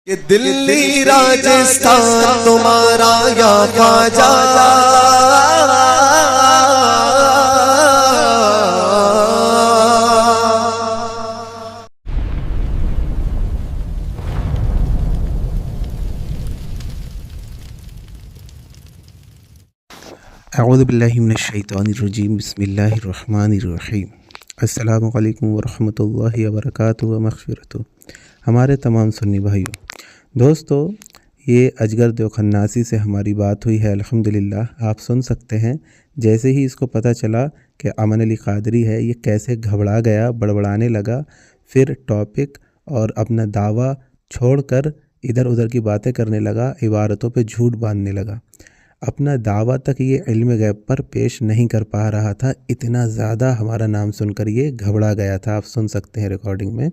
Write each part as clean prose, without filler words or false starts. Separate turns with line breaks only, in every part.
کہ دلی راجستھان تمہارا یا خواجہ
اعوذ باللہ من الشیطان الرجیم بسم اللہ الرحمن الرحیم السلام علیکم ورحمۃ اللہ وبرکاتہ و مغفرتہ۔ ہمارے تمام سنی بھائیوں، دوستو، یہ اجگر دیوخناسی سے ہماری بات ہوئی ہے الحمدللہ۔ آپ سن سکتے ہیں جیسے ہی اس کو پتہ چلا کہ امن علی قادری ہے، یہ کیسے گھبرا گیا، بڑبڑانے لگا، پھر ٹاپک اور اپنا دعویٰ چھوڑ کر ادھر ادھر کی باتیں کرنے لگا، عبارتوں پہ جھوٹ باندھنے لگا۔ اپنا دعویٰ تک یہ علم غیب پر پیش نہیں کر پا رہا تھا، اتنا زیادہ ہمارا نام سن کر یہ گھبرا گیا تھا۔ آپ سن سکتے ہیں ریکارڈنگ میں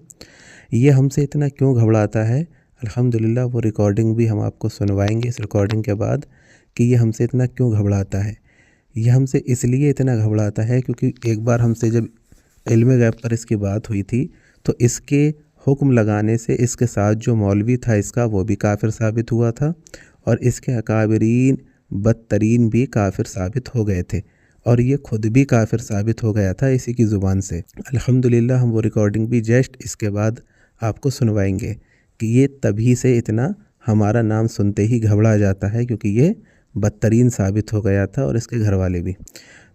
یہ ہم سے اتنا کیوں گھبراتا ہے۔ الحمدللہ وہ ریکارڈنگ بھی ہم آپ کو سنوائیں گے اس ریکارڈنگ کے بعد کہ یہ ہم سے اتنا کیوں گھبراتا ہے۔ یہ ہم سے اس لیے اتنا گھبراتا ہے کیونکہ ایک بار ہم سے جب علم غیب پر اس کی بات ہوئی تھی تو اس کے حکم لگانے سے اس کے ساتھ جو مولوی تھا اس کا، وہ بھی کافر ثابت ہوا تھا، اور اس کے اکابرین بدترین بھی کافر ثابت ہو گئے تھے، اور یہ خود بھی کافر ثابت ہو گیا تھا اسی کی زبان سے۔ الحمدللہ ہم وہ ریکارڈنگ بھی جسٹ اس کے بعد آپ کو سنوائیں گے کہ یہ تبھی سے اتنا ہمارا نام سنتے ہی گھبرا جاتا ہے کیونکہ یہ بدترین ثابت ہو گیا تھا، اور اس کے گھر والے بھی۔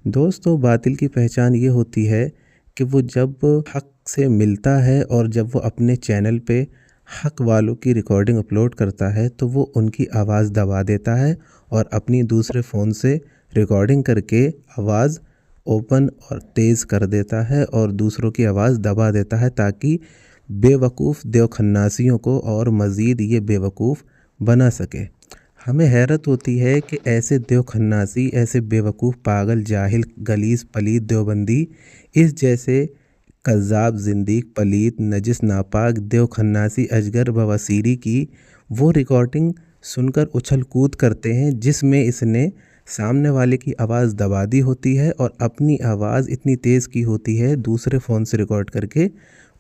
دوستو، باطل کی پہچان یہ ہوتی ہے کہ وہ جب حق سے ملتا ہے اور جب وہ اپنے چینل پہ حق والوں کی ریکارڈنگ اپلوڈ کرتا ہے تو وہ ان کی آواز دبا دیتا ہے اور اپنی دوسرے فون سے ریکارڈنگ کر کے آواز اوپن اور تیز کر دیتا ہے اور دوسروں کی آواز دبا دیتا ہے تاکہ بے وقوف دیوخناسیوں کو اور مزید یہ بے وقوف بنا سکے۔ ہمیں حیرت ہوتی ہے کہ ایسے دیوخناسی، ایسے بے وقوف، پاگل، جاہل، غلیظ، پلید دیوبندی اس جیسے کذاب، زندیق، پلید، نجس، ناپاک دیوخناسی اجگر بواسیری کی وہ ریکارڈنگ سن کر اچھل کود کرتے ہیں جس میں اس نے سامنے والے کی آواز دبا دی ہوتی ہے اور اپنی آواز اتنی تیز کی ہوتی ہے دوسرے فون سے ریکارڈ کر کے۔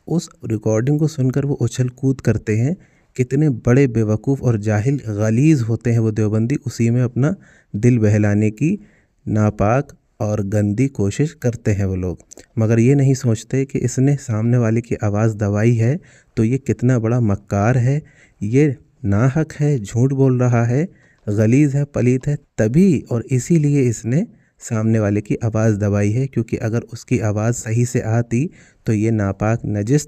اس ریکارڈنگ کو سن کر وہ اچھل کود کرتے ہیں۔ کتنے بڑے بے وقوف اور جاہل، غلیظ ہوتے ہیں وہ دیوبندی، اسی میں اپنا دل بہلانے کی ناپاک اور گندی کوشش کرتے ہیں وہ لوگ، مگر یہ نہیں سوچتے کہ اس نے سامنے والے کی آواز دبائی ہے تو یہ کتنا بڑا مکار ہے، یہ ناحق ہے، جھوٹ بول رہا ہے، غلیظ ہے، پلیت ہے، تبھی اور اسی لیے اس نے سامنے والے کی آواز دبائی ہے، کیونکہ اگر اس کی آواز صحیح سے آتی تو یہ ناپاک، نجس،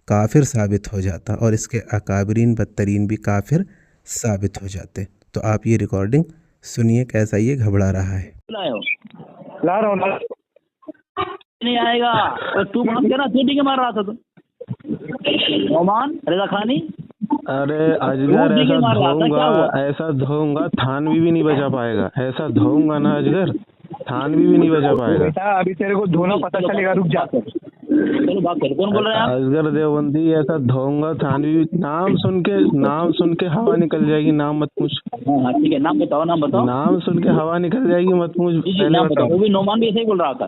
کافر ثابت ہو جاتا اور اس کے اکابرین بدترین بھی کافر ثابت ہو جاتے۔ تو آپ یہ ریکارڈنگ سنیے کیسا یہ گھبرا رہا ہے۔
لا رہا ہوں نہیں آئے گا تو بات کرنا، سیٹنگ مار رہا تھا تو نعمان رضا خانی۔
ارے اجگر ایسا دھوؤں گا تھانوی بھی نہیں بچا پائے گا، ایسا دھوؤں گا نا اجگر تھانوی بھی نہیں بچا پائے گا۔
ابھی تیرے کو دھونا پتہ چلے گا، رک جا۔ چلو بات کر، کون بول رہے ہیں؟
اجگر دیوبندی ایسا دھوؤں گا تھانوی، نام سن کے ہوا نکل جائے گی، نام مت پوچھ۔
ہاں ٹھیک ہے، نام بتاؤ، نام بتاؤ۔
نام سن کے ہوا نکل جائے گی، مت پوچھ۔
نام بتاؤ۔ وہ بھی نعمان بھی ایسے ہی بول رہا تھا،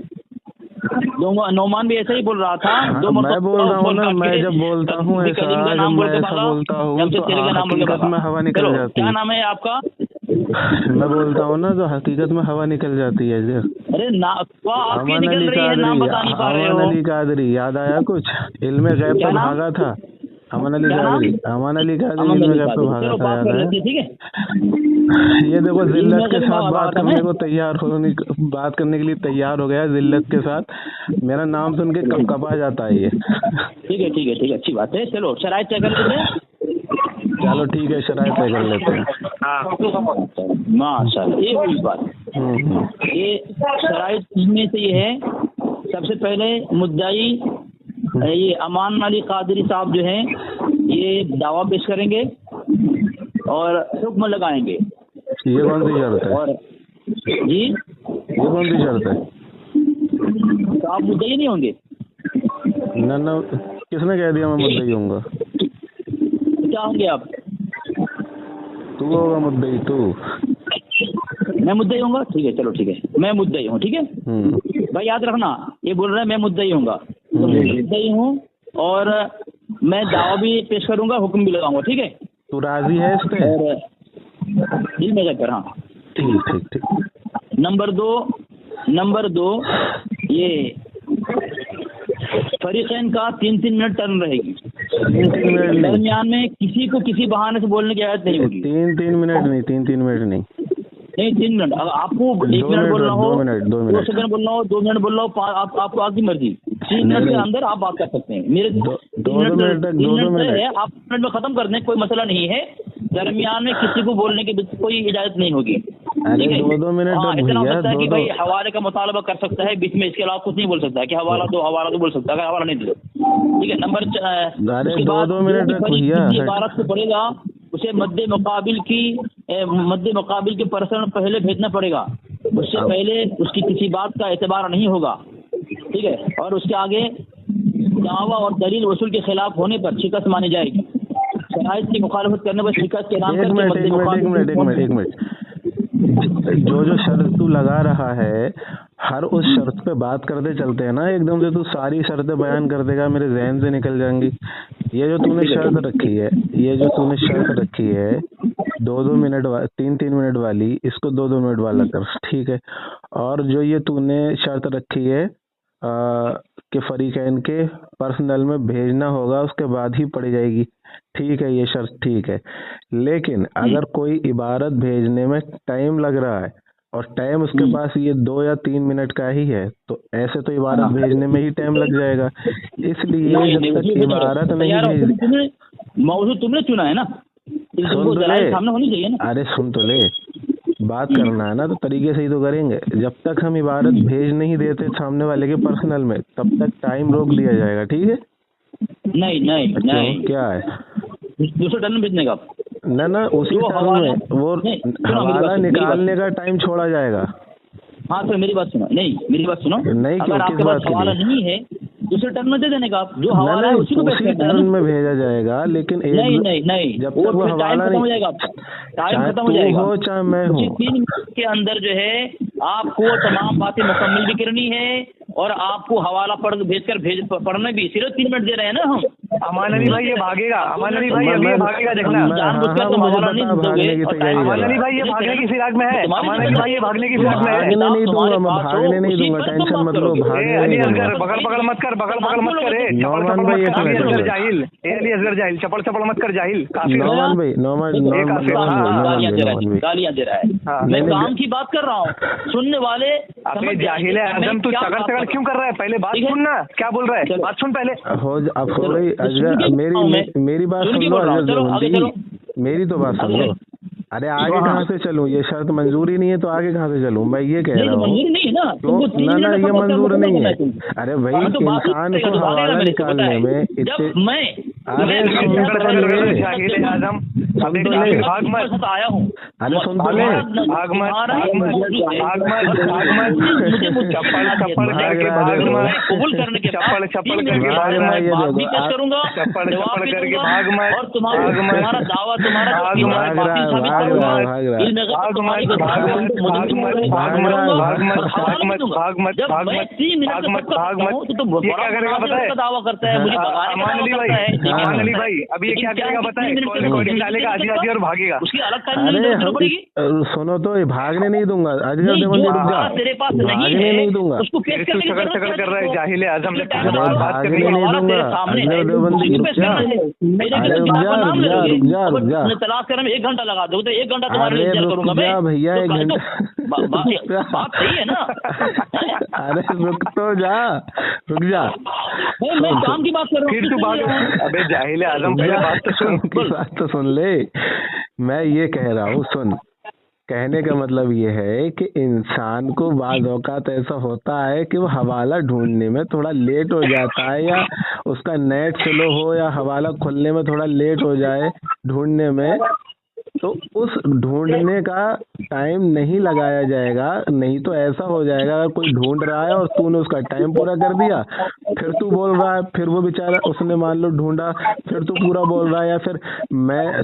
نعمان بھی ایسے ہی بول رہا تھا۔
میں بول رہا ہوں نا، میں جب بولتا ہوں ایسا، جب میں ایسا بولتا ہوں تو حقیقت میں ہوا نکل جاتی ہے۔
کیا نام ہے آپ کا؟
میں بولتا ہوں نا تو حقیقت میں ہوا نکل جاتی ہے۔
ارے امن
علی قادری یاد آیا کچھ؟ علم غیب پہ بھاگا تھا امن علی قادری علم غیب پہ بھاگا تھا، یاد ہے؟
ٹھیک ہے،
یہ دیکھو ذلت کے ساتھ بات کرنے کے لیے تیار ہو گیا، ذلت کے ساتھ میرا نام سن کے کپا جاتا ہے یہ۔
ٹھیک ہے ٹھیک ہے ٹھیک ہے، اچھی بات ہے۔ چلو شرائط طے کر لیتے ہیں۔
چلو ٹھیک ہے، شرائط طے کر لیتے ہیں۔
ماشاء اللہ، یہ ہوئی بات۔ یہ شرائط میں سے یہ ہے، سب سے پہلے مدعی یہ امان علی قادری صاحب جو ہیں یہ دعویٰ پیش کریں گے اور حکم لگائیں گے۔
یہ کون سی شرط ہے؟
اور جی
یہ کون سی شرط ہے؟
تو آپ مدعی نہیں ہوں گے؟
نہ، کس نے کہہ دیا میں مدعی ہوں گا؟
کیا ہوں گے آپ؟
تو ہوگا مدعی، تو
میں مدعی ہوں گا؟ ٹھیک ہے، چلو ٹھیک ہے، میں مدعی ہوں، ٹھیک ہے بھائی، یاد رکھنا، یہ بول رہے ہیں میں مدعی ہوں گا، تو میں مدعی ہوں اور میں دعویٰ بھی پیش کروں گا، حکم بھی لگاؤں گا، ٹھیک ہے؟
تو راضی ہے اس پہ؟
اور دل میں رہ کر، ہاں
ٹھیک ٹھیک ٹھیک۔
نمبر دو یہ فریقین کا 3 منٹ ٹرن رہے گی،
3 منٹ
درمیان میں کسی کو کسی بہانے سے بولنے کی اجازت نہیں ہوگی۔
3 منٹ نہیں، 3 منٹ نہیں،
3 منٹ۔ اگر آپ کو 1 منٹ بولنا ہو، 2 سیکنڈ بولنا ہو، 2 منٹ بولنا ہو، آپ کو آپ کی مرضی، 3 منٹ کے اندر آپ بات کر سکتے ہیں۔ میرے 3 منٹ ہے، آپ منٹ میں ختم کر دیں، کوئی مسئلہ نہیں ہے، درمیان میں کسی کو بولنے کی کوئی اجازت نہیں ہوگی۔ ٹھیک ہے،
2 منٹ
اتنا ہو سکتا ہے کہ بھائی حوالے کا مطالبہ کر سکتا ہے بیچ میں، اس کے علاوہ کچھ نہیں بول سکتا کہ حوالہ دو بول سکتا ہے، اگر حوالہ نہیں دو۔ ٹھیک ہے، نمبر اس کے بعد عبارت سے پڑے گا اسے مد مقابل کے پرسن پہلے بھیجنا پڑے گا، اس سے پہلے اس کی کسی بات کا اعتبار نہیں ہوگا۔ ٹھیک ہے، اور اس کے آگے دعویٰ اور دلیل وصول کے خلاف ہونے پر شکست مانی جائے گی، شرائط کی مخالفت کرنے پر شکست کے نام
ایک منٹ جو شرط تو لگا رہا ہے، ہر اس شرط پہ بات کرتے چلتے ہیں نا، ایک دم سے تو ساری شرطیں بیان کر دے گا، میرے ذہن سے نکل جائیں گی۔ یہ جو تو نے شرط رکھی ہے 2 منٹ 3 منٹ والی، اس کو 2 منٹ والا کر، ٹھیک ہے۔ اور جو یہ تو نے شرط رکھی ہے کہ فریقین کے پرسنل میں بھیجنا ہوگا، اس کے بعد ہی پڑی جائے گی، ٹھیک ہے، یہ شرط ٹھیک ہے۔ لیکن اگر کوئی عبارت بھیجنے میں ٹائم لگ رہا ہے اور ٹائم اس کے پاس یہ 2 یا 3 منٹ کا ہی ہے، تو ایسے تو عبارت بھیجنے میں ہی ٹائم لگ جائے گا۔ اس لیے جب تک عبارت نہیں
موضوع تم نے چنا ہے نا،
ارے سن تو لے، بات کرنا ہے نا تو طریقے سے ہی تو کریں گے۔ جب تک ہم عبارت بھیج نہیں دیتے سامنے والے کے پرسنل میں، تب تک ٹائم روک دیا جائے گا، ٹھیک ہے؟
نہیں
کیا ہے
دوسرے ٹرن بھیجنے کا؟
نہ اسی ٹرن میں وہ حوالہ نکالنے کا ٹائم چھوڑا جائے گا۔
ہاں سر میری بات سنو، میری بات سنو، اگر آپ کے پاس حوالہ نہیں ہے دوسرے ٹرن میں دے دینے کا، جو حوالہ ہے اسی کو
ٹرن میں بھیجا جائے گا، لیکن
نہیں جب تک وہ ٹائم ختم ہو جائے گا، ٹائم ختم ہو جائے گا،
چاہے میں ہوں
3 منٹ کے اندر جو ہے آپ کو تمام باتیں مکمل بھی کرنی ہے، اور آپ کو حوالہ بھیج کر پڑھنا بھی، صرف 3 منٹ دے رہے ہیں نا ہم۔
امان علی بھائی یہ بھاگے گا، امان علی بھائی ابھی بھاگے گا، دیکھنا
جان بوجھ کر تم حوالہ نہیں دو گے۔
امان علی بھائی یہ بھاگنے کی فراق میں ہے، امان علی بھائی یہ بھاگنے کی فراق میں ہے۔
بھاگنے نہیں دوں گا، میں بھاگنے نہیں دوں گا، ٹینشن مت لو، بھاگنے نہیں دوں گا۔
بغل مت کر، بغل مت کر، جاہل علی اصغر جاہل، چپڑ مت کر جاہل۔
نومان بھائی گالیاں دے رہا ہے، میں کام کی بات کر رہا ہوں، سننے والے
جاہل اعظم تو چکر کیوں کر رہا ہے؟ پہلے بات سننا، کیا بول رہا ہے، بات سن پہلے۔
اب ہو گئی میری بات سن لو، میری تو بات سن لو۔ ارے آگے کہاں سے چلوں؟ یہ شرط منظور ہی نہیں ہے تو آگے کہاں سے چلوں؟ میں یہ کہہ رہا ہوں نہ یہ منظور نہیں ہے۔ ارے بھائی انسان کو حوالہ نکالنے میں ارے سن تو لے،
امان علی بھائی ابھی یہ کیا کرے گا بتائیں، ریکارڈنگ ڈالے گا آدھی اور بھاگے گا۔
سنو تو بھاگنے نہیں دوں گا، بھاگنے نہیں دوں گا،
شکل کر رہا ہے جاہل اعظم،
بھاگنے نہیں دوں گا۔
تلاش کرنے میں 1 گھنٹہ لگا دو تو 1 گھنٹہ تمہارے لیے کروں گا میں
بھیا، 1 گھنٹہ
بات صحیح ہے نا؟
ارے رک تو جا، رک جا،
میں کام کی بات کر رہا ہوں،
پھر تو بھاگ۔ ابے جاہل اعظم پہلے بات تو سن
لے، میں یہ کہہ رہا ہوں، سن، کہنے کا مطلب یہ ہے کہ انسان کو بعض اوقات ایسا ہوتا ہے کہ وہ حوالہ ڈھونڈنے میں تھوڑا لیٹ ہو جاتا ہے، یا اس کا نیٹ سلو ہو، یا حوالہ کھلنے میں تھوڑا لیٹ ہو جائے ڈھونڈنے میں، تو اس ڈھونڈنے کا ٹائم نہیں لگایا جائے گا۔ نہیں تو ایسا ہو جائے گا، اگر کوئی ڈھونڈ رہا ہے اور تو نے اس کا ٹائم پورا کر دیا، پھر تو بول رہا ہے، پھر وہ بیچارہ اس نے مان لو ڈھونڈا، پھر تو پورا بول رہا ہے، یا پھر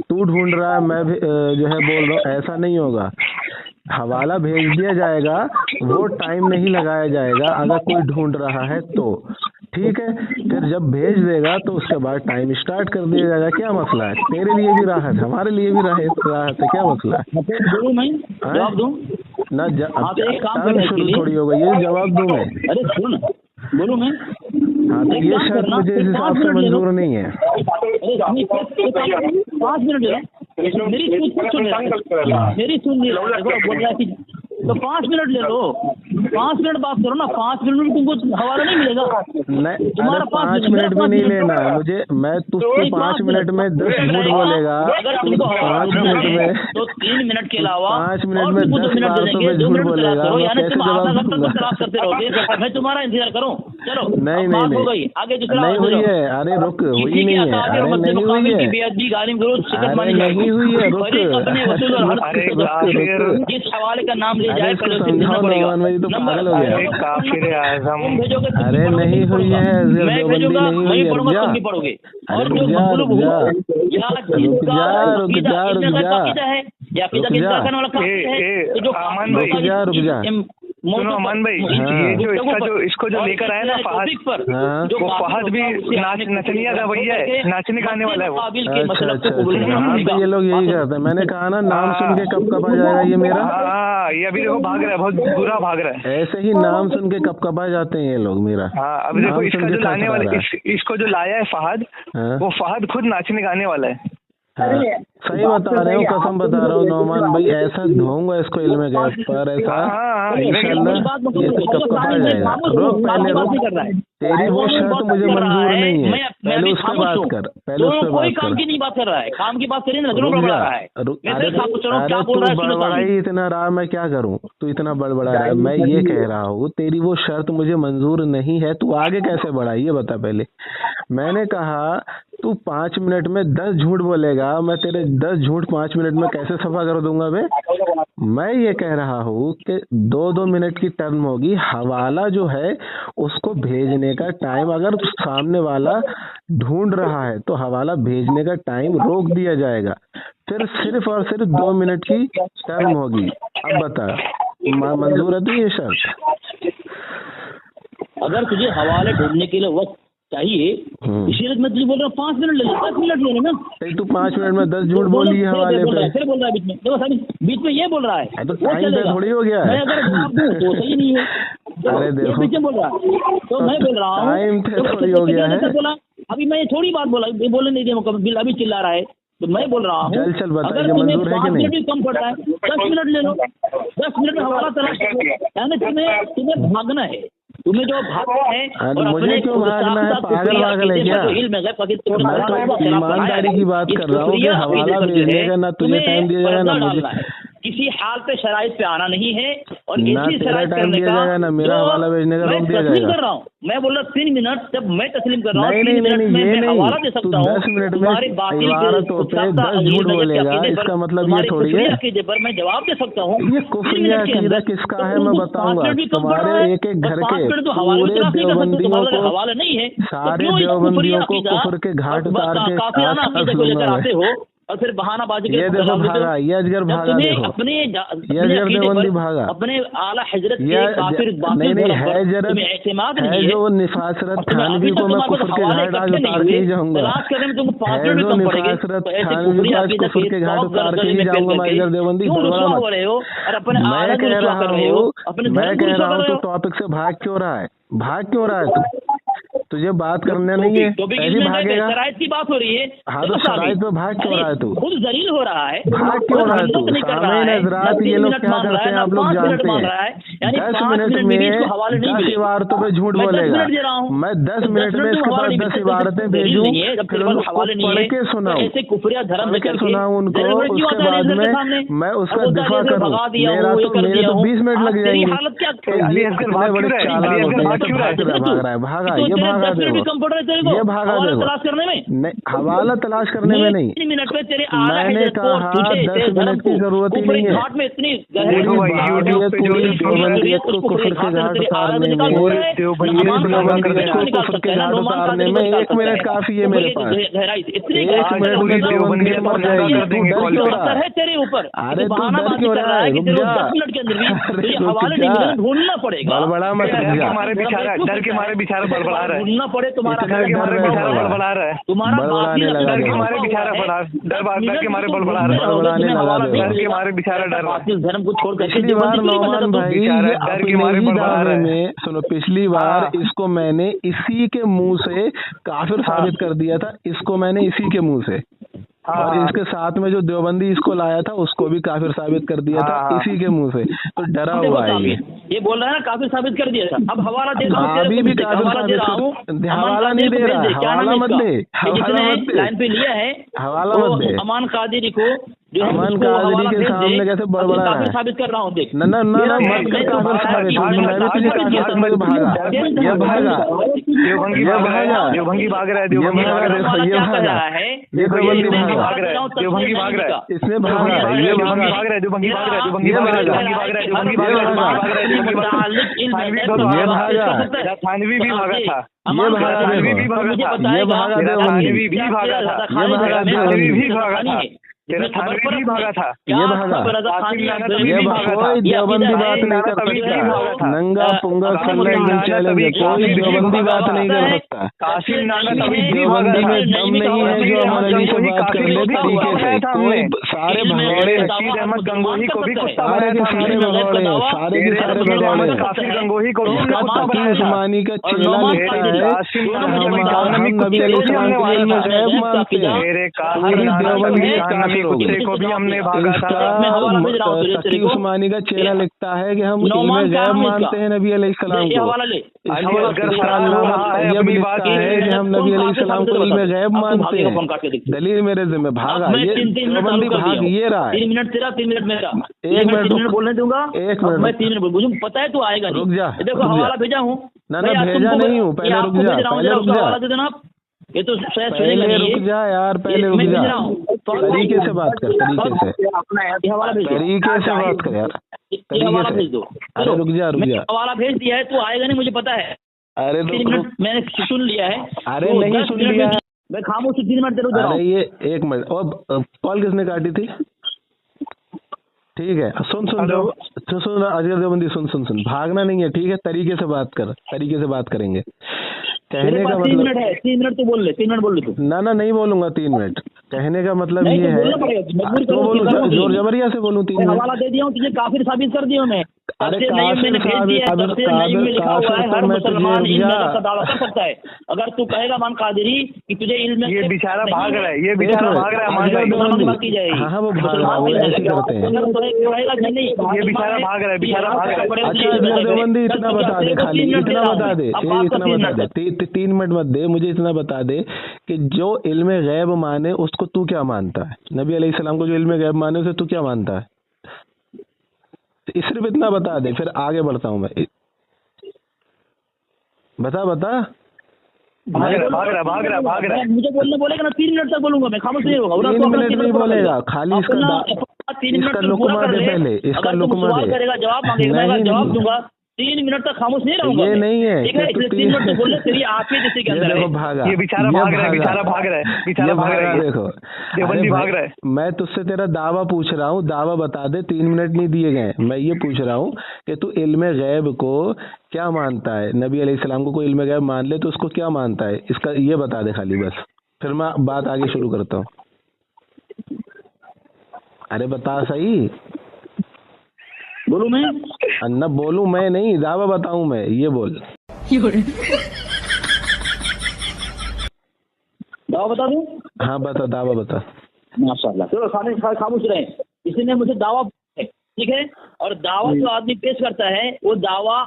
تو ڈھونڈ رہا ہے میں بھی جو ہے بول رہا ہوں، ایسا نہیں ہوگا۔ حوالہ بھیج دیا جائے گا، وہ ٹائم نہیں لگایا جائے گا اگر کوئی ڈھونڈ رہا ہے تو، ٹھیک ہے, پھر جب بھیج دے گا تو اس کے بعد ٹائم اسٹارٹ کر دیا جائے گا. کیا مسئلہ ہے؟ تیرے لیے بھی راحت ہے, ہمارے لیے بھی راحت ہے, کیا مسئلہ ہے؟
بولوں میں جواب دوں
نہ
ایک کام
ٹائم شروع تھوڑی ہو گئی ہے, جواب دوں میں.
ارے سن بولوں میں
ہاں تو یہ شرط مجھے اس حساب سے منظور نہیں ہے.
5 منٹ لے لو, میری سن بول رہا ہے تو 5 منٹ لے لو, 5 منٹ بات کرو نا, 5 منٹ میں تم کو حوالہ نہیں ملے گا.
نہیں 5 منٹ بھی نہیں لینا مجھے, میں تو 5 منٹ میں 10 جھوٹ بولے گا, 5 منٹ میں
تو 3 منٹ کے علاوہ
5 منٹ میں 10 بار تو میں جھوٹ بولے گا,
یعنی
کیسے
تم آدھا
جواب
گھنٹہ
دوں گا؟
خراب کرتے رہو گے, میں تمہارا انتظار کروں. چلو
نہیں
ہو گئی, آگے دوسرا
نہیں ہوئی ہے. ارے رک, ہوئی نہیں ہے. ارے نہیں ہوئی ہے, ارے نہیں ہوئی ہے, رک.
جس حوالے کا نام لے جائے پہلے
سمجھاؤ نومان بھائی, تو پاگل ہو گیا. ارے نہیں ہوئی ہے, دیوبندی نہیں ہوئی ہے. رک جا.
سنو امان بھائی, اس کو جو لے کر آیا نا فہد, وہ فہد بھی نچنیا کا بھیا ہے, ناچنے گانے والا ہے وہ.
ہاں تو یہ لوگ یہی کرتے ہیں. میں نے کہا نا نام سن کے کب کب آ جائے گا یہ میرا.
ہاں یہ ابھی دیکھو بھاگ رہا ہے, بہت برا بھاگ رہا ہے.
ایسے ہی نام سن کے کب کب آ جاتے ہیں یہ لوگ میرا.
ہاں ابھی دیکھو اس کا جو لانے والا, اس کو جو لایا ہے فہد, وہ فہد خود ناچنے گانے والا ہے.
صحیح بتا رہے ہو, قسم بتا رہا ہوں نعمان بھائی, ایسا دھوؤں گا اس کو علم غیب پر, ایسا انشاءاللہ یہ کب کب آ جائے گا. روک پہلے روک, تیری وہ شرط مجھے منظور نہیں ہے, پہلے اس پہ بات کر, پہلے اس پہ بات کر.
کام کی نہیں بات کر رہا ہے, کام کی بات کریں نا, ضرور بڑھ رہا ہے.
ارے تو بڑبڑائی اتنا رہا, میں کیا کروں, تو اتنا بڑبڑا رہا ہے. میں یہ کہہ رہا ہوں تیری وہ شرط مجھے منظور نہیں ہے, تو آگے کیسے بڑھا یہ بتا پہلے. میں نے کہا تو 5 منٹ میں 10 جھوٹ بولے گا, میں تیرے 10 جھوٹ 5 منٹ میں کیسے صفا کر دوں گا بے. میں یہ کہہ رہا ہوں کہ 2 منٹ کی ٹرم ہوگی. حوالہ جو ہے اس کو بھیجنے کا ٹائم اگر سامنے والا ڈھونڈ رہا ہے تو حوالہ بھیجنے کا ٹائم روک دیا جائے گا, پھر صرف اور صرف 2 منٹ کی ٹرم ہوگی. اب بتا منظور ہے تو یہ شرط؟
اگر تجھے حوالے ڈھونڈنے کے لیے وقت چاہیے, اسی لیے میں تجھے بول رہا ہوں 5 منٹ لے لو, 10 منٹ لے لو نا.
تو 5 منٹ میں 10 جھوٹ بولی حوالے پہ,
پھر بول رہا ہے بیچ میں, دیکھو بیچ میں یہ بول رہا ہے
تو ٹائم پہ تھوڑی ہو گیا ہے.
میں اگر جواب دوں تو صحیح نہیں ہے.
ارے دیکھو
بیچ میں بول رہا ہے تو میں بول رہا ہوں
ٹائم پہ تھوڑی ہو گیا ہے.
ابھی میں تھوڑی بات بولا, بولنے نہیں دیا مکمل, ابھی چلا رہا ہے. تو میں بول رہا ہوں
چل بتا,
اگر
یہ
تمہیں
منظور ہے کہ
5
نہیں؟
منٹ بھی کم پڑتا ہے 10 منٹ لے لو, 10 منٹ میں حوالہ تلاش کرو. یعنی تمہیں بھاگنا ہے, تمہیں جو بھاگنا ہے.
مجھے کیوں بھاگنا ہے, پاگل ہے کیا؟ میں تو ایمانداری کی بات کر رہا ہوں کہ حوالہ بھیجنے کا نہ تجھے ٹائم دیا جائے گا نہ مجھے.
کسی حال پہ شرائط پہ آنا نہیں ہے, اور
نہ
ایسی
تیرا
شرائط
ٹائم
کرنے
دیا جائے گا نہ میرا حوالہ بھیجنے کا روک دیا جائے گا.
کر رہا ہوں میں بول رہا 3 منٹ, جب میں تسلیم کر رہا ہوں 3
نہیں
منٹ میں
یہ
میں حوالہ دے
نہیں, تو
سکتا ہوں.
10 منٹ میں عبارتوں پہ 10 جھوٹ بولے گا, اس کا مطلب یہ تھوڑی ہے.
پر میں جواب دے سکتا ہوں.
یہ کفریہ عقیدہ کس کا ہے میں بتاؤں گا. تمہارے ایک ایک گھر کے پورے دیوبندیوں کو,
حوالہ نہیں ہے,
سارے دیوبندیوں کو کفر کے گھاٹ اتار کے
آتے ہو, اور پھر بہانہ بازی کے
یہ دیکھو بھاگا, یہ اجگر بھاگا, دیکھو یہ اجگر دیوبندی بھاگا.
اپنے اعلیٰ حضرت
نہیں ہے جرت ہے جو نفاسرت تھانوی کو میں کفر کے گھاٹ آج اتار کے ہی جاؤں گا. ہے جو نفاسرت تھانوی کو آج کفر کے گھاٹ اتار کے ہی جاؤں گا میں اجگر دیوبندی. میں کہہ رہا ہوں تو ٹاپک سے بھاگ کیوں رہا ہے تجھے بات کرنا نہیں ہے, ایسے بھاگے گا.
شرائط کی بات ہو رہی ہے,
ہاں تو شرائط پہ بھاگ کیوں رہا ہے تو,
خود ذلیل ہو رہا ہے,
بھاگ کیوں رہا ہے تو. سامعین حضرات یہ لوگ کیا کرتے ہیں آپ لوگ جانتے ہیں. 10 منٹ میں 10 عبارتوں پہ جھوٹ بولے گا, میں 10 منٹ میں اس کے بعد 10 عبارتیں بھیجوں, پھر ان کو پڑھ کے سناؤں ان کو, اس کے بعد میں اس کا دفاع کروں. میرے تو 20 منٹ لگ جائیں گے. اتنے بڑے چالاک ہوتے ہیں, بھاگ رہا ہے, بھاگا, یہ بھاگا دیکھو, یہ بھاگا دیکھو. نہیں حوالہ تلاش کرنے میں نہیں, میں نے کہا 10 منٹ کی ضرورت ہی نہیں ہے. پوری دیوبندیت کو کفر کے گھاٹ اتارنے میں, کفر کے گھاٹ اتارنے میں 1 منٹ کافی ہے میرے پاس. 1 منٹ میں دیوبندیت مر جائے گی. تو ڈر کیوں رہا ہے, ارے تو ڈر کیوں رہا ہے, رک جا, بڑبڑا مت, رک جا,
ڈر کے مارے بےچارا بڑبڑا رہا ہے.
सुनना पड़े तुम्हारा
डर के मारे बेचारा बड़बड़ा रहा है,
तुम्हारा
डर के मारे बेचारा डर के मारे बड़बड़ा रहा है, डर के मारे बेचारा डर रहा है।
धर्म को छोड़
पिछली बार नौमान भाई ये अपने ही दावे में सुनो, पिछली बार इसको मैंने इसी के मुंह से काफिर साबित कर दिया था, इसको मैंने इसी के मुंह से, और इसके साथ में जो देवबंदी इसको लाया था उसको भी काफिर साबित कर दिया था इसी के मुंह से। तो डरा हुआ है
ये बोल रहा है ना काफिर साबित कर दिया था। अब हवाला दे रहा हूं,
अभी भी काफिर साबित कर, हवाला नहीं दे रहा, हवाला मत दे, हवाला मत दे,
लाइन पे लिया है
हवाला मत दे।
अमान कादिरी को जो
अमान कादिरी के सामने कैसे बड़बड़ा रहा है,
साबित कर रहा हूँ, देख
ना ना ना ना मत कर काफिर साबित, मैं भी तुझे काफिर समझ भागा, ये भागा,
देवभंगी भाग रहा है,
ये भागा, देखो ये भागा है, ये देवबंदी भाग रहा है,
देवभंगी भाग रहा है,
इसने भागा, ये भागा,
भाग रहा है, देवभंगी भाग रहा है, देवभंगी भाग रहा है, देवभंगी भाग रहा है, देवभंगी भाग रहा है,
ये भागा,
थानवी भी भागा था,
ये भागा,
थानवी भी भागा था,
ये भागा,
थानवी भी भागा था,
ये भागा,
थानवी भी भागा था, तेरा थानवी भी भागा था,
ये भागा, ये कोई देवबंदी बात नहीं कर सकता, नंगा पुंगा कल्ला एकदम चैलेंज है, कोई देवबंदी बात नहीं कर सकता,
कासिम नाना
कोई देवबंदी में दम नहीं है जो अमर अली से बात कर ले तरीके से, कोई सारे भगौड़े,
रशीद अहमद गंगोही को भी कुत्ता
सारे के सारे भगौड़े, सारे के सारे भगौड़े,
कासिम गंगोही को
इसका तकी उस्मानी का चेला लिखता है हम नबी अलैहिस्सलाम के इल्म गैब मानते हैं, पूरी देवबंदी काफिर हो गई।
को भी हमने भागा था,
तकी उस्मानी का चेला लिखता है कि हम इल्म गैब मानते हैं नबी अलैहिस्सलाम को, ये भी लिखता है कि हम नबी अलैहिस्सलाम को इल्म गैब मानते हैं, दलील मेरे जिम्मे भागा, ये देवबंदी भाग ये रहा है,
3 मिनट तेरा 3 मिनट मेरा,
1 मिनट
बोलने दूंगा,
1 मिनट
मैं 3 मिनट बोल, मुझे पता है तू आएगा,
रुक जा,
देखो हवाला भेजा हूँ,
ना ना भेजा नहीं हूँ, पहले रुक जा, पहले रुक जा,
हवाला दे देना आप, ये तो शायद
पहले रुक जा यार, पहले रुक जा, तरीके से बात कर, तरीके से, तरीके से बात कर यार, तरीके से, अरे रुक जा, रुक जा,
हवाला भेज दिया है, तू आएगा नहीं मुझे पता है,
अरे
3 मिनट मैंने सुन लिया है,
अरे नहीं सुन लिया,
मैं खामोश 3 मिनट दे रहा हूँ,
अरे ये 1 मिनट, और कॉल किसने काटी थी? ठीक है, सुन अजगर देवबंदी, सुन, भागना नहीं है, ठीक है, तरीके से बात कर, तरीके से बात करेंगे, कहने का मतलब
3 मिनट तो बोल ले, 3 मिनट बोल ले तू,
ना नहीं बोलूंगा 3 मिनट, कहने का मतलब ये है, तो बोलूं जोर जबरिया से बोलूं 3 मिनट,
हवाला दे दिया हूँ तुझे, काफिर साबित कर दिया मैं,
अरे काफिर
अगर तू कहेगा मान कादिरी कि तुझे इल्म,
ये बेचारा भाग रहा है, ये बेचारा भाग रहा है,
हाँ वो भाग रहा है, वो ऐसे करते हैं,
ये बेचारा भाग रहा है, बेचारा भाग रहा है।
अच्छा देवबंदी इतना बता दे, खाली इतना बता दे, इतना बता दे, 3 मिनट मत दे, मुझे इतना बता दे कि जो इल्म गैब माने उसको तू क्या मानता है, नबी अलैहिस्सलाम को जो इल्म गैब माने उसे तू क्या मानता है, सिर्फ इतना बता दे, फिर आगे बढ़ता हूँ मैं, बता
भाग रहा
मुझे बोलने बोलेगा ना 3 मिनट तक बोलूंगा मैं, खामोश नहीं होगा,
3 मिनट नहीं बोलेगा, खाली इसका लुकमा दे, पहले इसका लुकमा दे,
करेगा जवाब मांगेगा, जवाब दूंगा, 3 मिनट तक खामोश नहीं रहूंगा,
ये नहीं है,
ठीक है, 3 मिनट तक बोलने तेरी आप ही जैसे के अंदर है,
भागा,
ये बेचारा भाग रहा है, बेचारा भाग रहा है,
देखो
देवबंदी भाग रहा है,
मैं तुझसे तेरा दावा पूछ रहा हूँ, दावा बता दे, 3 मिनट नहीं दिए गए, मैं ये पूछ रहा हूँ कि तू इल्म गैब को क्या मानता है, नबी अलैहिस्सलाम को कोई इल्म गैब मान ले तो उसको क्या मानता है, इसका ये बता दे खाली, बस फिर मैं बात आगे शुरू करता हूँ, अरे बता सही,
बोलूं मैं,
अन्ना बोलूं मैं नहीं, दावा बताऊं मैं, ये बोल,
दावा बता दूं,
हाँ बता, दावा बता,
माशाल्लाह, चलो खामोश रहे, इसी ने मुझे दावा, ठीक है, और दावा जो आदमी पेश करता है वो दावा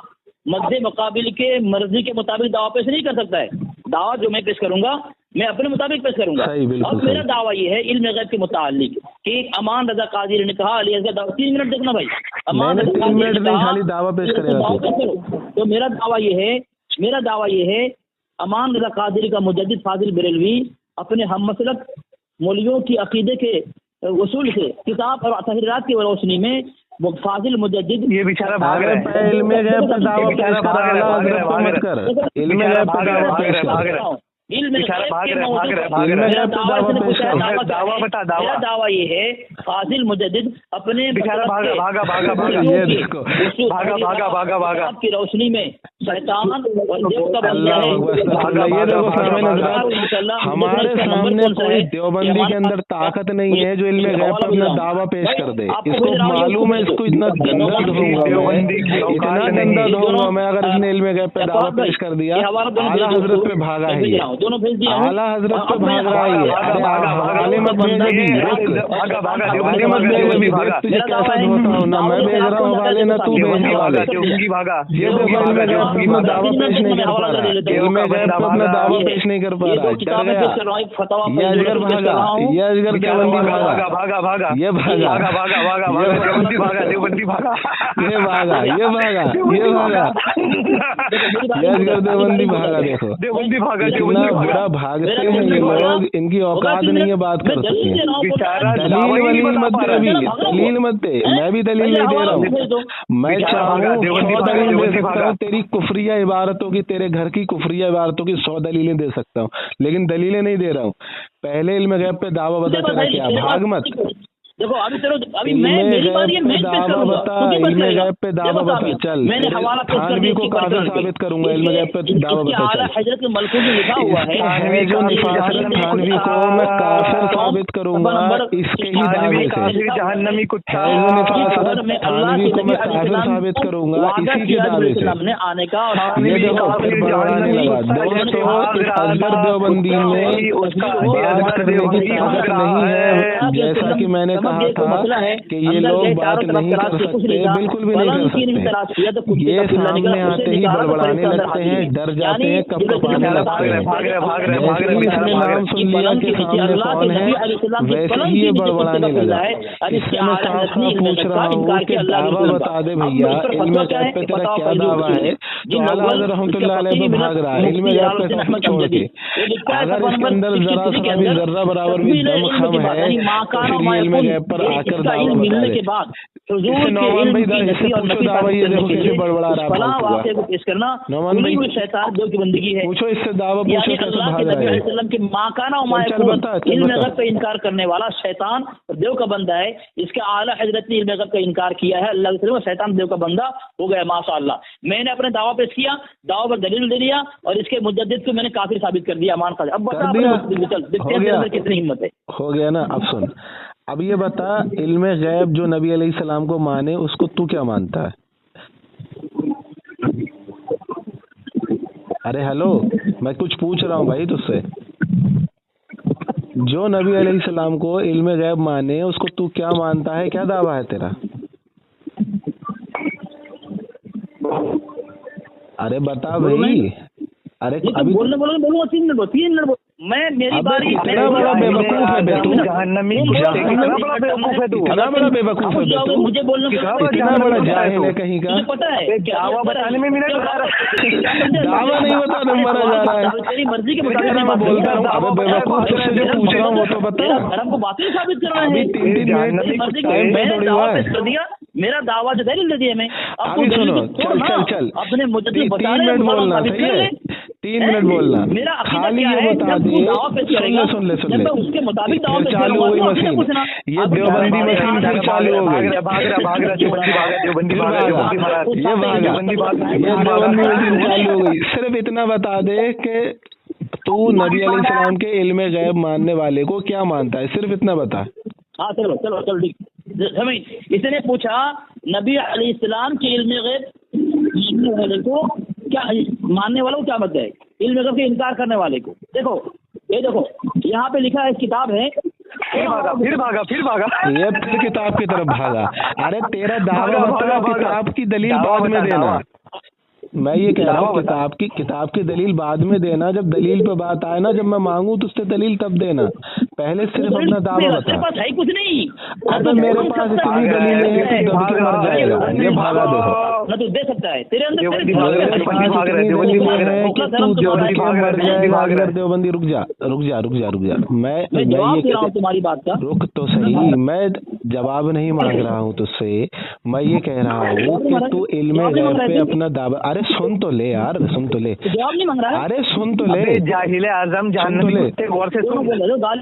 मद्दे मुकाबिल के मर्जी के मुताबिक दावा पेश नहीं कर सकता है, दावा जो मैं पेश करूंगा मैं अपने मुताबिक पेश करूंगा, और मेरा दावा ये है इल्म गैब के मुतालिक कि अमान रजा कादिर ने कहा अली असगर दावा, 3 मिनट देखना भाई, अमान रजा
3 मिनट नहीं, खाली दावा पेश करेगा
तो मेरा दावा ये है अमान रजा कादिर का मुजद्दिद फाजिल बरेलवी अपने हम मसलक मौलवियों की अकीदे के उसूल से किताब और तहरीरात की रोशनी में वो फाजिल मुजद्दिद,
ये बेचारा भाग रहा है,
इल्म गैब का दावा पेश कर, इल्म गैब का दावा पेश कर,
दावा बता, दावा
दावा ये है फाजिल मुजद्दिद अपने भागा की रोशनी में शैतान और देव का बंदा है।
हमारे सामने कोई देवबंदी के अंदर ताकत नहीं है जो इल्म गैब पर अपना दावा पेश कर दे। इसको मालूम है, इसको इतना गंदा धोऊंगा मैं अगर इसने इल्म गैब पे दावा पेश कर दिया। आला हजरत पे भागा है ये, आला हजरत पे भाग रहा है। अरे हवाले मत भेज अभी, हवाले मत भेज अभी, तुझे कैसा धोता हूँ ना मैं भेज रहा हूँ हवाले, ना तू भेज हवाले। ये देखो इल्म गैब अपना दावा पेश नहीं कर पा रहा, इल्म गैब अपना दावा पेश नहीं कर पा रहा, डर गया। ये अजगर भागा, ये अजगर देवबंदी भागा, ये भागा,
देवबंदी भागा,
ये भागा, ये भागा, ये भागा, ये अजगर देवबंदी भागा। देखो
देवबंदी भागा,
इतना बुरा भागते हैं ये लोग, इनकी औकात नहीं है बात कर सकते। दलील वलील मत दे अभी, दलील मत दे, मैं भी दलील नहीं दे रहा हूँ। मैं चाहूँ 100 दलील दे सकता हूँ तेरी कुफरिया इबारतों की, तेरे घर की कुफरिया इबारतों की 100 दलीलें दे सकता हूँ, लेकिन दलीलें नहीं दे रहा हूँ। पहले इल्म गैब पे दावा बता तेरा क्या, भाग मत।
देखो अभी चलो, अभी मैं मेरी बात ये मैं
दावा बता, इल्म गैब पे दावा बता। चल थानवी को काफिर साबित करूंगा, इल्म गैब पे दावा बता। चल
हजरत के मलकूत में लिखा हुआ है
जो निफासत थानवी को मैं काफिर साबित करूंगा इसके ही दावे से।
जहन्नमी कुत्ता
थानवी को मैं काफिर साबित करूंगा इसी के दावे से।
आने का
ये देखो फिर बड़बड़ाने लगा। दोस्तों इस अजगर देवबंदी में बात करने की ताकत नहीं है, जैसा कि मैंने कहा था कि ये लोग बात नहीं कर सकते, बिल्कुल भी नहीं कर सकते। ये सामने आते ही बड़बड़ाने लगते हैं, डर जाते हैं, कपकपाने लगते हैं। जैसे ही इसने नाम सुन लिया कि सामने कौन है, वैसे ही ये बड़बड़ाने लगा। इससे मैं साफ साफ पूछ रहा हूँ कि दावा बता दे भैया, इल्म गैब पे तेरा क्या दावा है? तो आला हज़रत रहमतुल्लाह अलैह पे भाग रहा है इल्म गैब पे सब छोड़ के। अगर इसके अंदर जरा सा भी जर्रा बराबर भी दम खम है तो फिर ये इल्म गैब पर आकर दावा बता दे। इससे नौमान भाई इससे पूछो दावा, ये देखो कैसे बड़बड़ा रहा है। नौमान भाई
शैतान की बंदगी है,
पूछो इससे दावा, पूछो कैसे भाग रहा है।
के माकाना
चल बता
पे इनकार करने वाला शैतान देव का बंदा है। इसके आला हजरत ने इल्म का इनकार किया है, अल्लाह के शैतान देव का बंदा हो गया माशाअल्लाह। मैंने अपने दावा पेश किया, दावा पर दलील दे दिया और इसके मुजद्दिद को मैंने काफिर साबित कर दिया। अमान खान अब बता कितनी हिम्मत है।
हो गया ना। अब सुन, अब ये बता इल्म गैब जो नबी अलैहिस्सलाम को माने उसको तू क्या मानता है? अरे हेलो, मैं कुछ पूछ रहा हूँ भाई तुझसे। जो नबी अलैहिस्सलाम को इल्म गैब माने उसको तू क्या मानता है, क्या दावा है तेरा? अरे बता भाई। अरे अभी
बोलूंगा 3 मिनट मैं मेरी बारी।
इतना बड़ा बेवकूफ है बे तू, इतना बड़ा बेवकूफ है बे तू,
मुझे बोलने
इतना बड़ा जाहिल है कहीं का।
पता है
दावा बताने में मिनट बता रहा,
दावा नहीं बता मरा जा रहा है।
तेरी मर्जी के
मुताबिक मैं बोलता हूँ। अबे बेवकूफ तुझसे जो पूछ रहा हूँ वो तो बता।
धर्म को बातें साबित कर रहा है।
अभी 3 मिनट टाइम पे थोड़ी हुआ है।
मेरा दावा जो दलील दे दिया मैं।
अभी सुनो, चल
अपने मुझे
3 मिनट बोलना, सही है? 3 मिनट बोलना, खाली ये बता दे। सुन ले
उसके मुताबिक
फिर चालू हो गई मशीन, ये देवबंदी मशीन फिर चालू हो गई। ये देवबंदी मशीन चालू हो गई। सिर्फ इतना बता दे कि तू नबी अलैहिस्सलाम के इल्म गैब मानने वाले को क्या मानता है, सिर्फ इतना बता।
हाँ चलो ठीक। इसने पूछा नबी अलैहिस्सलाम के इल्म गैब को क्या मानने वालों को क्या मत है, इल्म गैब के इनकार करने वाले को। देखो ये देखो यहाँ पे लिखा है, किताब है।
फिर भागा
ये फिर किताब की तरफ भागा। अरे तेरा दावा बता, किताब की दलील बाद में देना। मैं ये कह रहा हूँ किताब की दलील बाद में देना, जब दलील पे बात आए ना, जब मैं मांगू तो उससे दलील तब देना, पहले सिर्फ अपना दावा बता।
मेरे पास है कुछ नहीं।
अरे मेरे पास इतनी दलीलें हैं कि दब के मर जाएगा। ये भागा देखो
ना, तू दे सकता है, तेरे अंदर
देवबंदी रुक जा। मैं ये
तुम्हारी बात का
रुक तो सही। मैं जवाब नहीं मांग रहा हूँ तुझसे, मैं ये कह रहा हूँ कि तू इल्म गैब पे अपना दावा, अरे सुन तो ले यार, सुन तो ले,
जवाब नहीं मांग रहा है,
अरे सुन तो ले,
जाहिल आजम जहन्नमी कुत्ते, गौर से सुन।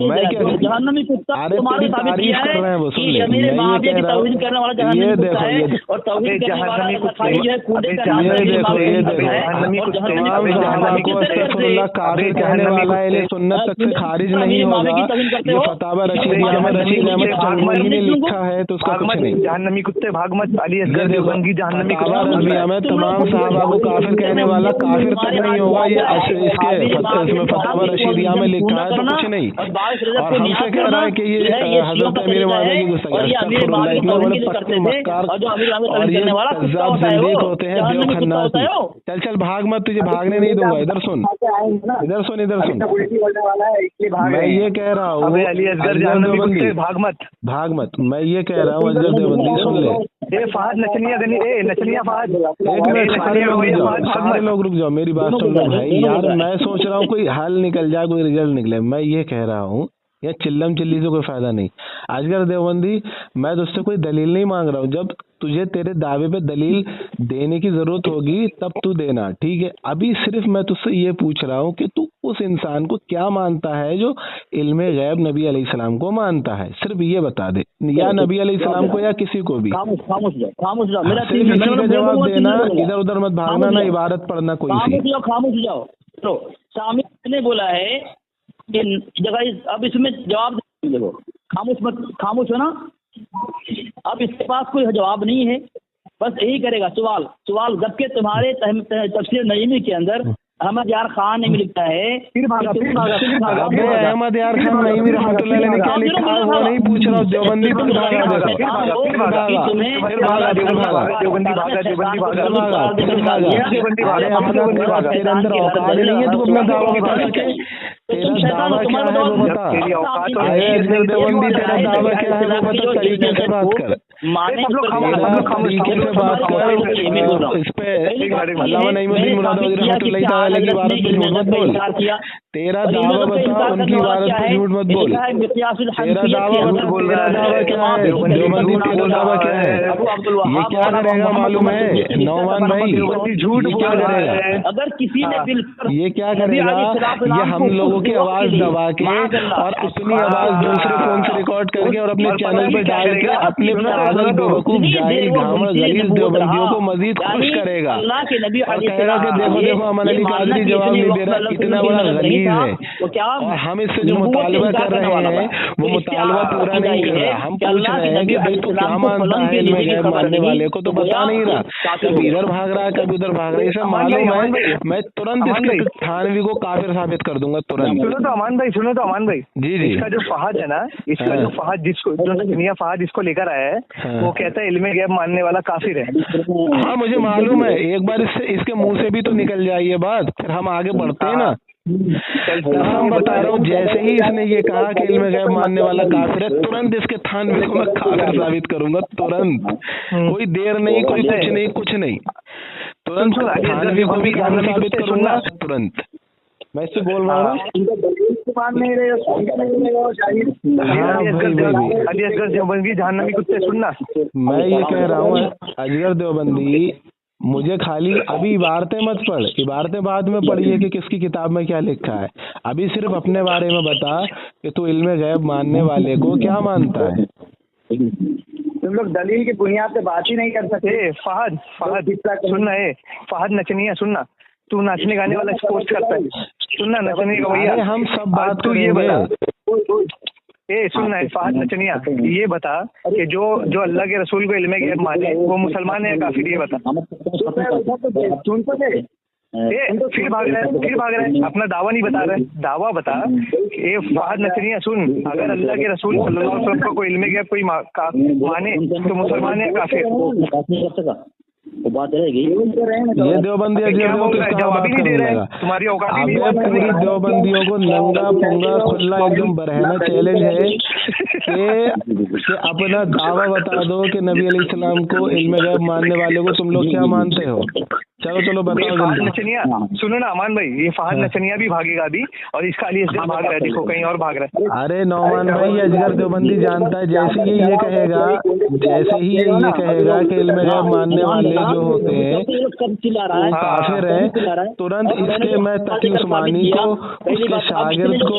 मैं क्या,
जहन्नमी कुत्ता
अरे तेरी तारीफ कर रहे हैं वो, सुन ले,
मेरे
मैं ये कह रहा हूँ,
करने वाला
ये
जहन्नमी
देखो
कुत्ता है, और तौहीद करने वाला सफाई जो है कूदे का
ये देखो, ये देखो,
जहन्नमी
तमाम
कुत्ते,
सहाबा को अस्तगफिरुल्लाह काफिर कहने वाला है, सुन्नत तक से खारिज नहीं होगा। ये फतावा रशीदिया में रशीद अहमद चंदमनी ने लिखा है, तो उसका कुछ नहीं।
जहन्नमी कुत्ते भाग मत, अली असगर देवबंदी जहन्नमी
फतावा रशीदिया में तमाम सहाबा को काफिर कहने वाला काफिर तक नहीं होगा, ये इसमें फतावा रशीदिया में लिखा है, तो कुछ नहीं। और हमसे कह रहा है कि ये हजरत अमीर मुआविया की गुस्ताखी, अस्तगफिरुल्लाह, इतने बड़े पक्के मक्कार और ये कज़्ज़ाब ज़िंदीक़ होते हैं, बेवखन्नासी। चल चल भाग मत, तुझे भागने नहीं दूंगा, इधर सुन, इधर सुन, इधर सुन, मैं ये कह रहा हूँ,
अली असगर जहन्नमी कुत्ते भाग मत,
भाग मत, मैं ये कह रहा हूँ, अजगर देवबंदी सुन ले,
ए फहद नचनिया गनी, ए नचनिया फहद,
एक मिनट, सारे लोग रुक जाओ, मेरी बात सुन लो भाई यार, मैं सोच रहा हूँ कोई हल निकल जाए, कोई रिजल्ट निकले। मैं ये कह रहा हूँ या चिल्लम चिल्ली से कोई फायदा नहीं। अजगर देवबंदी, मैं तुझसे कोई दलील नहीं मांग रहा हूँ, जब तुझे तेरे दावे पे दलील देने की जरूरत होगी तब तू देना, ठीक है। अभी सिर्फ मैं तुझसे ये पूछ रहा हूँ कि तू उस इंसान को क्या मानता है जो इल्मे गैब नबी अलैहिस्सलाम को मानता है, सिर्फ ये बता दे, या नबी अलैहिस्सलाम को या किसी को भी।
खामोश जाओ, मेरा
सिर्फ इसी का जवाब देना, इधर उधर मत भागना, ना इबारत पढ़ना कोई सी।
खामोश जाओ। तो शामी ने बोला है कि जगह, अब इसमें जवाब देखो, खामोश हो ना, अब इसके पास कोई जवाब नहीं है, बस यही करेगा सवाल, जबकि तुम्हारे तफसीर नईमी के अंदर अहमद यार खान ने लिखा है, फिर भागा।
अहमद यार खान नईमी रहमतुल्लाह अलैह ने क्या लिखा है वो नहीं पूछ रहा, देवबंदी पर तेरे अंदर औकात नहीं है, तू अपना दावा बता सके, तेरा दावा क्या है वो बता, देवबंदी तेरा दावा क्या है वो बता, तरीके से बात कर, तरीके से बात कर, इस पे अल्लामा नईमुद्दीन मुरादाबादी रहमतुल्लाह अलैह की इबारत पे झूठ मत बोल, तेरा दावा बता, उनकी इबारत पे झूठ मत बोल, तेरा दावा बता, तेरा दावा क्या है, देवबंदी तेरा दावा क्या है, ये क्या करेगा मालूम है नौमान भाई, झूठ क्या करेगा,
अगर किसी ने
ये क्या करेगा, ये हम लोगों की आवाज दबा के और अपनी आवाज दूसरे फोन से रिकॉर्ड करके और अपने चैनल पे डाल के अपने पागल बेवकूफ जाहिल घामड़ गलीज देवबंदियों को मजीद खुश करेगा और कहेगा कि देखो अमन अली कादरी जवाब नहीं दे रहा, इतना बड़ा गलीज है, और हम इससे जो मुतालबा कर रहे हैं वो मुतालबा पूरा नहीं कर रहा। हम पूछ रहे हैं कि भाई तू क्या मानता है इनमें गैब मानने वाले को, तो बता नहीं रहा, कभी इधर भाग रहा है कभी उधर भाग रहा है, इसे मालूम है, मैं तुरंत इसके थानवी को काफिर साबित कर दूंगा तुरंत।
सुनो तो अमान भाई
जी,
इसका जो फहद है ना, इसका जो फहद जिसको जो फहद इसको लेकर आया है, वो कहता है इल्मे गैब मानने वाला काफिर है।
हाँ मुझे मालूम है, एक बार इसके मुंह से भी तो निकल जाए ये बात, फिर हम आगे बढ़ते हैं ना। हम बता रहा हूँ, जैसे ही इसने ये कहा कि इल्मे गैब मानने वाला काफिर है, तुरंत इसके थानवी को मैं काफिर साबित करूंगा, तुरंत, कोई देर नहीं, कोई कुछ नहीं, तुरंत थानवी को भी काफिर साबित करूंगा तुरंत। मैं इससे बोल रहा हूँ
जहन्नमी कुत्ते, सुनना,
मैं ये कह रहा हूँ अजगर देवबंदी, मुझे खाली अभी इबारतें मत पढ़, इबारतें बाद में पढ़िए कि किसकी किताब में क्या लिखा है, अभी सिर्फ अपने बारे में बता कि तू इल्मे गैब मानने वाले को क्या मानता है।
तुम लोग दलील की बुनियाद पे बात ही नहीं कर सकते।
फहद सुनना है, फहद नचनिया सुनना, तू नाचने गाने वाला पोस्ट करता है, सुनना नचने का भैया,
हम सब बात
तू ये बता, सुनना है फहद नचनिया, ये बता कि जो अल्लाह के रसूल को इल्मे गैब माने वो मुसलमान है काफिर, ये बता। फिर भाग रहा है, अपना दावा नहीं बता रहा है, दावा बता। ए फहद नचनिया सुन, अगर अल्लाह के रसूल सल्लल्लाहु अलैहि वसल्लम को इल्मे गैब कोई माने तो मुसलमान है काफिर,
वो बात रहेगी।
ये देवबंदी जवाब ही नहीं दे रहे,
तुम्हारी औकात
नहीं है। पूरी देवबंदियों को नंगा पुंगा खुला एकदम बरहना चैलेंज है कि अपना दावा बता दो कि नबी अलैहिस्सलाम को इल्मे गैब मानने वाले को तुम लोग क्या मानते हो। चलो चलो
ये
बताओ
फहद
जल्दी।
नचनिया, सुनो ना अमान भाई, ये फहद नचनिया भी भागेगा अभी, और इसका अली असगर भाग रहा है, देखो कहीं और भाग रहा है।
अरे नौमान भाई, अजगर देवबंदी जानता है, जैसे ही ये कहेगा कि इल्म गैब मानने वाले जो होते हैं काफिर है, तुरंत इसके मैं तकी उस्मानी को, इसके शागिर्द को,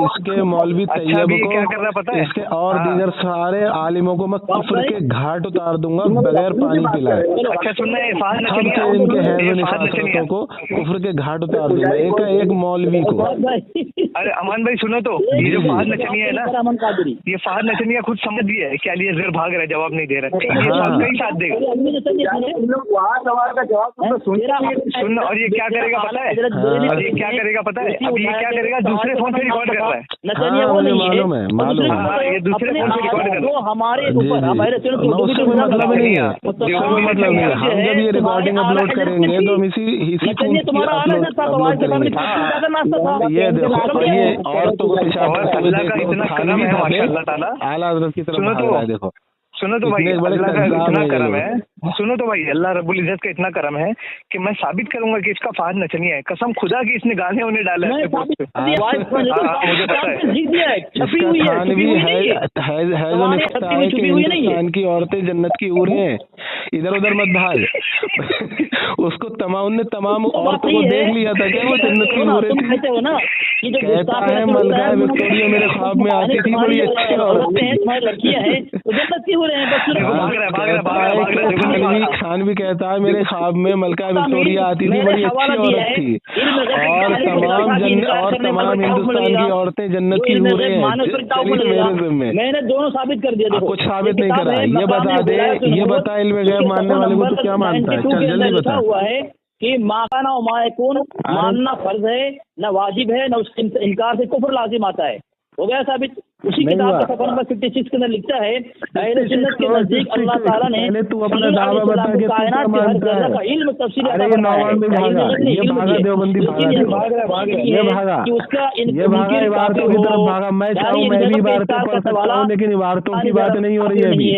इसके मौलवी तैयब
क्या कर रहा है पता
को,
है?
इसके और दीगर सारे आलिमों को मैं कुफ्र के घाट उतार दूंगा बगैर पानी पिलाए।
अच्छा सुनना है, फहद
सबके
नचनिया,
इनके हैज़
ये
व
फहद नचनिया,
निफासतों को कुफ्र के घाट उतार दूंगा, एक मौलवी को।
अरे अमान भाई सुनो तो, ये जो फहद नचनिया है ना, ये फहद नचनिया खुद समझ गया है कि अली असगर भाग रहा है, जवाब नहीं दे रहा है, ये
हाँ।
सब कहीं साथ देगा।
तुम लोग वहाँ सवाल का जवाब तो
सुन, और ये क्या करेगा पता है, और ये क्या करेगा पता है, अब ये क्या करेगा, दूसरे फोन से रिकॉर्ड कर रहा है।
हाँ, मुझे मालूम है, मालूम है।
हाँ, ये दूसरे फोन से रिकॉर्ड कर रहा है।
हमारे
जी,
ऊपर
जी। उससे कोई मतलब नहीं है, उससे कोई मतलब नहीं है। हम जब ये रिकॉर्डिंग अपलोड करेंगे तो हम इसी
तुम्हारा
अपलोड करेंगे। ये देखो, ये औरतों को पेशाब
और
करते हुए
अल्लाह का
देखो,
इतना
तो
करम
खाली
है
भी
माशाअल्लाह ताला।
आला हज़रत की तरफ
सुनो
भाग
तो,
रहा है, देखो
सुनो तो भाई,
इतने बड़े
अल्लाह का
कज़्ज़ाब
इतना
हैं ये
करम
लोग।
है, सुनो तो भाई, अल्लाह रब्बुल इज्जत का इतना करम है कि मैं साबित करूंगा कि इसका फहद नचनिया है, कसम खुदा की इसने गाने उन्हें डाला है अपने पोस्ट पे। मुझे पता है।
इसका थानवी है जो लिखता है कि हिंदुस्तान की औरतें जन्नत की हूर हैं, इधर उधर मत भाग। उसको उनने तमाम औरतों को देख लिया था क्या वो जन्नत की हूरें थी? कहता है मलका विक्टोरिया मेरे ख्वाब में आती थी, बड़ी अच्छी औरत थी। खान भी कहता है मेरे ख्वाब में मलका विक्टोरिया आती थी, बड़ी अच्छी औरत थी, और तमाम हिंदुस्तान की औरतें जन्नत की हूरें हैं। चलिए मेरे ज़िम्मे,
मैंने दोनों साबित कर दिया।
कुछ साबित नहीं करा, ये बता दे, ये बता इल्म गैब मानने वाले को तो क्या मानता है? चल जल्दी बता।
हुआ है कि माकाना और मायकून मानना फर्ज है, न वाजिब है, न उसके इनकार से कुफ्र लाजिम आता है। हो गया साबित। उसी किताब का सफर नंबर 56 के अंदर लिखता है, अहले सुन्नत के नजदीक अल्लाह ताला ने
पहले तू अपना दावा बता के तू क्या मानता है? अरे ये नौमान भी भागा, ये भागा देवबंदी भागा, ये भागा, ये भागा इबारतों की तरफ भागा। मैं चाहूँ मैं भी इबारतें पढ़ सकता हूँ, लेकिन इबारतों की बात नहीं हो रही है अभी।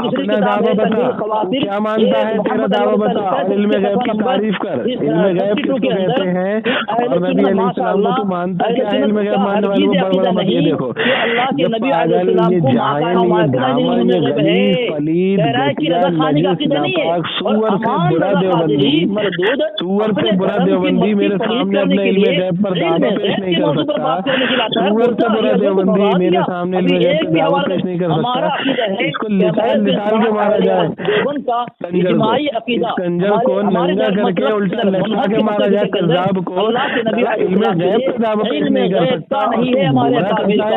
अपना दावा बता, क्या मानता है? तेरा दावा बता, इल्म गैब की तारीफ कर। इल्म गैब किसको कहते हैं? और नबी अलैहिस्सलाम को तू मानता क्या है? इल्म गैब मानने वाले को बड़ा बड़ा मत। ये देखो,
अल्लाह के नबी
पागल, ये जाहिल, ये धामन, ये गलीज, पलीद, घटिया, नजीस, नापाक, सूअर से बुरा देवबंदी, सूअर से बुरा देवबंदी मेरे सामने अपने इल्म गैब पर दावा पेश नहीं कर सकता। सूअर से बुरा देवबंदी मेरे सामने इल्म गैब पर दावा पेश नहीं कर सकता। इसको निशान के मारा जाए, इस कंजर को नंगा करके उल्टा लटका के मारा जाए, कज़्ज़ाब को इल्म गैब पर दावा पेश नहीं कर सकता।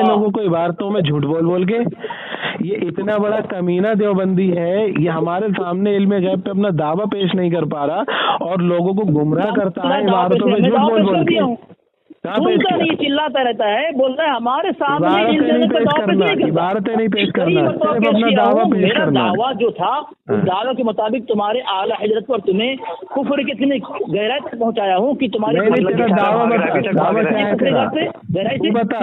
लोगों को इबारतों में झूठ बोल बोल के, ये इतना बड़ा कमीना देवबंदी है, ये हमारे सामने इल्म गैब पे अपना दावा पेश नहीं कर पा रहा और लोगों को गुमराह करता है इबारतों में झूठ बोल बोल के।
सुनता नहीं, चिल्लाता रहता है, बोल रहा है हमारे सामने
इबारतें नहीं पेश करना, सिर्फ अपना दावा पेश करना।
दावा जो था उस दावा के मुताबिक तुम्हारे आला हजरत पर तुम्हें कुफ्र के इतनी गहराई तक पहुंचाया हूँ कि तुम्हारे
दावा बता, दावा क्या है तेरा?
गहराई
बता।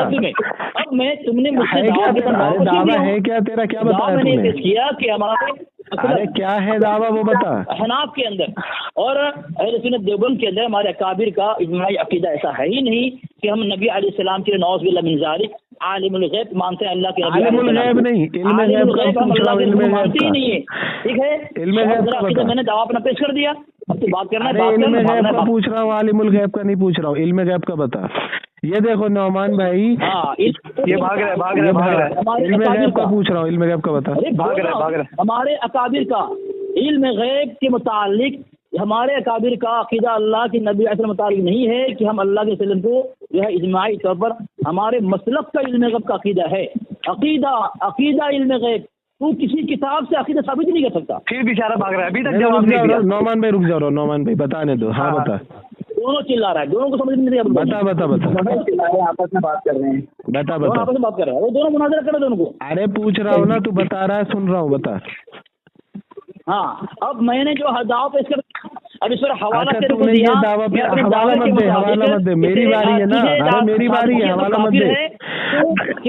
अब मैं तुमने मुझसे
दावा है क्या तेरा? क्या बताया
मैंने
तूने?
पेश किया कि हमारे
अरे क्या है दावा वो बता।
हनाफ के अंदर और अहले सुन्नत देवबंद के अंदर हमारे अकाबिर का इजमाई अकीदा ऐसा है ही नहीं कि हम नबी अलैहिस्सलाम के नौज़ बिल्लाह मिन ज़ालिक आलिमुल गैब मानते हैं। अल्लाह के नबी
आलिमुल गैब नहीं, इल्म गैब का पूछ रहा हूं, इल्म गैब का
नहीं है, ठीक है।
इल्म गैब का बता।
मैंने दावा अपना पेश कर दिया, अब तो बात करना है।
इल्म गैब का पूछ रहा हूँ, आलिमुल गैब का नहीं पूछ रहा हूँ, इल्म गैब का बता। ये देखो नौमान भाई,
ये भाग रहा है।
इल्म गैब का पूछ रहा हूँ, इल्म गैब का बता।
भाग रहा है।
हमारे अकाबिर का इल्म गैब के मुतालिक, हमारे अकाबिर का अकीदा अल्लाह के नबी के मुतालिक नहीं है कि हम अल्लाह के सल्लम को जो है इजमाई तौर पर हमारे मसलक का इल्म गैब का अकीदा है। अकीदा इल्म गैब तू किसी किताब से अकीदा साबित नहीं कर सकता।
फिर बेचारा भाग रहा है, अभी तक जवाब नहीं दिया।
नौमान भाई रुक जाओ, नौमान भाई बताने दो। हाँ बता।
दोनों चिल्ला रहा है, दोनों को समझ नहीं
बता
आपस में बात कर रहे हैं।
बता
आपस में बात कर रहा है, वो दोनों मुनाज़रा कर रहे दोनों को।
अरे पूछ रहा हूँ ना, तू बता रहा है, सुन रहा हूँ, बता।
हाँ, अब मैंने जो दावा पेश कर अब इस पर हवाला
अच्छा
तेरे को
तूने ये
दिया,
दावा पे
मैं अपने
हवाला
दावे
मत
के
दे, हवाला
मुताबिक
मत दे, मेरी बारी है ना, अरे मेरी बारी है, हवाला मत दे।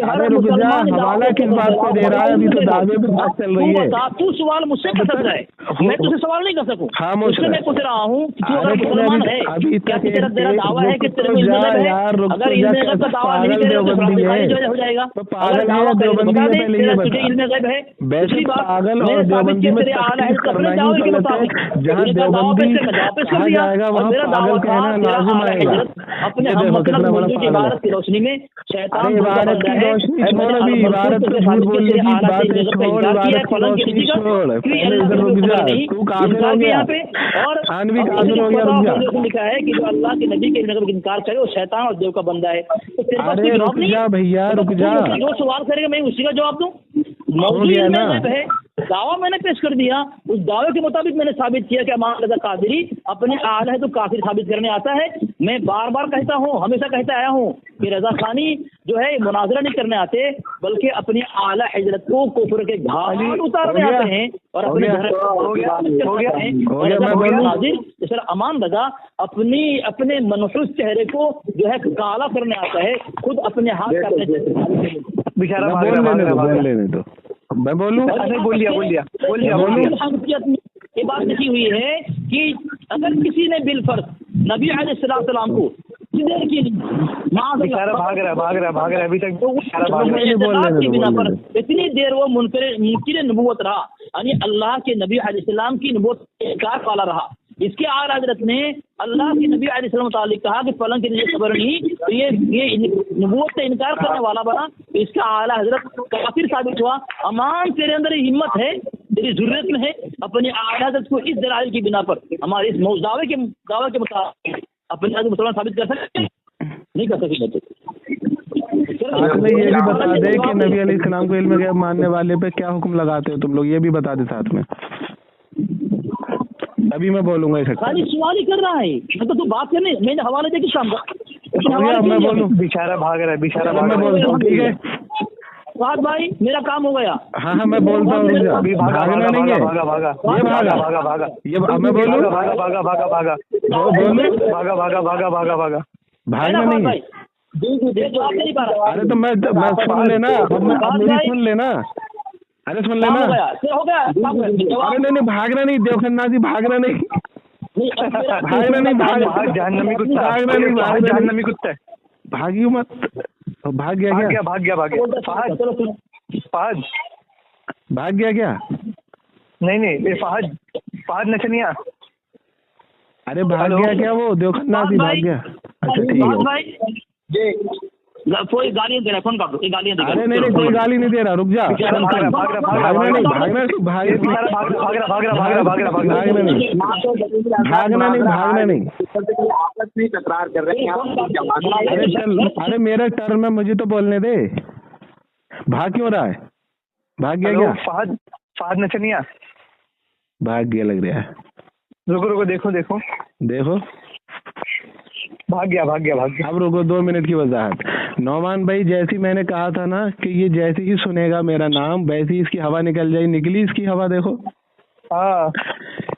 अरे रुक जा, हवाला किस बात पे दे रहा है? अभी तो दावे पे बात चल रही है।
तू सवाल मुझसे कर सकता है, मैं तुझसे सवाल नहीं कर सकूं।
खामोश
इसलिए
रह।
मैं पूछ रहा हूँ कि तू
अरे
अगर
तूने
मुसलमान है,
अभी
क्या
तक
तेरा दावा है कि तेरे को
रुक
इल्म
जा
गैब है?
यार, रुक
अगर
तो
इल्म
जा,
गैब का दावा
पागल
नहीं करेगा तो
देवबंदी
फिर
है।
जो हो जाएगा।
तो पागल है, देवबंदी है, पहले ये
तुझे
बता।
इल्म गैब है।
वैसे
दूसरी बात,
पागल और
मैंने साबित
देवबंदी
किया
में
तेरे आला है
तकलीफ
अपने
करना
दावे
ही
के
गलत है।
मुताबिक।
जहाँ
उनका दावा
देवबंदी
पेश कर
कहा
दिया
जाएगा
और
वहाँ
मेरा
पागल
दावा
कहना
था तेरा
लाजिम
आला
आएगा।
हजरत अपने
ये
हम
देखो
मतलब
कितना बड़ा
बुजुर्ग की
पागल है।
इबारत की रोशनी में शैतान
अरे
दूर का
इबारत
बंदा
की
है।
रोशनी
और
छोड़,
मैंने
अभी
अल-मरसूद
इबारत
से
पे
साबित
झूठ
किया
बोलने
तेरे
की
आला से
बातें
इस जगत का
छोड़,
इनकार किया है,
इबारत की
फलन की
रोशनी
किसी का
छोड़,
कोई
पहले
अल्लाह
इधर
के
रुक जा,
खबर नहीं,
तू काफिर
इनकार
हो
किया
गया,
यहाँ पे। और
थानवी काफिर हो गया,
पता
रुक जा।
जो लिखा है कि जो अल्लाह के नबी के इल्म का इनकार करे वो शैतान और देव का बंदा है। तो तेरे पास कोई
अरे
जवाब
रुक
नहीं
जा
है?
भैया,
मतलब
रुक
तू
जा।
मुझसे जो सवाल करेगा मैं उसी का जवाब दूं। मौजूद
गया
इल्म
ना।
गैब है, दावा मैंने पेश कर दिया, उस दावे के मुताबिक मैंने साबित किया कि अमान रज़ा कादरी अपने आला है तो काफिर साबित करने आता है। मैं बार बार कहता हूँ, हमेशा कहता आया हूँ कि रजा खानी जो है मुनाजरा नहीं करने आते, बल्कि अपने आला हजरत को कुफ्र के घाट उतारने
हो गया?
आते हैं और
हो
अपने
गया?
घर
हो गया?
और
मैं
रजा
बोलूं?
नाज़िर इस अमान रजा अपने मनहूस चेहरे को जो है काला करने आता है, खुद अपने हाथ करने
बेचारा
मैं
भाग
बोल
रहा, भाग
लेने
रहा,
दो,
भाग
बोल
रहा।
लेने दो, मैं बोलूं?
अच्छा बोल दिया
ये बात लिखी हुई है कि अगर किसी ने बिलफर्ज नबी अलैहिस्सलाम को देर की
बेचारा भाग रहा है अभी तक बेचारा भाग रहा है।
एतकाद की बिना पर इतनी देर वो मुनकिर नबूवत रहा, यानी अल्लाह के नबी अलैहिस्सलाम की नबूवत का इनकार वाला रहा। इसके आला हज़रत ने अल्लाह के नबी अलैहिस्सलाम मुतालिक कहा कि फलन की मुझे खबर नहीं, तो ये नबूवत से इनकार करने वाला बना, तो इसका आला हज़रत काफिर साबित हुआ। अमान तेरे अंदर हिम्मत है, तेरी ज़रूरत में है अपने आला हज़रत को इस दलाइल की बिना पर हमारे इस दावे के मुताबिक अपने आप मुसलमान साबित कर सकते नहीं कर सकते।
साथ में ये भी बता दे कि नबी अलैहिस्सलाम को इल्म गैब मानने वाले पे क्या हुक्म लगाते हो तुम लोग, ये भी बता दे साथ में, अभी मैं बोलूंगा इकट्ठा।
खाली सवाल ही कर रहा है, मतलब तू बात करने मैंने हवाले दे के शाम का
मैं बोलूं?
बेचारा भाग रहा है, बेचारा
चलो
भाग
मैं
रहा है।
बोलता हूँ, ठीक है?
साथ भाई मेरा काम हो गया।
हाँ हाँ मैं बोलता हूँ, रुक जा।
अभी
भागना नहीं है, ये भागा, ये अब मैं बोलूं?
भागा
भागना नहीं है।
जवाब नहीं पा रहा।
अरे तो मैं सुन लेना, अब मेरी सुन लेना, अरे सुन
काम
लेना।
हो गया, से हो गया, काम हो गया।
अरे नहीं भागना नहीं, देवखन्नाजी भागना नहीं, भागना नहीं,
भाग जहन्नमी कुत्ता,
भागना नहीं,
भाग
भागना
जहन्नमी
नहीं,
कुत्ता है।
भागियो मत। भाग गया क्या?
भाग गया फहद
भाग गया क्या?
नहीं ये फहद नचनिया।
अरे भाग गया क्या वो देवखन्नाजी? भाग गया? अच्छा ठीक है।
भाई कोई गालियाँ दे रहा है, फोन काटो, कोई गालियाँ दे रहा है।
अरे नहीं कोई गाली नहीं दे रहा, रुक जा।
भाग रहा
भागना नहीं, भागना नहीं, भागना नहीं।
आपस में तकरार कर रहे हैं।
अरे चल, अरे मेरा टर्न है, मुझे तो बोलने दे। भाग क्यों रहा है? भाग गया क्या?
फहद नचनिया
भाग गया लग रहा है।
रुको देखो भाग गया।
अब रुको 2 मिनट की वजाहत। नौमान भाई, जैसी मैंने कहा था ना कि ये जैसे ही सुनेगा मेरा नाम वैसे ही इसकी हवा निकल जाए, निकली इसकी हवा। देखो
हाँ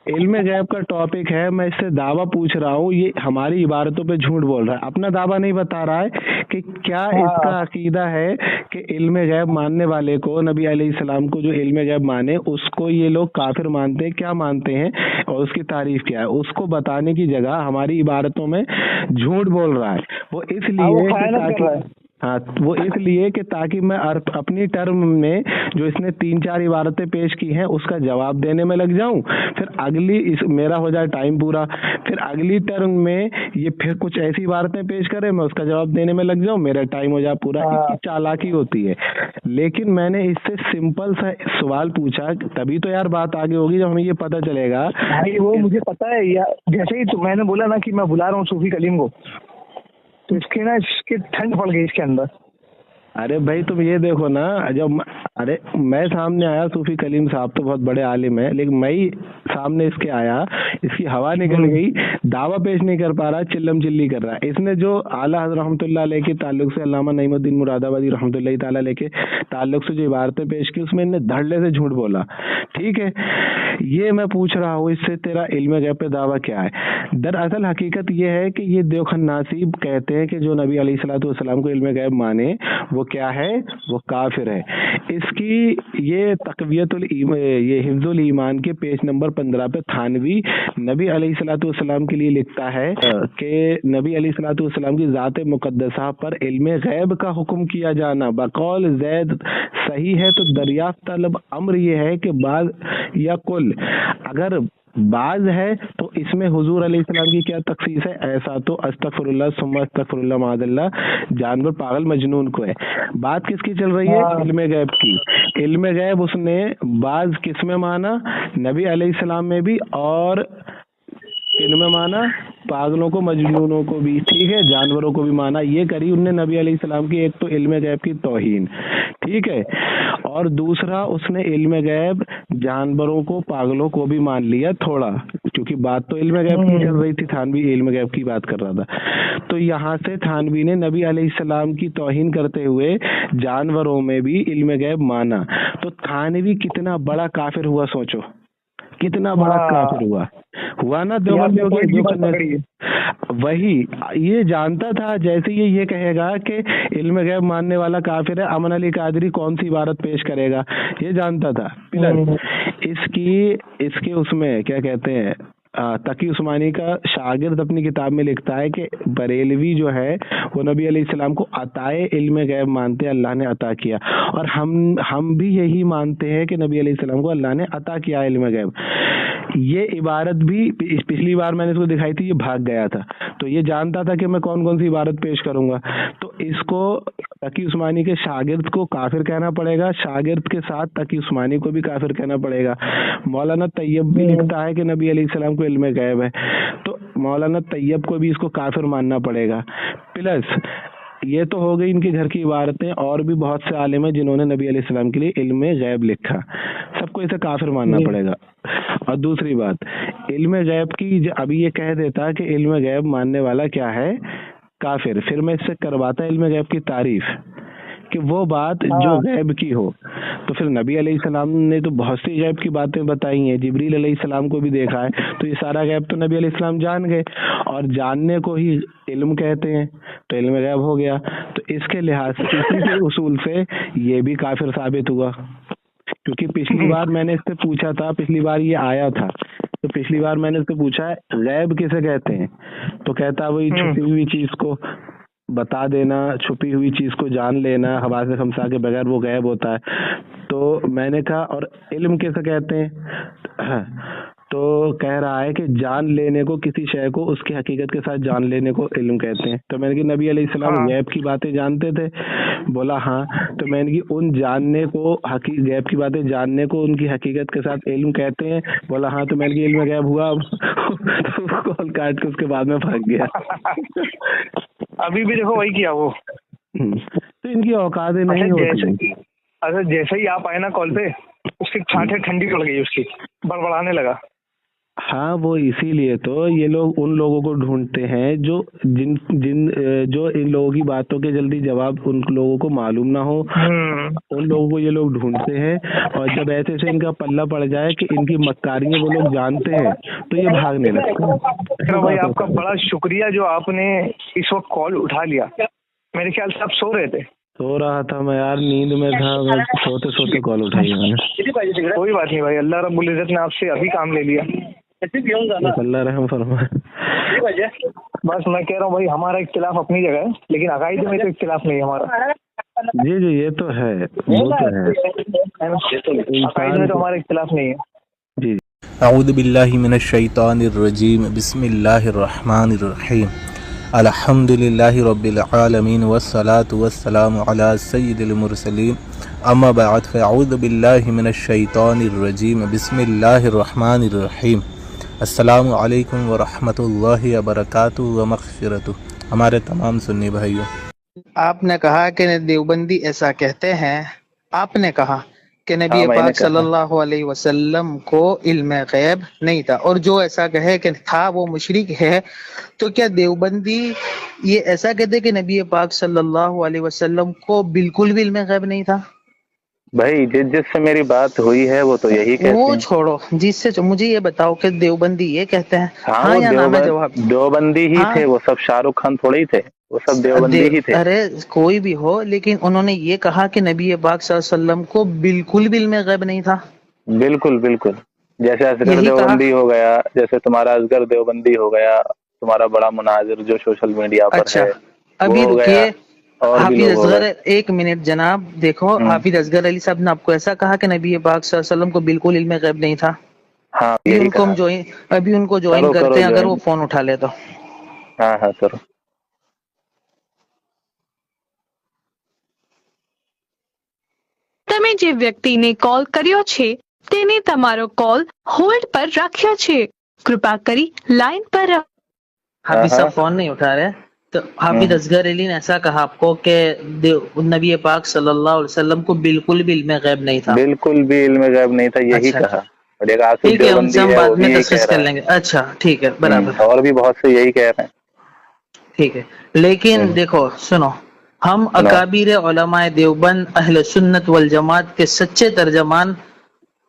इल्म गैब का टॉपिक है, मैं इससे दावा पूछ रहा हूँ, ये हमारी इबारतों पे झूठ बोल रहा है, अपना दावा नहीं बता रहा है कि क्या इसका अकीदा है कि इल्म गैब मानने वाले को, नबी अलैहिस्सलाम को जो इल्म गैब माने उसको ये लोग काफिर मानते हैं, क्या मानते हैं और उसकी तारीफ क्या है, उसको बताने की जगह हमारी इबारतों में झूठ बोल रहा है। वो इसलिए कि ताकि मैं अपनी टर्म में जो इसने 3-4 इबारतें पेश की हैं उसका जवाब देने में लग जाऊं, फिर मेरा हो जाए टाइम पूरा, फिर अगली टर्म में ये फिर कुछ ऐसी इबारतें पेश करे, मैं उसका जवाब देने में लग जाऊं, मेरा टाइम हो जाए पूरा। इसकी चालाकी होती है। लेकिन मैंने इससे सिंपल सा सवाल पूछा, तभी तो यार बात आगे होगी जब हमें ये पता चलेगा।
भाई वो मुझे पता है यार, जैसे ही मैंने बोला ना कि मैं बुला रहा हूँ सूफी कलीम को, तो इसके ठंड पड़ गई इसके अंदर।
अरे भाई तुम ये देखो ना, जब मैं सामने आया, सूफी कलीम साहब तो बहुत बड़े आलिम है, लेकिन मैं ही सामने इसके आया, इसकी हवा निकल गई, दावा पेश नहीं कर पा रहा, चिल्लम चिल्ली कर रहा है। इसने जो आला हज़रत रहमतुल्लाह अलैह के ताल्लुक से, अल्लामा नईमुद्दीन मुरादाबादी रहमतुल्लाह ताला अलैह के ताल्लुक से जो इबारतें पेश की, उसमें इन्हें धड़ल्ले से झूठ बोला। ठीक है, یہ میں پوچھ رہا ہوں، اس سے تیرا علم غیب پہ دعویٰ کیا ہے؟ دراصل حقیقت یہ ہے کہ یہ دیوبند ناصب کہتے ہیں کہ جو نبی علیہ الصلوۃ والسلام کو علم غیب مانے وہ کیا ہے؟ وہ کافر ہے۔ اس کی یہ یہ حفظ الایمان کے پیج نمبر 15 پہ تھانوی نبی علیہ الصلوۃ والسلام کے لیے لکھتا ہے کہ نبی علیہ الصلوۃ والسلام کی ذات مقدسہ پر علم غیب کا حکم کیا جانا بقول زید صحیح ہے، تو دریافت طلب امر یہ ہے کہ بعض یا کل، اگر بعض ہے تو اس میں حضور علیہ السلام کی کیا تخصیص ہے؟ ایسا تو استغفر اللہ ثم استغفر اللہ معاذ اللہ جانور پاگل مجنون کو ہے۔ بات کس کی چل رہی ہے؟ علم غیب کی۔ علم غیب اس نے بعض کس میں مانا؟ نبی علیہ السلام میں بھی، اور ان میں مانا پاگلوں کو مجنونوں کو بھی، ٹھیک ہے، جانوروں کو بھی مانا۔ یہ کری ان نے نبی علیہ السلام کی ایک تو علم غیب کی توہین، ٹھیک ہے، اور دوسرا اس نے علم غیب جانوروں کو پاگلوں کو بھی مان لیا تھوڑا، کیونکہ بات تو علم غیب کی چل رہی تھی، تھانوی علم غیب کی بات کر رہا تھا۔ تو یہاں سے تھانوی نے نبی علیہ السلام کی توہین کرتے ہوئے جانوروں میں بھی علم غیب مانا۔ تو تھانوی کتنا بڑا کافر ہوا، سوچو کتنا بڑا کافر ہوا نا دیوبندیوں کے۔ وہی یہ جانتا تھا، جیسے یہ کہے گا کہ علم غیب ماننے والا کافر ہے، امن علی قادری کون سی عبارت پیش کرے گا، یہ جانتا تھا۔ پلس اس کے اس میں کیا کہتے ہیں، تقی عثمانی کا شاگرد اپنی کتاب میں لکھتا ہے کہ بریلوی جو ہے وہ نبی علیہ السلام کو عطائے علم غیب مانتے، اللہ نے عطا کیا، اور ہم بھی یہی مانتے ہیں کہ نبی علیہ السلام کو اللہ نے عطا کیا علم غیب۔ یہ عبارت بھی پچھلی بار میں نے اس کو دکھائی تھی، یہ بھاگ گیا تھا، تو یہ جانتا تھا کہ میں کون کون سی عبارت پیش کروں گا، تو اس کو تقی عثمانی کے شاگرد کو کافر کہنا پڑے گا، شاگرد کے ساتھ تقی عثمانی کو بھی کافر کہنا پڑے گا۔ مولانا طیب بھی لکھتا ہے کہ نبی علیہ السلام کو علم غیب ہے، تو مولانا طیب کو بھی اس کو کافر ماننا پڑے گا۔ پلس یہ تو ہو گئی ان کے گھر کی عبارتیں، اور بھی بہت سے عالم ہیں جنہوں نے نبی علیہ السلام کے لیے علم غیب لکھا، سب کو اسے کافر ماننا پڑے گا۔ اور دوسری بات، علم غیب کی ابھی یہ کہہ دیتا کہ علم غیب ماننے والا کیا ہے؟ کافر۔ پھر میں اس سے کرواتا علم غیب کی تعریف کہ وہ بات جو غیب کی ہو، تو پھر نبی علیہ السلام نے تو بہت سی غیب کی باتیں بتائی ہیں، جبریل علیہ السلام کو بھی دیکھا ہے، تو یہ سارا غیب تو نبی علیہ السلام جان گئے، اور جاننے کو ہی علم کہتے ہیں، تو علم غیب ہو گیا۔ تو اس کے لحاظ سے اسی کے اصول سے یہ بھی کافر ثابت ہوا، کیونکہ پچھلی بار میں نے اس سے پوچھا تھا، پچھلی بار یہ آیا تھا، تو پچھلی بار میں نے اس سے پوچھا غیب کسے کہتے ہیں، تو کہتا وہی چھپی ہوئی چیز کو بتا دینا، چھپی ہوئی چیز کو جان لینا، حواس خمسہ کے بغیر وہ غیب ہوتا ہے۔ تو میں نے کہا اور علم کیسے کہتے ہیں؟ تو کہہ رہا ہے کہ جان لینے کو، کسی شے کو اس کی حقیقت کے ساتھ جان لینے کو علم کہتے ہیں۔ تو میں نے کہا نبی علیہ السلام غیب کی باتیں جانتے تھے؟ بولا ہاں۔ تو میں نے کہا ان جاننے کو، غیب کی باتیں جاننے کو ان کی حقیقت کے ساتھ علم کہتے ہیں؟ بولا ہاں۔ تو میں نے کہا علم غیب ہوا، کال کاٹ کے اس کے بعد میں بھاگ گیا۔
ابھی بھی دیکھو وہی کیا وہ،
تو ان کی اوقات نہیں ہوتی۔
اچھا جیسے ہی آپ آئے نا کال پہ، اس کی چھاٹیں ٹھنڈی پڑ گئی، اس کی بڑبڑانے لگا۔
ہاں وہ اسی لیے تو یہ لوگ ان لوگوں کو ڈھونڈتے ہیں جو جو ان لوگوں کی باتوں کے جلدی جواب ان لوگوں کو معلوم نہ ہو، ان لوگوں کو یہ لوگ ڈھونڈتے ہیں، اور جب ایسے سے ان کا پلہ پڑ جائے کہ ان کی مکاریاں وہ لوگ جانتے ہیں تو یہ بھاگنے لگتے ہیں۔
بھائی آپ کا بڑا شکریہ جو آپ نے اس وقت کال اٹھا لیا، میرے خیال سے آپ سو رہے تھے۔
سو رہا تھا میں یار، نیند میں تھا، میں سوتے سوتے کال اٹھائی میں نے۔
کوئی بات نہیں بھائی، اللہ رب العزت نے آپ سے ابھی کام لے لیا،
اللہ رحم فرمائے۔
بس میں کہہ رہا ہوں بھائی، ہمارا اختلاف اپنی جگہ ہے، لیکن عقائد میں تو اختلاف نہیں ہمارا۔
جی جی یہ تو ہے، وہ تو ہے،
عقائد میں تو ہمارا اختلاف نہیں ہے۔
جی۔
اعوذ باللہ من الشیطان الرجیم، بسم اللہ الرحمن الرحیم، الحمد للہ رب العالمین والصلاة والسلام علی سید المرسلین، اما بعد فاعوذ باللہ من الشیطان الرجیم، بسم اللہ الرحمن الرحیم، السلام علیکم ورحمۃ اللہ وبرکاتہ ومغفرتہ۔ ہمارے تمام سنی بھائیوں،
آپ نے کہا کہ دیوبندی ایسا کہتے ہیں، آپ نے کہا کہ نبی پاک صلی اللہ علیہ وسلم کو علم غیب نہیں تھا، اور جو ایسا کہے کہ تھا وہ مشرک ہے، تو کیا دیوبندی یہ ایسا کہتے کہ نبی پاک صلی اللہ علیہ وسلم کو بالکل بھی علم غیب نہیں تھا؟
بھائی جس سے میری بات ہوئی ہے وہ تو یہی کہتے
وہ
ہیں.
چھوڑو، جس سے مجھے یہ بتاؤ کہ دیوبندی یہ کہتے ہیں
ہاں وہ
یا نہ؟ میں جواب
دیوبندی ہی
ہاں
تھے، وہ سب شاہ رخ خان تھوڑے ہی تھے، وہ سب دیوبندی ہی تھے.
ارے کوئی بھی ہو، لیکن انہوں نے یہ کہا کہ نبی پاک صلی اللہ علیہ وسلم کو بالکل بھی علم غیب نہیں تھا.
بالکل بالکل. جیسے اصغر
یہی کہا.
دیوبندی ہو گیا، جیسے تمہارا اصغر دیوبندی ہو گیا، تمہارا بڑا مناظر جو سوشل میڈیا پر
اچھا
ہے وہ
ابھی
ہو گیا،
رکیے،
اور بھی
حافظ
لوگ ہو
اصغر،
گئے.
ایک منٹ جناب، دیکھو حافظ اصغر علی صاحب نے آپ کو ایسا کہا کہ نبی پاک صلی اللہ علیہ وسلم کو بالکل علم غیب نہیں تھا؟
ہاں
ابھی
یہی
ان کو
کہا.
جوائن
کرو
کرتے ہیں، اگر
جوائن.
وہ فون اٹھا لے تو.
ہاں ہاں کرو.
તમે જે વ્યક્તિને કોલ કર્યો છે તેને તમારો કોલ હોલ્ડ પર રાખ્યો છે. કૃપા કરી લાઈન પર રહો.
حافظ
ہاں
صاحب فون نہیں اٹھا رہے، تو حافظ
ہاں.
اصغر علی نے ایسا کہا آپ کو کہ نبی پاک صلی اللہ علیہ وسلم کو بالکل بھی علم غیب نہیں تھا.
بالکل بھی علم غیب نہیں تھا، یہی
اچھا
کہا. اور ایک آصف
ٹھیک ہے، ان سے
دیوبندی
ہم
ہے
بعد
وہ
میں
بھی یہی کہہ
ڈسکس کر
رہا
لیں گے. اچھا ٹھیک ہے،
ہے.
برابر.
اور بھی بہت سے یہی کہہ رہے ہیں.
ٹھیک ہے، لیکن دیکھو سنو، ہم
سنو.
اکابر علماء دیوبند اہل سنت والجماعت کے سچے ترجمان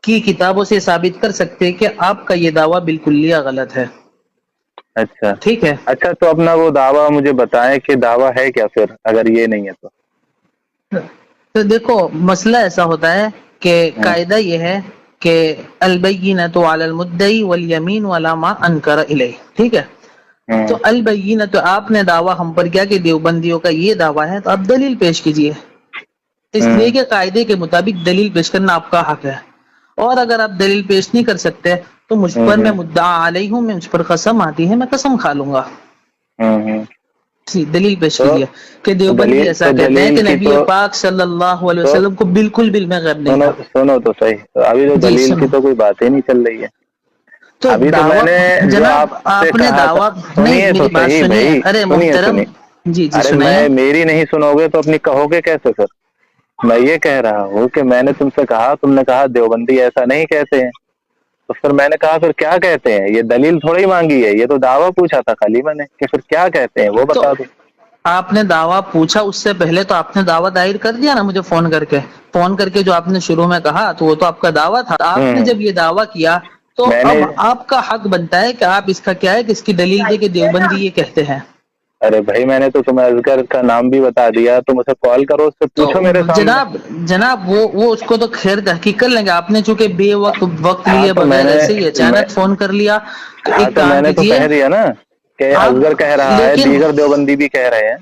کی کتابوں سے ثابت کر سکتے کہ آپ کا یہ دعویٰ بالکلیہ غلط ہے.
اچھا
ٹھیک ہے،
اچھا، تو اپنا وہ دعویٰ مجھے بتائیں کہ دعویٰ ہے کیا پھر، اگر یہ نہیں ہے تو.
تو دیکھو مسئلہ ایسا ہوتا ہے کہ قاعدہ یہ ہے کہ البینۃ علی المدعی والیمین علی ما انکر الیہ. ٹھیک ہے، تو البینۃ، آپ نے دعویٰ ہم پر کیا کہ دیوبندیوں کا یہ دعویٰ ہے، تو آپ دلیل پیش کیجئے. اس لیے کہ قاعدے کے مطابق دلیل پیش کرنا آپ کا حق ہے، اور اگر آپ دلیل پیش نہیں کر سکتے تو مجھ پر، میں مدعا علیہ ہوں، میں مجھ پر قسم آتی ہے، میں قسم کھا لوں گا. دلیل پیش
تو
کیجیے کہ دیوبندی ایسا کہتے ہیں
دلیل
کہ
کی
نبی
تو
پاک صلی اللہ علیہ
تو
وسلم کو بالکل بھی علم غیب نہیں
سنو
تھا.
سنو تو صحیح، تو ابھی تو
جی
دلیل
سنو،
کی تو کوئی بات ہی نہیں چل رہی ہے.
تو
ابھی تو میں
دعویٰ،
نے جو
جناب
آپ سے
آپ نے
کہا تھا.
دعویٰ نہیں،
سنیے تو
میری بات
صحیح
سنیے.
بھائی،
ارے
سنیے
محترم،
سنیے.
جی جی
ارے
سنائیں.
میں میری نہیں سنو گے تو اپنی کہو گے کیسے پھر؟ میں یہ کہہ رہا ہوں کہ میں نے تم سے کہا، تم نے کہا دیوبندی ایسا نہیں کہتے ہیں. تو پھر میں نے کہا پھر کیا کہتے ہیں؟ یہ دلیل تھوڑی مانگی ہے، یہ تو دعویٰ پوچھا تھا خالی میں نے کہ پھر کیا کہتے ہیں وہ
تو
بتا دو.
آپ نے دعویٰ پوچھا، اس سے پہلے تو آپ نے دعویٰ دائر کر دیا نا مجھے فون کر کے جو آپ نے شروع میں کہا، تو وہ تو آپ کا دعویٰ تھا. آپ نے
ہوں
جب یہ دعویٰ کیا تو
میں
اب
نے
آپ کا حق بنتا ہے کہ آپ اس کا کیا ہے کہ اس کی دلیل دے کہ دیوبندی یہ کہتے ہیں.
ارے بھائی میں نے تو تمہیں اصغر کا نام بھی بتا دیا، تم اسے کال کرو، اس سے
تو
پوچھو میرے سامنے.
جناب وہ اس کو تو خیر تحقیق کر لیں گے. آپ نے چونکہ بے وقت
ہاں
لیے
تو میں
بغیر
نے
ایسے ہی اچانک فون کر لیا، تو
ہاں
ایک
تو میں
کام
نے تو
کیجیے
کہہ دیا نا کہ
آپ.
اصغر کہہ رہا ہے،
لیکن
دیگر دیوبندی بھی کہہ رہے ہیں.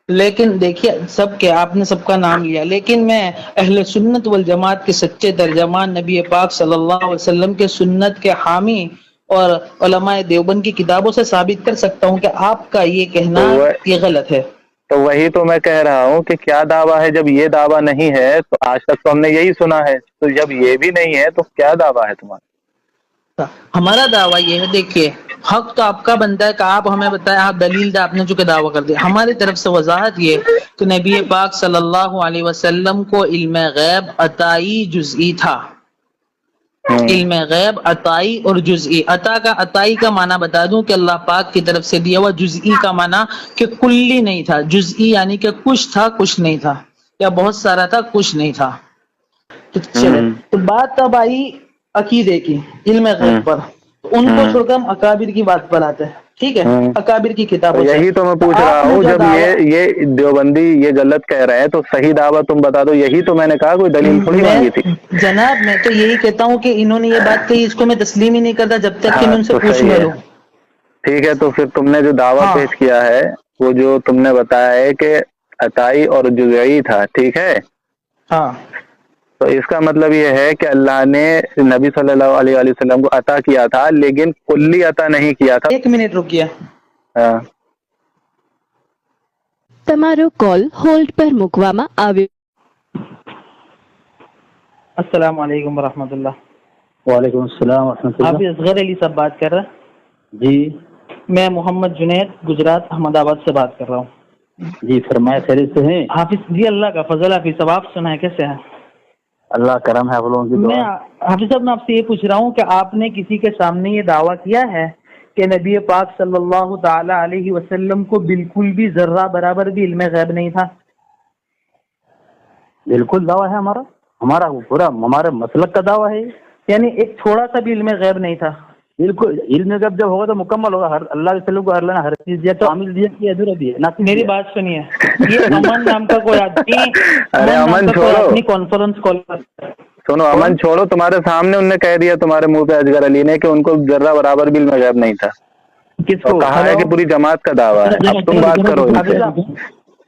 لیکن دیکھیے، سب کے آپ نے سب کا نام لیا، لیکن میں اہل سنت والجماعت کے سچے ترجمان، نبی پاک صلی اللہ علیہ وسلم کے سنت کے حامی اور علماء دیوبند کی کتابوں سے ثابت کر سکتا ہوں کہ آپ کا یہ کہنا
تو وہ
یہ غلط ہے.
تو وہی تو میں کہہ رہا ہوں کہ کیا دعویٰ ہے. جب یہ دعویٰ نہیں ہے تو آج تک تو ہم نے یہی سنا ہے، تو جب یہ بھی نہیں ہے تو کیا دعویٰ ہے تمہارا؟
ہمارا دعویٰ یہ ہے، دیکھیے حق تو آپ کا بنتا ہے کہ آپ ہمیں بتائیں، آپ دلیل دیں. آپ نے چونکہ دعویٰ کر دیا، ہماری طرف سے وضاحت یہ کہ نبی پاک صلی اللہ علیہ وسلم کو علم غیب عطائی جزئی تھا. علم غیب عطائی اور جزئی. عطائی کا معنی بتا دوں کہ اللہ پاک کی طرف سے دیا ہوا. جزئی کا معنی کہ کلی نہیں تھا. جزئی یعنی کہ کچھ تھا کچھ نہیں تھا، یا بہت سارا تھا کچھ نہیں تھا. تو چلے، تو بات اب آئی عقیدے کی، علم غیب پر. ان کو چھوڑ کر ہم اکابر کی بات پر آتے ہیں. ٹھیک ہے، اکابر کی
تو
کتابوں سے.
یہی تو میں
تو
پوچھ رہا
آپ نے
ہوں،
جو
جب
دعویٰ،
یہ دیوبندی یہ غلط کہہ رہے ہیں تو صحیح دعویٰ تم بتا دو. یہی تو میں نے کہا، کوئی دلیل تھوڑی
میں
مانگی تھی.
جناب میں تو یہی کہتا ہوں کہ انہوں نے یہ بات کہی، اس کو میں تسلیم ہی نہیں کرتا جب تک کہ
ہاں
میں ان سے
تو
پوچھ
صحیح
نہ
ہے،
لوں.
ٹھیک ہے. تو پھر تم نے جو دعویٰ
ہاں
پیش کیا ہے، وہ جو تم نے بتایا ہے کہ عطائی اور جزئی تھا، ٹھیک ہے.
ہاں
تو اس کا مطلب یہ ہے کہ اللہ نے نبی صلی اللہ علیہ وسلم کو عطا کیا تھا، لیکن کلی عطا نہیں کیا تھا.
ایک منٹ رکیے.
ہاں.
તમારો કોલ હોલ્ડ પર મૂકવામાં આવ્યો.
السلام علیکم ورحمۃ اللہ.
وعلیکم السلام ورحمۃ
آپ
اللہ.
اصغر علی صاحب بات کر رہے ہیں؟
جی
میں محمد جنید، گجرات احمد آباد سے بات کر رہا ہوں.
جی فرمائے، خیریت سے ہیں؟
حافظ جی، اللہ کا فضل. حافظ صاحب آپ سنائیں کیسے ہیں؟
اللہ کرم ہے، آپ لوگوں کی
میں
دعا.
حافظ صاحب میں آپ سے یہ پوچھ رہا ہوں کہ آپ نے کسی کے سامنے یہ دعویٰ کیا ہے کہ نبی پاک صلی اللہ تعالی علیہ وسلم کو بالکل بھی ذرہ برابر بھی علم غیب نہیں تھا؟
بالکل دعویٰ ہے ہمارا.
हमारा पूरा हमारे मसलक का दावा है।
यानी एक थोड़ा सा भी इल्म गैब नहीं था।
बिल्कुल, इल्म गैब जब होगा तो मुकम्मल होगा। हर अल्लाह के रसूल को हर लेना, हर चीज दिया, कामिल दिया कि अधूरा दिया ना।
मेरी बात सुनिए, ये अमन नाम का कोई आदमी
अरे अमन छोड़ो,
कॉन्फ्रेंस कॉल पर,
सुनो अमन छोड़ो, तुम्हारे सामने उनने कह दिया तुम्हारे मुंह पे अजगर अली ने कि उनको जर्रा बराबर भी इल्म गैब नहीं था।
किसको
तो कहा है कि पूरी जमात का दावा है। अब तुम बात करो इनसे।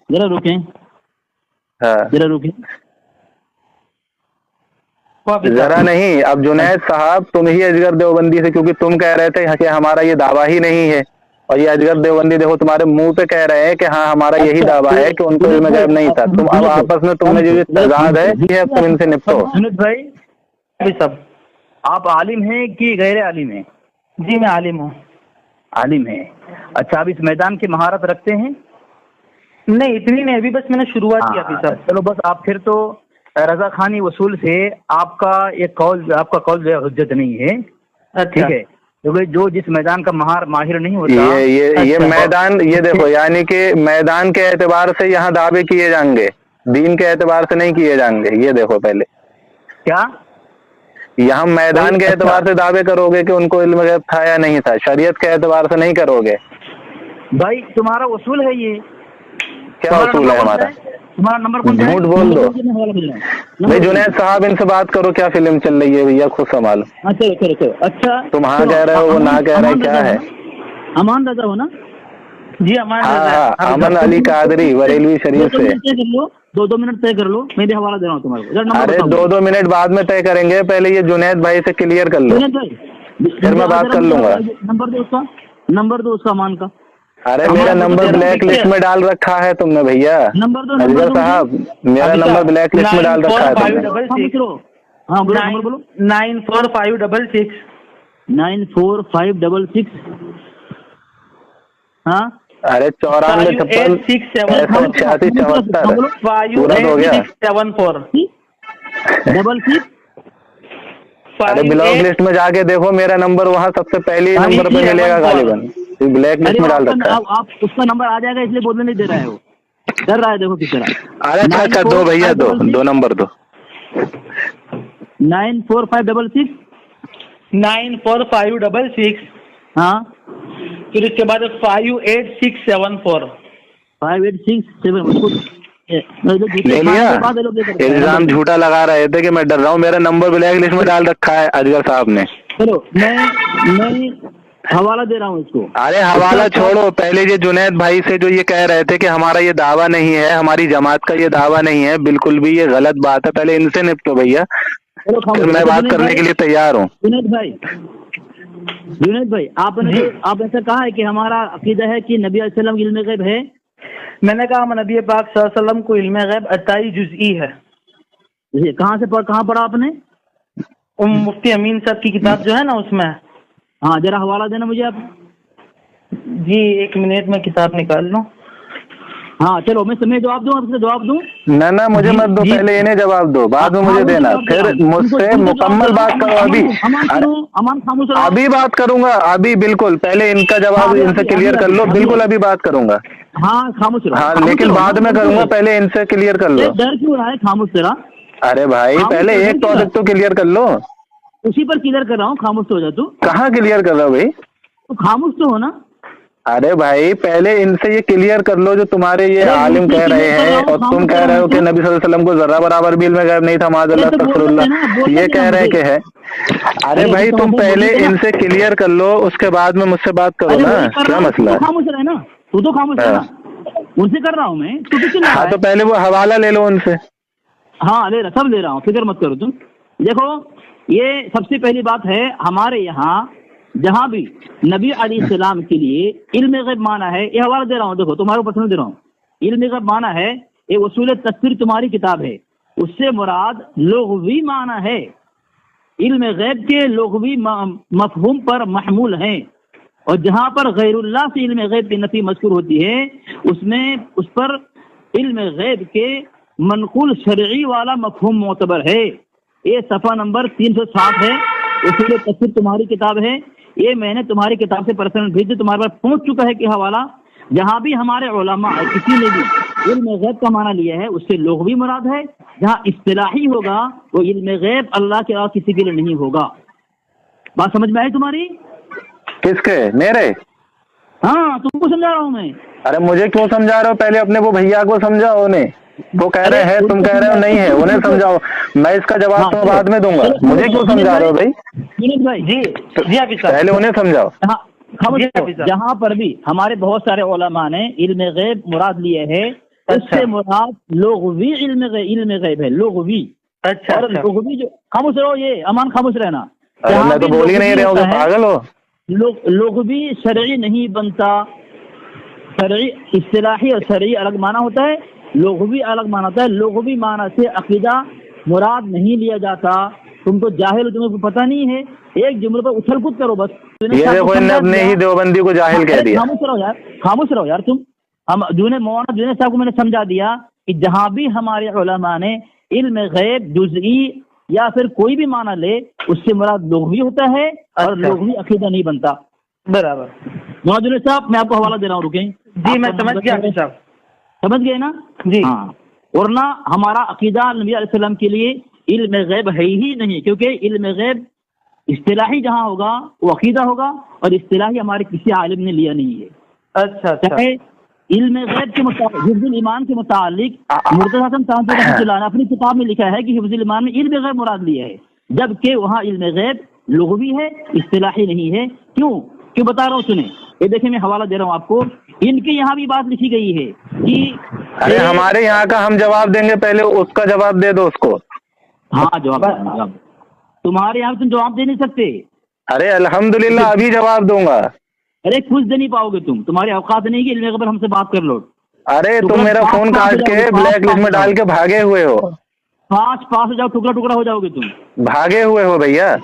जरा रुकें,
हाँ
जरा रुकें,
जरा नहीं, अब जुनैद साहब तुम ही अजगर देवबंदी से, क्योंकि तुम कह रहे थे कि हमारा ये दावा ही नहीं है, और ये अजगर देवबंदी देखो तुम्हारे मुंह पे कह रहे हैं कि हाँ हमारा यही दावा है कि उनको इल्म गैब नहीं था। तुम अब आपस में तुमने जो तजाद है ये तुम इनसे निपटो।
सुनीत भाई सब, आप आलिम हैं कि गैर आलिम हैं?
जी मैं आलिम हूँ।
आलिम है, अच्छा। आप इस मैदान की महारत रखते हैं?
नहीं इतनी नहीं, अभी बस मैंने शुरुआत की अभी सब।
चलो बस, आप फिर तो रजा खानी वसूल से आपका आपका कौल जो है हुज्जत नहीं है, ठीक है? क्योंकि जो जिस मैदान का माहिर नहीं होता,
ये मैदान, ये देखो यानी कि मैदान के एतबार से यहाँ दावे किए जाएंगे, दीन के एतबार से नहीं किए जाएंगे। ये देखो पहले
क्या
यहाँ मैदान के एतबार से दावे करोगे कि उनको इल्म गैब था या नहीं था, शरीयत के एतबार से नहीं करोगे।
भाई तुम्हारा उसूल है ये।
क्या उसूल है हमारा?
तुम्हारा नंबर कौन सा है?
झूठ बोल दो भाई। जुनैद साहब इनसे बात करो, क्या फिल्म चल रही है भैया, खुद संभालो।
अच्छा
तुम हाँ कह रहे हो, वो ना कह रहे, क्या है?
अमान रजा हो ना?
जी अमान
हाँ, अमन अली कादरी बरेलवी शरीफ से।
2 मिनट तय कर लो, मैं भी हवाला दे रहा हूँ तुम्हारे को।
अरे 2 मिनट बाद में तय करेंगे, पहले ये जुनैद भाई से क्लियर कर लो, फिर मैं बात कर लूंगा।
नंबर दो उसका अमान का।
अरे मेरा नंबर ब्लैक लिस्ट में डाल रखा है तुमने भैया।
नंबर दो
अजगर साहब, मेरा नंबर ब्लैक लिस्ट में डाल रखा है तुमने।
हाँ बोलो, नंबर बोलो।
94566
94566। हाँ
अरे 94 56 86 74 पूरा हो गया।
674
अरे ब्लॉक लिस्ट में जाके देखो, मेरा नंबर वहाँ सबसे पहले नंबर पे मिलेगा गालिबन, ब्लैक लिस्ट में डाल रखा है।
आप उसका नंबर आ जाएगा, इसलिए बोलने नहीं दे रहे हो, डर रहा है, देखो किस तरह।
अरे अच्छा दो भैया, दो नंबर दो।
94566
94566।
हाँ,
फिर इसके बाद 58674
58674
ले लिया। इल्जाम झूठा लगा रहे थे कि मैं डर रहा हूँ, मेरा नंबर ब्लैक लिस्ट में डाल रखा है अजगर साहब ने।
चलो मैं हवाला दे रहा हूँ इसको।
अरे हवाला छोड़ो, पहले ये जुनैद भाई से जो ये कह रहे थे कि हमारा ये दावा नहीं है, हमारी जमात का ये दावा नहीं है, बिल्कुल भी ये गलत बात है, पहले इनसे निपटो भैया, फिर मैं बात करने के लिए तैयार हूँ।
जुनैद भाई आप ऐसा कहा है कि हमारा अकीदा है कि नबी अलैहि सल्लम इल्म गैब है।
मैंने कहा नबी पाक सल्लल्लाहु अलैहि वसल्लम को इल्म गैब अताई जुज़ई है।
कहाँ पढ़ा आपने?
मुफ्ती अमीन साहब की किताब जो है ना उसमें।
हाँ जरा हवाला देना मुझे आप।
जी 1 मिनट में किताब निकाल लूँ।
हाँ चलो, मैं जवाब दूँ, आपसे जवाब दूँ?
ना मुझे मत दो, पहले इन्हें जवाब दो, बाद में मुझे देना, फिर मुझसे मुकम्मल बात करो।
अमान खामोश रहो।
अभी बात करूंगा, अभी बिल्कुल, पहले इनका जवाब इनसे क्लियर कर लो, बिल्कुल अभी बात करूंगा।
हाँ खामोश रहो।
हाँ लेकिन बाद में करूंगा, पहले इनसे क्लियर कर लो।
डर क्यों रहा है? खामोश तेरा।
अरे भाई पहले एक टॉपिक तो क्लियर कर लो।
उसी पर क्लियर कर रहा हूँ, खामोश तो हो जा तू।
कहाँ क्लियर कर रहा हो भाई?
तो खामोश तो हो ना।
अरे भाई पहले इनसे ये क्लियर कर लो जो तुम्हारे ये आलिम कह रहे हैं, और तुम कह रहे हो कि नबी सल्लल्लाहु अलैहि वसल्लम को जर्रा बराबर भी इल्म गैब नहीं था, माज़अल्लाह तस्तगफिरुल्लाह, ये कह रहे कि है। अरे भाई तुम पहले इनसे क्लियर कर लो, उसके बाद में मुझसे बात करो ना, क्या मसला है?
खामोश रहे ना, तू तो खामोश रहे ना, उनसे कर रहा हूँ मैं, तू किसी।
हाँ तो पहले वो हवाला ले लो उनसे।
हाँ ले रहा, सब ले रहा हूँ, फिक्र मत करो तुम। देखो ये सबसे पहली बात है, हमारे यहाँ जहाँ भी नबी अलैहिस्सलाम के लिए इल्म गैब माना है, ये हवाला दे रहा हूँ, देखो तुम्हारे ऊपर दे रहा हूँ। इल्म गैब माना है, ये उसूल तफसीर तुम्हारी किताब है, उससे मुराद लुग़वी माना है। इल्म गैब के लुग़वी मफहूम पर महमूल है, और जहाँ पर गैरुल्लाह से इल्म गैब की नफी मज़कूर होती है, उसमें उस पर इल्म गैब के मनक़ूल शरई वाला मफहूम मोतबर है। ये सफ़ा नंबर 360 है, उसूल तफसीर तुम्हारी किताब है, ये मैंने तुम्हारी किताब से पर्सनल भेज, तुम्हारे पास पहुंच चुका है कि हवाला, जहाँ भी हमारे उलमा किसी ने भी علم غیب کا معنی لیا ہے اس سے لغوی مراد ہے، جہاں اصطلاحی ہوگا وہ علم غیب اللہ کے علاوہ کسی کے لیے نہیں ہوگا. بات سمجھ میں آئی تمہاری؟
کس کے؟ میرے؟
ہاں تم کو سمجھا رہا ہوں میں.
ارے مجھے کیوں سمجھا رہے ہو؟ پہلے اپنے وہ بھیا کو سمجھاؤ. انہیں وہ کہہ رہے ہیں، تم کہہ رہے ہو نہیں ہے، انہیں سمجھاؤ. میں اس کا جواب تمہیں بعد میں دوں گا. مجھے کیوں سمجھا رہے ہو بھائی؟
جنید بھائی جی
پہلے انہیں سمجھاؤ.
جہاں پر بھی ہمارے بہت سارے علماء نے علم غیب مراد لیے ہے، اس سے مراد لغوی علم غیب ہے، لغوی. اور لغوی جو خاموش رہو، یہ امان خاموش رہنا.
میں تو بول ہی نہیں رہے ہو کہ پاگل ہو.
لغوی شرعی نہیں بنتا. شرعی اصطلاحی اور شرعی الگ معنی ہوتا ہے، لغوی الگ معنی ہوتا ہے. لغوی معنی سے عقیدہ مراد نہیں لیا جاتا. تم تو جاہل ہو، تمہیں پتہ نہیں ہے. ایک جملے پر اچھل کود کرو بس.
یہ دیکھو انہوں نے اپنے ہی دیوبندی کو جاہل کہہ دیا.
خاموش رہو یار تم. ہم مولانا جنید صاحب کو میں نے سمجھا دیا کہ جہاں بھی ہمارے علماء نے علم غیب جزئی یا پھر کوئی بھی معنی لے، اس سے مراد لغوی ہوتا ہے اور لغوی عقیدہ نہیں بنتا.
برابر.
مولانا جنید صاحب میں آپ کو حوالہ دے رہا ہوں، رکیں.
جی میں سمجھ گیا صاحب.
سمجھ گئے نا؟
جی
ہاں. ورنہ ہمارا عقیدہ نبی علیہ السلام کے لیے علم غیب ہے ہی نہیں، کیونکہ علم غیب اصطلاحی جہاں ہوگا وہ عقیدہ ہوگا، اور اصطلاحی ہمارے کسی عالم نے لیا نہیں ہے.
اچھا.
علم غیب کے متعلق حفظ الایمان کے متعلق مرتضی حسن تانوی رحمۃ اللہ نے اپنی کتاب میں لکھا ہے کہ حفظ الایمان میں علم غیب مراد لیا ہے، جبکہ وہاں علم غیب لغوی ہے، اصطلاحی نہیں ہے. کیوں بتا رہا ہوں سنیں. یہ دیکھیں میں حوالہ دے رہا ہوں آپ کو. ان کے یہاں بھی بات لکھی گئی ہے کہ
ارے ہمارے یہاں کا ہم جواب دیں گے، پہلے اس کا جواب دے دو اس کو.
ہاں جواب. تمہارے یہاں تم جواب دے نہیں سکتے.
ارے الحمدللہ ابھی جواب دوں گا.
ارے کچھ دے نہیں پاؤ گے تمہارے اوقات نہیں کہ علم غیب پر ہم سے بات کر لو.
ارے تم میرا فون کاٹ کے بلیک لسٹ میں ڈال کے بھاگے ہوئے ہو.
پاس ہو جاؤ، ٹکڑا ہو جاؤ گے تم.
بھاگے ہوئے ہو بھیا،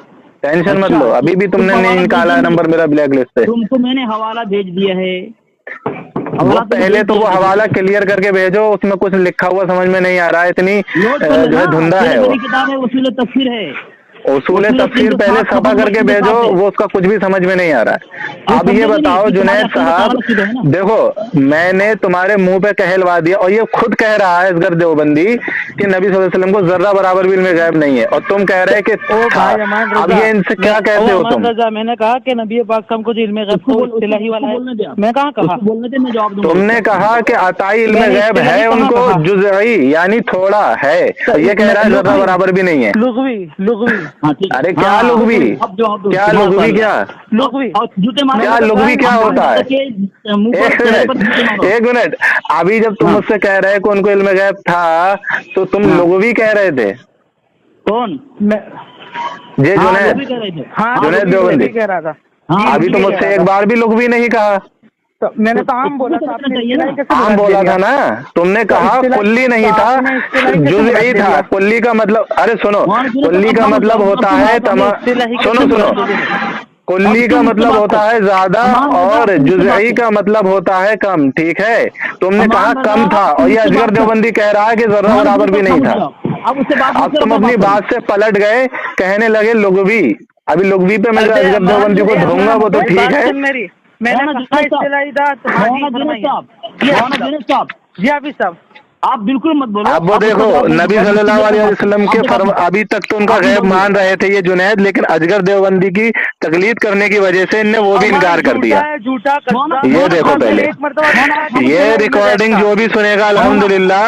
ٹینشن مت لو. ابھی بھی تم نے نہیں نکالا نمبر میرا بلیک لسٹ سے.
تم کو میں نے حوالہ بھیج دیا ہے.
پہلے تو وہ حوالہ کلیئر کر کے بھیجو. اس میں کچھ لکھا ہوا سمجھ میں نہیں آ رہا ہے، اتنی جو ہے دھندہ ہے. وہ
کتاب ہے اصول تفسیر ہے.
اصول تفسیر پہلے صفحہ کر کے بھیجو، وہ اس کا کچھ بھی سمجھ میں نہیں آ رہا ہے. اب یہ بتاؤ جنید صاحب، دیکھو میں نے تمہارے منہ پہ کہلوا دیا، اور یہ خود کہہ رہا ہے اصغر دیوبندی کہ نبی صلی اللہ علیہ وسلم کو ذرہ برابر بھی علم غیب نہیں ہے، اور تم کہہ رہے کہ اب یہ ان سے کیا کہتے ہو تم؟
میں نے کہا کہ نبی پاک ہم کو جو علم غیب اصطلاحی والا ہے، میں کہاں کہا؟
تم نے کہا کہ عطائی علم غیب ہے ان کو جزئی، یعنی تھوڑا ہے. یہ کہہ رہا ہے ذرہ برابر بھی نہیں ہے.
لغوی.
ارے کیا لغوی؟ کیا لغوی؟ کیا لغوی کیا ہوتا ہے؟ ایک منٹ. ابھی جب تم مجھ سے کہہ رہے کہ ان کو علم غیب تھا تو تم لغوی کہہ رہے تھے.
کون؟
جی جنید دیوبندی کہہ رہا تھا. ابھی تو مجھ سے ایک بار بھی لغوی نہیں کہا.
میں نے تو عام بولا تھا.
عام بولا تھا نا. تم نے کہا کلی نہیں تھا، جزئی تھا. کلی کا مطلب، ارے سنو، کلی کا مطلب ہوتا ہے سنو کلی کا مطلب ہوتا ہے زیادہ، اور جزئی کا مطلب ہوتا ہے کم. ٹھیک ہے، تم نے کہا کم تھا، اور یہ اصغر دیوبندی کہہ رہا ہے کہ ذرہ برابر بھی نہیں تھا. اب تم اپنی بات سے پلٹ گئے، کہنے لگے لغوی. ابھی لغوی پہ میں اصغر دیوبندی کو دھوں گا، وہ تو ٹھیک ہے.
جی حافظ صاحب
آپ بالکل مت بولو.
اب وہ دیکھو نبی صلی اللہ علیہ وسلم کے ابھی تک تو ان کا غیب مان رہے تھے یہ جنید، لیکن اصغر دیوبندی کی تقلید کرنے کی وجہ سے ان نے وہ بھی انکار کر دیا. یہ دیکھو پہلے یہ ریکارڈنگ جو بھی سنے گا الحمدللہ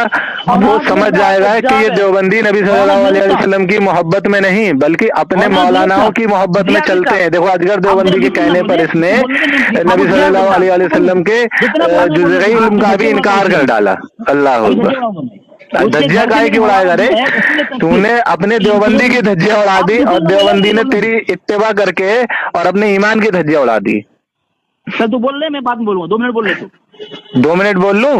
وہ سمجھ جائے گا کہ یہ دیوبندی نبی صلی اللہ علیہ وسلم کی محبت میں نہیں بلکہ اپنے مولاناؤں کی محبت میں چلتے ہیں. دیکھو اصغر دیوبندی کے کہنے پر اس نے نبی صلی اللہ علیہ وسلم کے جزئی علم کا بھی انکار کر ڈالا. اللہ دھجیاں کائے کی اڑائے گا رے؟ تو نے اپنے دیوبندی کی دھجیاں اڑا دی، اور دیوبندی نے تیری اتباع کر کے اور اپنے ایمان کی دھجیاں اڑا دی.
سر تو بول رہے میں بات بولوں گا، 2 منٹ بول رہے تو
2 منٹ بول لوں؟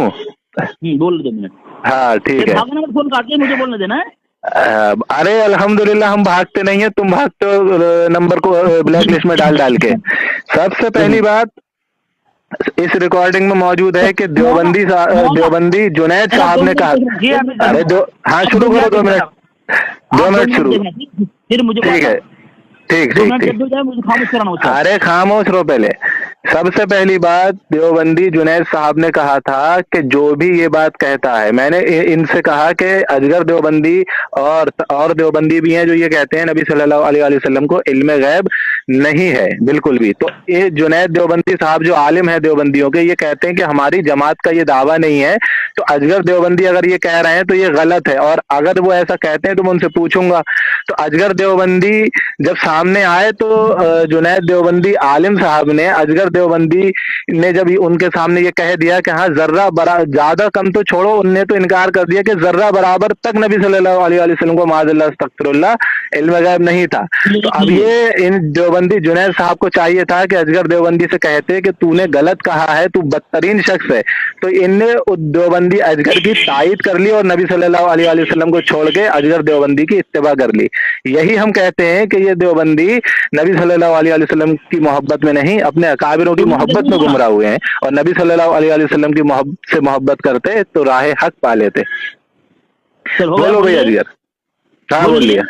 بول 2 منٹ.
ہاں ٹھیک ہے.
فون کاٹ کے مجھے بولنے دینا ہے.
ارے الحمدللہ ہم بھاگتے نہیں ہیں، تم بھاگتے ہو نمبر کو بلیک لسٹ میں ڈال کے. سب سے پہلی بات اس ریکارڈنگ میں موجود ہے کہ دیوبندی جنید صاحب نے کہا. ارے ہاں شروع کرو. 2 منٹ شروع. ٹھیک ہے ٹھیک. ارے خاموش رہو پہلے. سب سے پہلی بات دیوبندی جنید صاحب نے کہا تھا کہ جو بھی یہ بات کہتا ہے، میں نے ان سے کہا کہ اجگر دیوبندی اور دیوبندی بھی ہیں جو یہ کہتے ہیں نبی صلی اللہ علیہ وسلم کو علم غیب نہیں ہے بالکل بھی. تو یہ جنید دیوبندی صاحب جو عالم ہیں دیوبندیوں کے، یہ کہتے ہیں کہ ہماری جماعت کا یہ دعویٰ نہیں ہے. تو اجگر دیوبندی اگر یہ کہہ رہے ہیں تو یہ غلط ہے، اور اگر وہ ایسا کہتے ہیں تو میں ان سے پوچھوں گا. تو اجگر دیوبندی جب سامنے آئے تو جنید دیوبندی عالم صاحب نے اجگر دیوبندی نے جب ان کے سامنے یہ کہہ دیا کہ ہاں ذرہ زیادہ کم تو چھوڑو، ان نے تو انکار کر دیا کہ ذرہ برابر تک نبی صلی اللہ علیہ وسلم کو معاذ اللہ استغفر اللہ علم غیب نہیں تھا. تو اب یہ ان دیوبندی جنید صاحب کو چاہیے تھا کہ اجگر دیوبندی سے کہتے کہ تو نے غلط کہا ہے، تو بدترین شخص ہے. تو ان نے دیوبندی اجگر کی تائید کر لی اور نبی صلی اللہ علیہ وسلم کو چھوڑ کے اجگر دیوبندی کی اتباع کر لی. یہی ہم کہتے ہیں کہ یہ دیوبندی نبی صلی اللہ علیہ وسلم کی محبت میں نہیں، اپنے اکابروں کی محبت میں گمراہ ہوئے ہیں، اور نبی صلی اللہ علیہ وسلم کی محبت سے محبت کرتے تو راہ حق پا لیتے. بولو بھائی اجگر. ہاں بول لیا،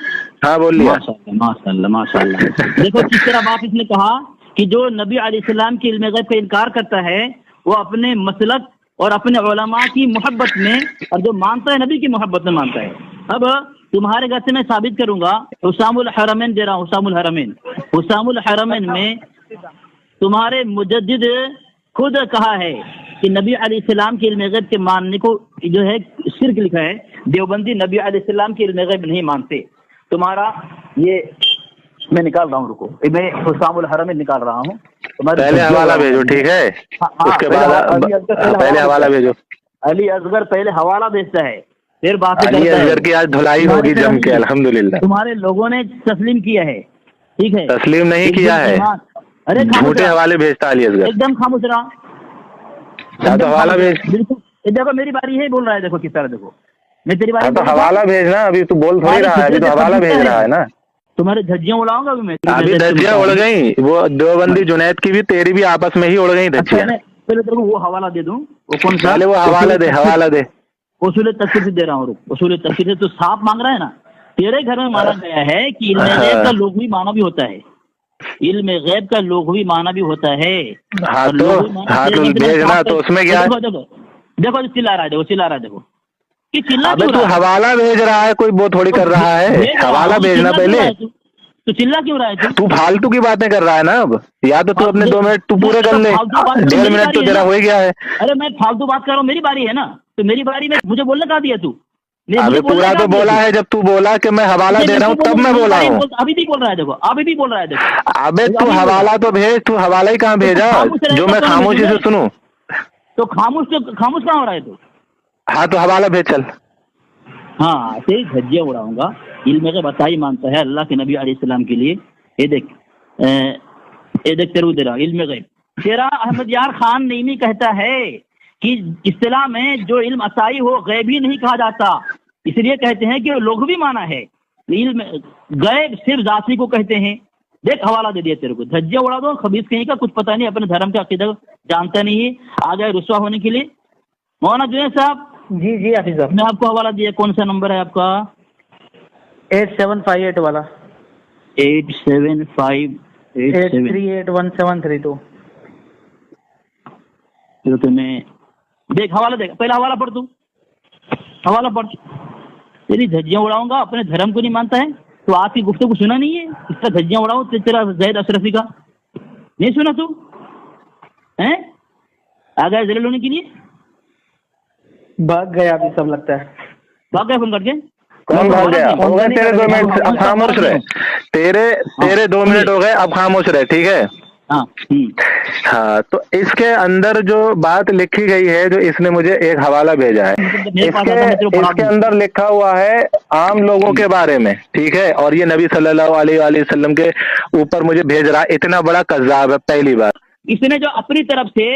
ہاں بول لیا.
ماشاء اللہ ماشاء اللہ. دیکھو کس طرح بات اس نے کہا کہ جو نبی علیہ السلام کے علم غیب کا انکار کرتا ہے وہ اپنے مسلک اور اپنے علماء کی محبت میں، اور جو مانتا ہے نبی کی محبت میں مانتا ہے. اب تمہارے گھر سے میں ثابت کروں گا، حسام الحرمین دے رہا ہوں، حسام الحرمین میں تمہارے مجدد خود کہا ہے کہ نبی علیہ السلام کے علم غیب کے ماننے کو جو ہے شرک لکھا ہے. دیوبندی نبی علیہ السلام کے علم غیب نہیں مانتے. تمہارا یہ میں نکال رہا ہوں، رکو، میں حسام الحرمین نکال رہا ہوں.
پہلے حوالہ بھیجو، ٹھیک ہے؟ اس کے بعد پہلے حوالہ بھیجو.
علی اصغر پہلے حوالہ بھیجتا ہے، پھر بات
علی اصغر کی آج دھلائی ہوگی جم کے الحمدللہ.
تمہارے لوگوں نے تسلیم کیا ہے، ٹھیک ہے؟
تسلیم نہیں کیا ہے،
ارے
جھوٹے حوالے بھیجتا علی اصغر.
ایک دم خاموش رہا.
تو حوالہ بھیج.
دیکھو میری باری ہے، بول رہا ہے، دیکھو کس طرح، دیکھو میں تیری باری.
تو حوالہ بھیجنا، ابھی تو بول تھوڑی رہا ہے، ابھی تو حوالہ بھیج رہا ہے نا.
تمہارے دھجیاں اڑاؤں گا میں.
ابھی دھجیاں اڑ گئی، وہ دیوبندی جنید کی بھی تیری بھی آپس میں ہی اڑ گئی دھجیاں.
پہلے تیرے کو وہ حوالہ دے دوں، وہ کون سا؟
پہلے وہ حوالہ دے.
اصول تفسیر سے دے رہا ہوں، اصول تفسیر سے. تو صاف مانگ رہا ہے نا. تیرے گھر میں مانا گیا ہے کہ علم غیب کا لغوی معنی بھی ہوتا ہے، علم غیب کا لغوی معنی بھی ہوتا ہے.
ہاں تو بھیجنا، تو اس میں کیا ہے؟
دیکھو چلا رہا ہے، دیکھو چلا رہا ہے، دیکھو کہ چلا.
ابے تو حوالہ بھیج رہا ہے، کوئی وہ تھوڑی کر رہا ہے. حوالہ بھیجنا پہلے.
تو چلا کیوں رہا ہے؟
تو پھالتو کی باتیں کر رہا ہے نا. اب یا تو اپنے 2 منٹ تو پورے کر لے، 1.5 منٹ تو تیرا ہو ہی گیا ہے.
ارے میں فالتو بات کر رہا ہوں، میری باری ہے نا. تو میری باری میں مجھے بولنے کا دیا تو.
ابھی پورا تو بولا ہے، جب تو بولا کہ میں حوالہ دے رہا ہوں تب میں بولا ہوں.
ابھی بھی بول رہا ہے، دیکھو ابھی بھی بول رہا ہے. دیکھو
ابے تو حوالہ تو بھیج. تو حوالہ ہی کہاں بھیجا جو میں خاموشی سے سنوں؟
تو خاموش کہاں ہو رہا ہے تو؟
ہاں تو حوالہ بھیج چل.
ہاں ایسے ہی دھجیاں اڑاؤں گا. علم غیب بتائی مانتا ہے اللہ کے نبی علیہ السلام کے لیے. یہ دیکھ تیرو دے رہا علم غیب. تیرا احمد یار خان نعیمی کہتا ہے کہ اصطلاح میں جو علم عطائی ہو غیبی نہیں کہا جاتا، اس لیے کہتے ہیں کہ لغوی معنی ہے. علم غیب صرف ذاتی کو کہتے ہیں. دیکھ حوالہ دے دیا تیرے کو. دھجیاں اڑا دو، خبیث کہیں کا کچھ پتہ نہیں، اپنے دھرم کا عقیدہ جانتا نہیں ہے، آ گئے رسوا ہونے کے لیے. مولانا جنید صاحب.
جی حافظ صاحب،
میں آپ کو حوالہ دیا. کون سا نمبر ہے آپ کا؟
8758 والا.
8758381732. تو میں دیکھ حوالہ دیکھ، پہلا حوالہ پڑھ. تو حوالہ پڑھ. تیری دھجیاں اڑاؤں گا، اپنے دھرم کو نہیں مانتا ہے. تو آپ کی گفتگو سنا نہیں ہے؟ اس کا دھجیاں اڑاؤ تیرا زید اشرفی کا نہیں سنا تو آ گیا ذلیل ہونے کے لیے.
بھاگ گیا ابھی سب لگتا ہے.
بھاگ گیا فون کر کے.
کون بھاگ گیا؟ ہو گئے تیرے 2 منٹ، اب خاموش رہے. تیرے 2 منٹ ہو گئے، اب خاموش رہے، ٹھیک ہے؟ ہاں تو اس کے اندر جو بات لکھی گئی ہے، جو اس نے مجھے ایک حوالہ بھیجا ہے، اس کے اندر لکھا ہوا ہے عام لوگوں کے بارے میں، ٹھیک ہے؟ اور یہ نبی صلی اللہ علیہ وآلہ وسلم کے اوپر مجھے بھیج رہا ہے. اتنا بڑا کذاب ہے. پہلی بار
اس نے جو اپنی طرف سے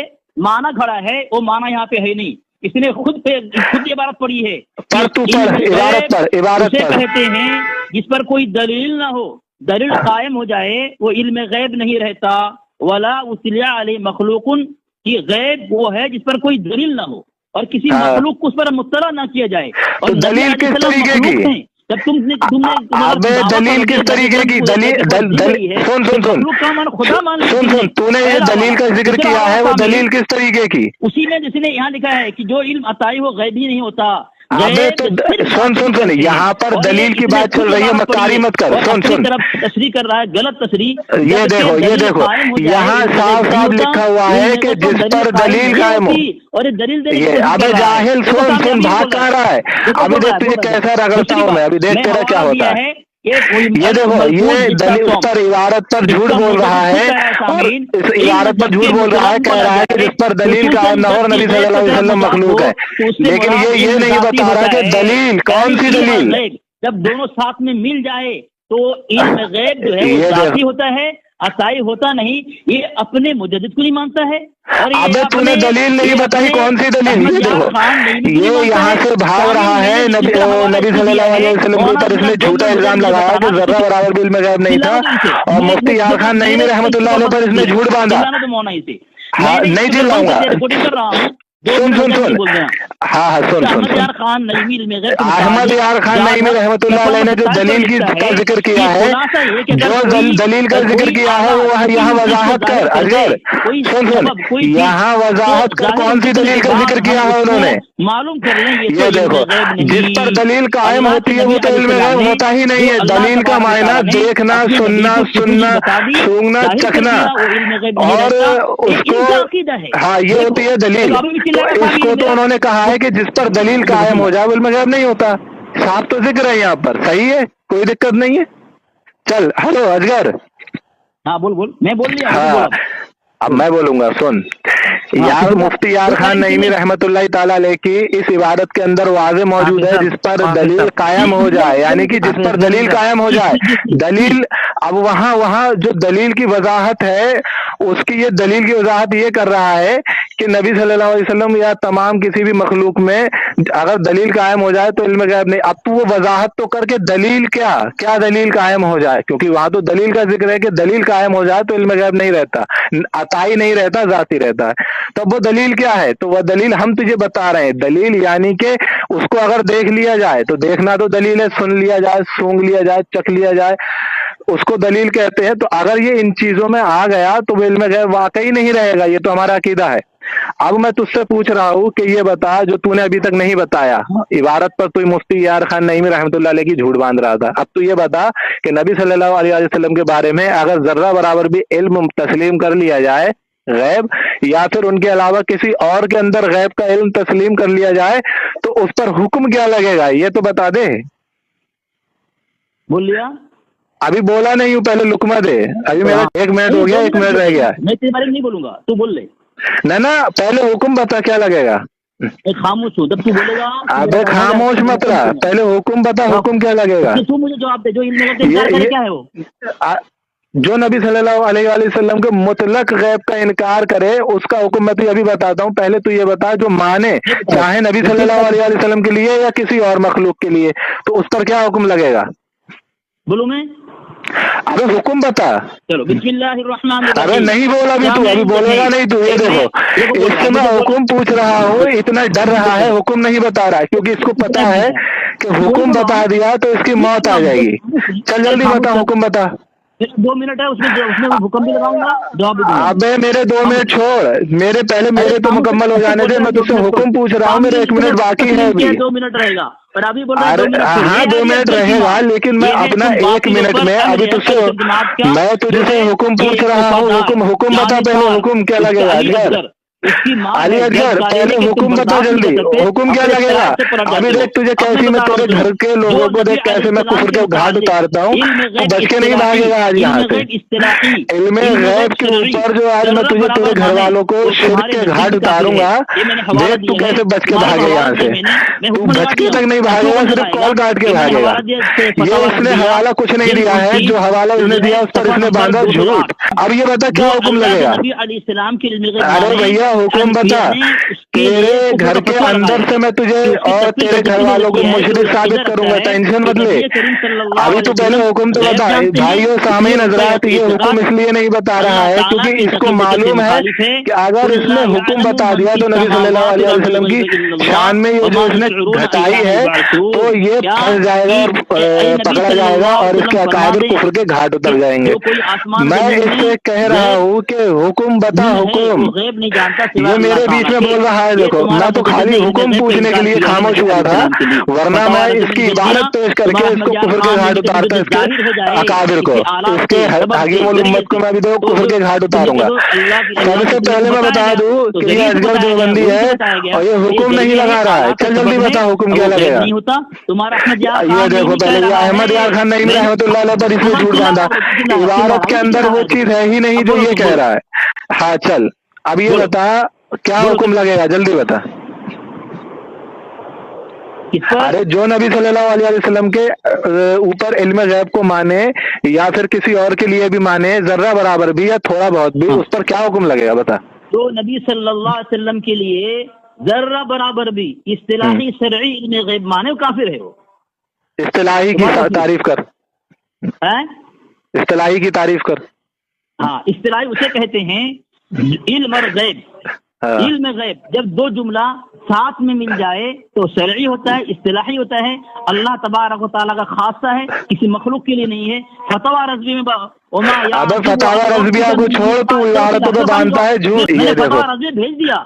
معنی گھڑا ہے وہ معنی یہاں پہ ہے نہیں. اس نے خود عبارت پڑھی ہے. عبارت کہتے ہیں جس پر کوئی دلیل نہ ہو، دلیل قائم ہو جائے وہ علم غیب نہیں رہتا. ولا اطلع علی مخلوق کی غیب وہ ہے جس پر کوئی دلیل نہ ہو اور کسی مخلوق کو اس پر مطلع نہ کیا جائے. اور
دلیل کس طریقے کی؟
जब तुमने
अबे दलील किस तरीके की सुन तूने ये दलील का जिक्र किया है, वो दलील किस तरीके की?
उसी में जिसने यहाँ लिखा है कि जो इल्म अताई वो गैबी नहीं होता।
अबे तो सुन यहाँ पर दलील की बात चल रही है, मक्कारी मत कर। सुन
तशरीह कर रहा है, गलत तशरीह।
ये देखो यहाँ साफ लिखा हुआ है कि जिस पर दलील कायम हो,
और दलील
अबे जाहिल सुन भाग कहाँ रहा है? अभी देख तुझे कैसा रगड़ता हूँ मैं, अभी देख तेरा क्या होता है। ये देखो ये दलील उस पर इबारत पर झूठ बोल रहा है, और इस इबारत पर झूठ बोल रहा है, कह रहा है कि जिस पर दलील कायम न हो नबी सल्लल्लाहु अलैहि वसल्लम मखलूक है। लेकिन ये नहीं बता रहा कि दलील कौन सी दलील।
जब दोनों साथ में मिल जाए तो इल्म गैब जो है वो जाती होता है, अताई होता नहीं। ये अपने मुजद्दिद को नहीं मानता है। और
अबे तूने दलील नहीं बताई, कौन सी दलील? ये देखो ये यहाँ से भाग रहा है नबी सल्लल्लाहु अलैहि वसल्लम के ऊपर इसने झूठा इल्जाम लगाया कि जर्रा बराबर भी इल्म गैब नहीं था, और मुफ्ती यार खान नईमी रहमतुल्लाह अलैह पर इसने झूठ बांधा। हाँ नहीं चिल्लाऊंगा, सुन हाँ सुन अहमद यार खान नईमी रहमतुल्लाह अलैह ने जो दलील का जिक्र किया है, जो दलील का जिक्र किया है वो यहाँ वजाहत कर। अजगर सुन यहाँ वजाहत कर, कौन सी दलील का जिक्र किया है उन्होंने?
मालूम कर
ये देखो जिस पर दलील कायम होती है वो तो इल्म गैब होता ही नहीं है। दलील का मायना देखना, सुनना, सूंघना, चखना, और उसको हाँ ये होती है दलील। तो इसको तो उन्होंने कहा है कि जिस पर दलील कायम हो जाए वो इल्म गैब नहीं होता। साफ तो जिक्र है यहाँ पर, सही है, कोई दिक्कत नहीं है। चल हेलो अजगर।
हाँ बोल मैं बोल लिया।
हाँ अब मैं बोलूंगा, सुन यार मुफ्ती यार खान नईमी रहमतुल्लाह ताला अलैह की इस इबारत के अंदर वाज़े मौजूद है जिस पर दलील कायम हो जाए, यानी कि जिस पर दलील कायम हो जाए। दलील अब वहाँ जो दलील की वजाहत है उसकी ये दलील की वजाहत ये कर रहा है कि नबी सल्लल्लाहु अलैहि वसल्लम या तमाम किसी भी मखलूक में अगर दलील कायम हो जाए तो इल्म गैब नहीं। अब तो वो वजाहत तो करके दलील क्या दलील कायम हो जाए, क्योंकि वहां तो दलील का जिक्र है कि दलील कायम हो जाए तो इल्म गैब नहीं रहता, अताई नहीं रहता, जाती रहता है। तब वो दलील क्या है? तो वह दलील हम तुझे बता रहे हैं। दलील यानी कि उसको अगर देख लिया जाए तो देखना तो दलील है, सुन लिया जाए, सूंघ लिया जाए, चख लिया जाए, उसको दलील कहते हैं। तो अगर ये इन चीजों में आ गया तो वो इल्म गैब वाकई नहीं रहेगा। ये तो हमारा अकीदा है। अब मैं तुझसे पूछ रहा हूँ कि ये बता जो तूने अभी तक नहीं बताया, इबारत पर तू मुफ्ती यार खान नईमी रहमतुल्लाह अलैह की झूठ बांध रहा था। अब तू ये बता कि नबी सल्लल्लाहु अलैहि वसल्लम के बारे में अगर जर्रा बराबर भी इल्म तस्लीम कर लिया जाए गैब, या फिर उनके अलावा किसी और के अंदर गैब का इल्म तस्लीम कर लिया जाए, तो उस पर हुक्म क्या लगेगा ये तो बता दे।
बोल लिया,
अभी बोला नहीं हूँ, पहले लुकमा दे। अभी मेरा 1 मिनट हो गया, 1 मिनट रह गया।
मैं तेरे बारे में नहीं बोलूंगा, तू बोल ले
ना, पहले हुक्म बता क्या लगेगा।
खामोश हो जब तू बोलेगा।
अबे खामोश मत रहा, पहले हुक्म बता, हुक्म क्या लगेगा।
तू मुझे जवाब दे, जो इल्म गैब का इनकार करे क्या है वो?
जो नबी सल्लल्लाहु अलैहि वसल्लम के मुतलक गैब का इनकार करे उसका हुक्म मैं तुझे अभी बताता हूँ। पहले तू ये बता जो माने, चाहे नबी सल्लल्लाहु अलैहि वसल्लम के लिए या किसी और मखलूक के लिए, तो उस पर क्या हुक्म लगेगा।
बोलूं मैं?
अबे हुक्म बता।
चलो बिस्मिल्लाहिर्रहमानिर्रहीम।
अबे नहीं बोला भी तू, अभी बोलेगा नहीं तू। ये देखो इससे मैं हुक्म पूछ रहा हूँ, इतना डर रहा है, हुक्म नहीं बता रहा है, क्योंकि इसको पता है कि हुक्म बता दिया तो इसकी मौत आ जाएगी। चल जल्दी बता, हुक्म बता।
2 मिनट है, उसमें हुक्म भी लगाऊंगा, जवाब भी दूंगा।
अबे मेरे 2 मिनट छोड़, मेरे तो मुकम्मल हो जाने दे। मैं तुझसे हुक्म पूछ रहा हूँ, मेरे 1 मिनट बाकी है अभी।
2 मिनट रहेगा, पर अभी बोल
हाँ 2 मिनट रहेगा, लेकिन मैं अपना 1 मिनट में अभी मैं तुझसे हुक्म पूछ रहा हूँ। हुक्म बता पहले, हुक्म क्या लगेगा अजगर? अली अजगर पहले हुक्म बता जल्दी, हुक्म क्या लगेगा। अभी देख तुझे कैसी मैं तेरे घर के लोगों को देख कैसे मैं कुफर के घाट उतारता हूँ, तो बच के नहीं भागेगा आज यहाँ से। इल्म गैब के ऊपर जो आज मैं तुझे तेरे घर वालों को शिर्क के घाट उतारूंगा, देख तू कैसे बच के भागे यहाँ से। तू बच के तक नहीं भागेगा, सिर्फ कॉल काट के भागेगा। ये उसने हवाला कुछ नहीं दिया है, जो हवाला उसने दिया उस पर इसने बांधा झूठ। अब ये बता क्या हुक्म लगेगा।
अरे
भैया हुक्म बता, तेरे घर के अंदर से मैं तुझे और तेरे घर वालों को मुशरिक साबित करूंगा, टेंशन मत ले। अभी तो पहले हुक्म तो बता भाइयों सामीन हजरात, ये हुक्म इसलिए नहीं बता रहा है क्योंकि इसको मालूम है कि अगर इसने हुक्म बता दिया तो नबी सल्लल्लाहु अलैहि वसल्लम की शान में ये जो इसने घटाई है तो ये फंस जाएगा और पकड़ा जाएगा और इसके अकाबिर कुफ्र के घाट उतर जाएंगे। मैं इससे कह रहा हूँ कि हुक्म बता, हुक्म। ये मेरे बीच में बोल रहा है, देखो मैं तो खाली हुक्म पूछने के लिए खामोश हुआ था, वरना मैं इसकी इबादत पेश करके इसको कुफ्र के घाट उतारता, इसके अकाबिर को, इसके हकीमुल उम्मत को मैं भी तो कुफ्र के घाट उतारूंगा। सबसे पहले मैं बता दूं कि ये असगर देवबंदी है और ये हुक्म नहीं लगा रहा है। चल जल्दी बता हुक्म क्या लगेगा। ये देखो पहले ये अहमद यार खान नहीं रहमतुल्लाह अलैह पर इसमें झूठ बांधा, इबादत के अंदर वो चीज है ही नहीं जो ये कह रहा है। हाँ चल अब ये बता क्या हुक्म लगेगा, जल्दी बता। अरे जो नबी सल्लल्लाहु अलैहि वसल्लम के ऊपर इल्म गैब को माने या फिर किसी और के लिए भी माने, जर्रा बराबर भी या थोड़ा बहुत भी, उस पर क्या हुक्म लगेगा बता।
जो नबी सल्लल्लाहु अलैहि वसल्लम के लिए जर्रा बराबर भी इस्तिलाही शरई इल्म गैब माने वो काफिर है। वो
इस्तिलाही की तारीफ कर, इस्तिलाही की तारीफ कर।
हाँ इस्तिलाही उसे कहते हैं इल्म और गैब। इल्म गैब जब दो जुमला साथ में मिल जाए तो शरई होता है, इस्तिलाही होता है, अल्लाह तबारक व तआला का खासा है, किसी मखलूक के लिए नहीं है। फतवा रज़वी में
अबे फतवा रज़विया को छोड़, तू इबारतों पे बांधता है झूठ। ये देखो
फतवा रज़वी भेज दिया,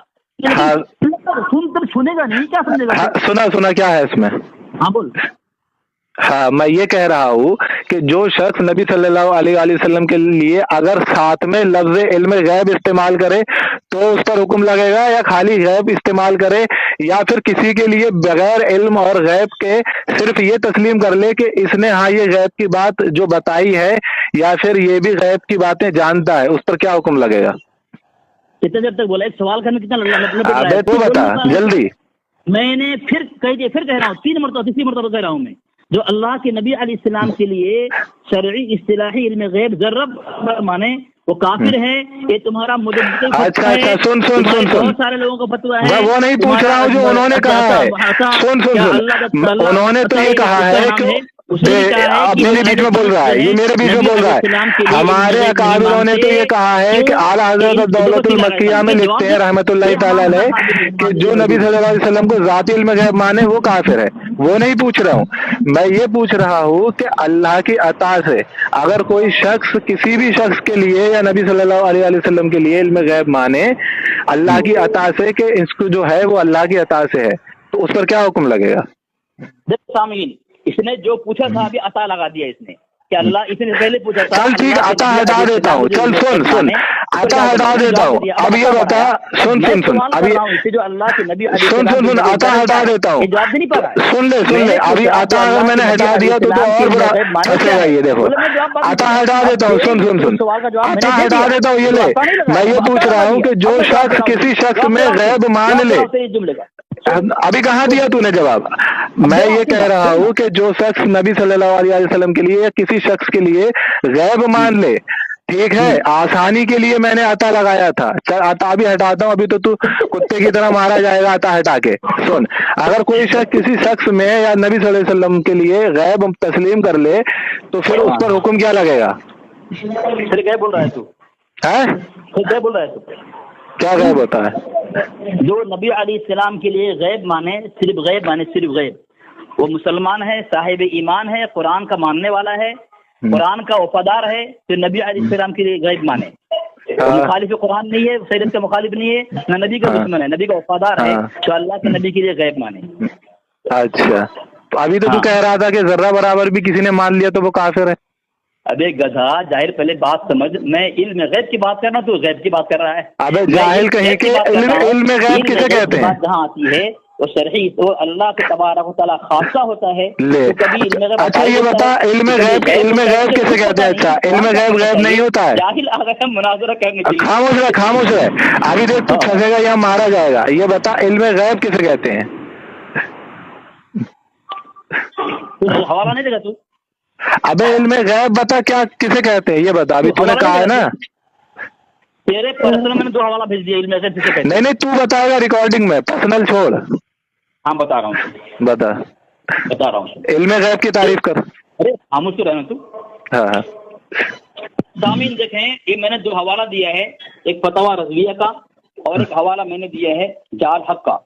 सुनेगा नहीं, क्या समझेगा।
सुना सुना क्या है इसमें।
हाँ बोल।
हाँ मैं ये कह रहा हूँ कि जो शख्स नबी सल्लल्लाहु अलैहि वसल्लम के लिए अगर साथ में लफ्ज इल्म गैब इस्तेमाल करे तो उस पर हुक्म लगेगा, या खाली गैब इस्तेमाल करे या फिर किसी के लिए बगैर इल्म और गैब के सिर्फ ये तस्लीम कर ले कि इसने हाँ ये गैब की बात जो बताई है या फिर ये भी गैब की बातें जानता है, उस पर क्या हुक्म लगेगा।
कितना देर तक बोला, एक सवाल करने कितना
अबे तू बता जल्दी।
मैंने फिर कह रहा हूँ, 3 मरतबा तीसरी मरतबा कह रहा हूँ मैं, जो अल्लाह के नबी अलैहिस्सलाम के लिए शरई इस्तिलाही इल्म गैब जर्रा माने वो काफिर है। ये तुम्हारा मुजद्दिद
अच्छा सुन
बहुत सारे लोगों का फतवा है।
वो नहीं पूछ रहा हूँ जो उन्होंने कहा है, सुन उन्होंने तो ये कहा है कि आप मेरे बीच में बोल रहा है, ये मेरे बीच में बोल रहा है। हमारे अकाबिरों ने तो ये कहा है कि आला हज़रत दौलतुल मक्किया में लिखते हैं रहमतुल्लाह तआला अलैह कि जो नबी सल्लल्लाहु अलैहि वसल्लम को ज़ाती इल्म गैब माने वो काफिर है। वो नहीं पूछ रहा हूँ मैं, ये पूछ रहा हूँ कि अल्लाह की अता से अगर कोई शख्स किसी भी शख्स के लिए या नबी सल्लल्लाहु अलैहि वसल्लम के लिए इल्म गैब माने अल्लाह की अता से कि इसको जो है वो अल्लाह की अता से है, तो उस पर क्या हुक्म लगेगा।
इसने जो पूछा था अभी अता लगा दिया इसने कि अल्लाह, इसने पहले पूछा था।
चल ठीक अता हटा देता हूँ, चल सुन अता हटा देता हूँ। अब ये बता सुन अभी
जो अल्लाह के नबी
सुन अता हटा देता हूँ, सुन ले अभी अता अगर मैंने हटा दिया तो और बुरा फंसेगा। ये देखो अता हटा देता हूँ, सुन अता हटा देता हूँ। ये ले मैं ये पूछ रहा हूँ कि जो शख्स किसी शख्स में गैब मान ले, अभी कहाँ दिया तूने जवाब। मैं ये कह रहा हूँ कि जो शख्स नबी सल्लल्लाहु अलैहि वसल्लम के लिए या किसी शख्स के लिए गैब मान ले, ठीक है, आसानी के लिए मैंने अता लगाया था, चल अता भी हटाता हूँ, अभी तो तू कुत्ते की तरह मारा जाएगा अता हटा के। सुन अगर कोई शख्स किसी शख्स में या नबी सल्लल्लाहु अलैहि वसल्लम के लिए गैब तस्लीम कर ले तो फिर उस पर हुक्म क्या लगेगा।
फिर क्या बोल रहा है तू, क्या बोल रहा है तू,
क्या गैब होता है।
जो नबी अलैहिस्सलाम के लिए गैब माने सिर्फ गैब, वो मुसलमान है, साहिब ईमान है, कुरान का मानने वाला है, कुरान का वफादार है, तो नबी अलैहिस्सलाम के लिए गैब माने। मुखालिफ कुरान नहीं है, शरीयत का मुखालिफ नहीं है, न नबी का दुश्मन है, नबी का वफादार है, तो अल्लाह के नबी के लिए गैब माने।
अच्छा तो अभी तो तू कह रहा था कि जर्रा बराबर भी किसी ने मान लिया तो वो काफिर है।
अबे गधा जाहिर पहले बात समझ, मैं इल्म गैब की बात कर रहा हूँ, तो गैब की बात कर रहा है।
अबे जाहिल कहीं के इल्म गैब किसे कहते हैं।
जहाँ आती है वो शरही तो अल्लाह के तबारक व तआला खासा होता है।
ले
तो कभी इल्म गैब
अच्छा ये बता इल्म गैब किसे कहते हैं। अच्छा इल्म गैब नहीं होता है।
जाहिल अगर हम मुनाज़रा करने
खामोश है अभी देख तू फंसेगा या मारा जाएगा। ये बता इल्म गैब किसे कहते हैं।
हवाला नहीं देगा तू।
अबे इल्म गैब बता क्या किसे कहते हैं ये बता। अभी तूने कहा है ना
तेरे पर्सनल मैंने 2 हवाला भेज दिया इल्म गैब किसे कहते हैं।
नहीं नहीं, तू बताएगा रिकॉर्डिंग में, पर्सनल छोड़।
हाँ बता रहा हूँ, बता रहा हूँ।
इल्म गैब की तारीफ कर।
अरे खामोश तो रहना तू।
हाँ
सामीन देखें, ये मैंने 2 हवाला दिया है, एक फतवा रज़विया का और एक हवाला मैंने दिया है जाल हक का।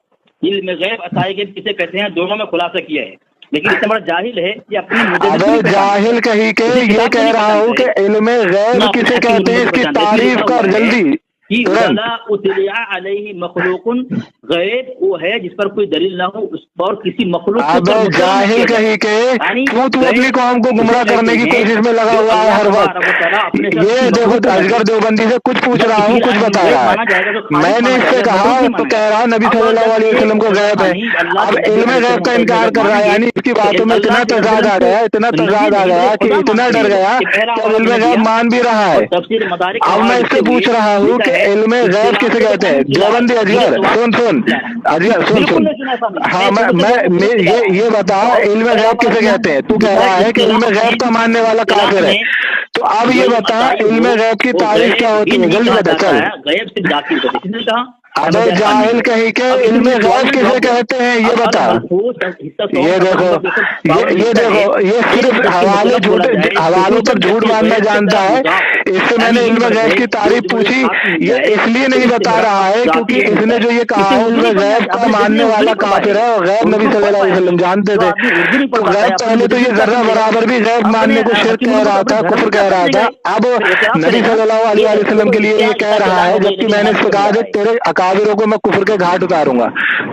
इल्म गैब अताए गैब किसे कहते हैं, दोनों में खुलासा किया है, लेकिन इतना बड़ा जाहिल है कि अपनी
अबे जाहिल कहीं के ये कह रहा हूँ कि इल्म गैब किसे कहते हैं, इसकी तारीफ कर जल्दी।
मखलूकुन गैब वो है जिस पर कोई दलील ना हो, उस पर किसी मखलूक।
अब जाहिल कहीं के क्यों तू अपनी कौम को गुमराह करने की कोशिश में लगा हुआ है हर वक्त। ये देखो अजगर देवबंदी से कुछ पूछ रहा हूँ, कुछ बता रहा है। मैंने इससे कहा तो कह रहा नबी सल्लल्लाहु अलैहि वसल्लम को गैब है, अब इल्म गैब का इनकार कर रहा है। यानी इसकी बातों में इतना तजाद आ गया, इतना तजाद आ गया कि इतना डर गया कि इल्म गैब मान भी रहा है। अब मैं इससे पूछ रहा हूँ कि इल्म गैब किसे कहते हैं। देवबंदी अजगर सुन अजगर सुन। हाँ मैं ये बता इल्म गैब किसे कहते हैं। तू कह रहा है कि इल्म गैब का मानने वाला काफिर है, तो अब ये बता इल्म गैब की तारीफ क्या होती है, जल्दी बता चल।
गैब से दाखिल कर किसने कहा।
अबे जाहिल कहीं के इल्म गैब किसे कहते हैं ये बता। ये देखो ये सिर्फ हवालों पर झूठ मानना जानता है। इससे मैंने इल्म गैब की तारीफ पूछी, ये इसलिए नहीं बता रहा है क्योंकि इसने जो ये कहा है इल्म गैब का मानने वाला काफिर है और गैब नबी सल्लल्लाहु अलैहि वसल्लम जानते थे। तो गैब पहले तो ये जर्रा बराबर भी गैब मानने को शिर्क कह रहा था, कुफ्र कह रहा था। अब नबी सल्लल्लाहु अलैहि वसल्लम के लिए ये कह रहा है, जबकि मैंने इसको कहा कि तेरे अकाबिरों को मैं कुफ्र के घाट उतारूंगा,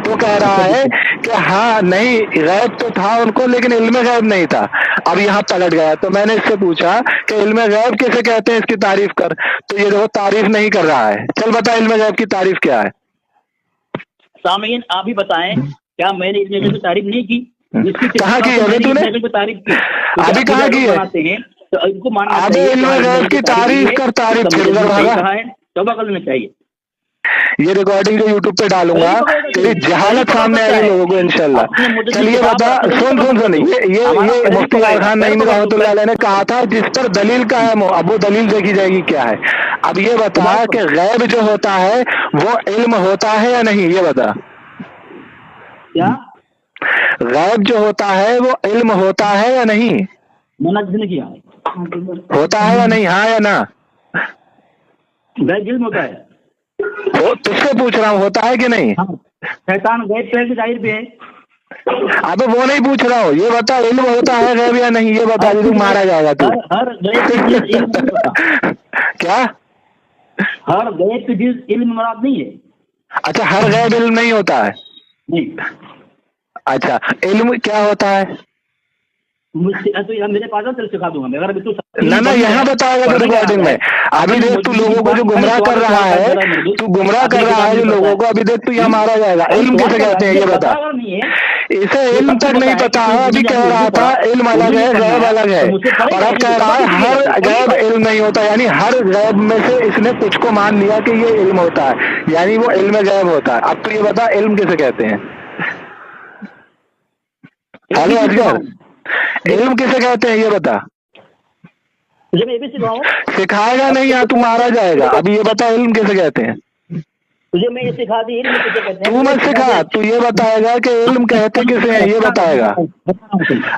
तो कह रहा है कि हाँ नहीं गैब तो था उनको लेकिन इल्म गैब नहीं था। अब यहाँ पलट गया, तो मैंने इससे पूछा कि इल्म गैब किसे कहते हैं, इसकी तारीफ कर, तो ये देखो तारीफ नहीं कर रहा है। चल बता इल्म गैब की तारीफ क्या है।
सामीन आप ही बताएं, क्या मैंने इल्म गैब की तारीफ नहीं की?
कहाँ की है तूने,
तारीफ की
अभी कहाँ की है?
तो इनको मानना
अभी इल्म गैब की तारीफ कर, तारीफ फिर
तौबा कर लेना चाहिए।
ये रिकॉर्डिंग जो यूट्यूब पे डालूंगा तेरी जहालत सामने आएगी लोगों को इंशाल्लाह। चलिए बता, सुन ये मुफ्ती गालिब खान नईमी रहमतुल्लाह अलैह ने कहा था जिस पर दलील का है अब वो दलील देखी जाएगी क्या है। अब ये बता कि गैब जो होता है वो इल्म होता है या नहीं, ये बता।
क्या
गैब जो होता है वो इल्म होता है या नहीं?
मना किसने किया?
होता है या नहीं, हाँ या ना?
गैब इल्म होता है,
वो तुझसे पूछ रहा हूँ, होता है कि नहीं?
शैतान गैब पे है कि जाहिर पे है?
अबे वो नहीं पूछ रहा हूँ, ये बता इल्म होता है गैब या नहीं, ये बता। तू मारा जाएगा तू।
हर गैब
क्या
हर गैब की चीज इल्म मुराद नहीं है।
अच्छा हर गैब इल्म नहीं होता है?
नहीं।
अच्छा इल्म क्या होता है?
मुझसे तो मेरे पास तेरे सिखा दूंगा मैं, अगर तू
ना यहाँ बताएगा तो रिकॉर्डिंग में। अभी देख तू लोगों को जो गुमराह कर रहा है, तू गुमराह कर रहा है जो लोगों को, अभी देख तू यहाँ मारा जाएगा। इल्म किसे कहते हैं ये बता। इसे इल्म तक नहीं पता है, अभी कह रहा था इल्म अलग है गैब अलग है, और अब कह रहा है हर गैब इल्म नहीं होता। यानी हर गैब में से इसने कुछ को मान लिया कि ये इल्म होता है, यानी वो इल्म गैब होता है। अब तो ये बता इल्म किसे कहते हैं। हेलो अजगर, इल्म किसे कहते हैं ये बता।
मुझे मैं ये भी सिखाऊं?
सिखाएगा नहीं, यहाँ तू मारा जाएगा। अभी ये बता इल्म किसे कहते हैं।
तुझे मैं ये सिखा दी इल्म किसे कहते हैं।
तू मत सिखा, तू ये बताएगा कि इल्म कहते किसे हैं, ये बताएगा।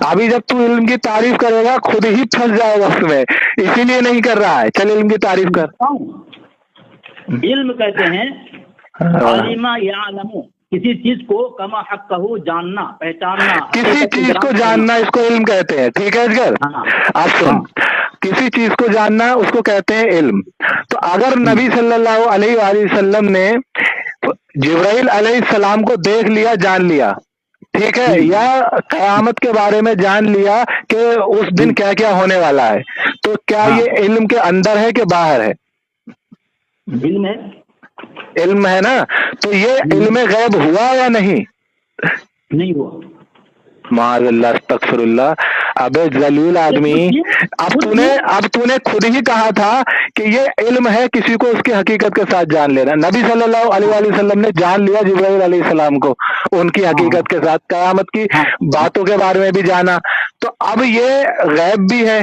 अभी जब तू इल्म की तारीफ करेगा खुद ही फंस जाएगा उसमें, इसीलिए नहीं कर रहा है। चल इल्म की तारीफ कर।
इल्म कहते हैं आलिमा यालमु, किसी चीज को कमा हक कहू जानना, पहचानना,
किसी चीज को जानना, इसको इल्म कहते हैं। ठीक है अजगर, आप सुन, किसी चीज को जानना उसको कहते हैं इल्म। तो अगर नबी सल्लल्लाहु अलैहि वसल्लम ने जिब्राइल अलैहिस्सलाम को देख लिया, जान लिया, ठीक है, या कयामत के बारे में जान लिया कि उस दिन क्या क्या होने वाला है, तो क्या ये इल्म के अंदर है कि बाहर है?
इल्म है,
इल्म है ना। तो ये इल्म गैब हुआ या नहीं?
नहीं हुआ।
माअल्लाह अस्तगफिरुल्लाह। अबे जलील आदमी, अब तूने खुद ही कहा था कि ये इल्म है किसी को उसकी हकीकत के साथ जान लेना। नबी सल्लल्लाहु अलैहि वसल्लम ने जान लिया जिब्राइल अलैहिस्सलाम को उनकी हकीकत के साथ, कयामत की बातों के बारे में भी जाना। तो अब ये गैब भी है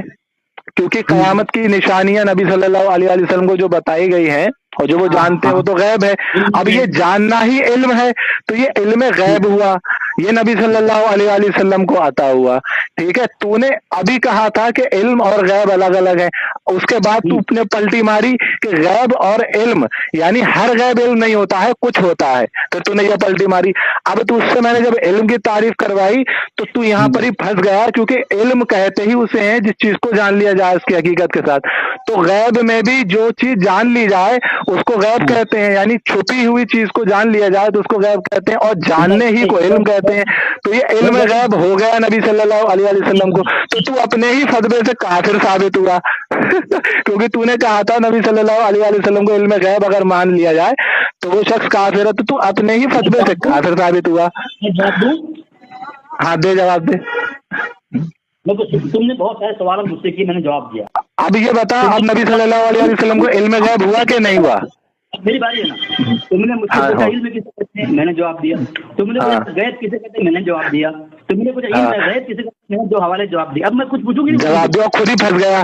क्योंकि कयामत की निशानियां नबी सल्लल्लाहु अलैहि वसल्लम को जो बताई गई हैं اور جو وہ جانتے ہیں وہ تو غیب ہے. اب یہ جاننا ہی علم ہے تو یہ علم غیب ہوا, یہ نبی صلی اللہ علیہ وآلہ وسلم کو عطا ہوا. ٹھیک ہے, تو نے ابھی کہا تھا کہ علم اور غیب الگ الگ ہے, اس کے بعد تو نے پلٹی ماری کہ غیب اور علم یعنی ہر غیب علم نہیں ہوتا ہے, کچھ ہوتا ہے, تو نے یہ پلٹی ماری. اب تو اس سے میں نے جب علم کی تعریف کروائی تو یہاں پر ہی پھنس گیا, کیونکہ علم کہتے ہی اسے ہیں جس چیز کو جان لیا جائے اس کی حقیقت کے ساتھ. تو غیب میں بھی جو چیز جان لی جائے اس کو غیب کہتے ہیں, یعنی چھپی ہوئی چیز کو جان لیا جائے تو اس کو غیب کہتے ہیں, اور جاننے ہی کو علم کہتے ہیں. تو یہ علم غیب ہو گیا نبی صلی اللہ علیہ وسلم کو, تو اپنے ہی فتوے سے کافر ثابت ہوا کیونکہ تو نے کہا تھا نبی صلی اللہ علیہ وسلم کو علم غیب اگر مان لیا جائے تو وہ شخص کافر ہے, تو اپنے ہی فتوے سے کافر ثابت ہوا. ہاں دے جواب دے.
تم نے بہت سارے سوال مجھ سے کیے, میں نے جواب دیا.
اب یہ بتا, اب نبی صلی اللہ علیہ وسلم کو علم غیب ہوا کہ نہیں ہوا؟
میری باری ہے نا, تم نے مجھ سے پوچھا علم کسے کہتے ہیں, میں نے جواب دیا. تم نے پوچھا غیب کسے کہتے ہیں, میں نے جواب دیا. تم نے پوچھا علم غیب کسے کہتے ہیں, میں نے جو حوالے جواب دیا. اب میں کچھ پوچھوں گی,
جواب دو, خود ہی پھنس گیا.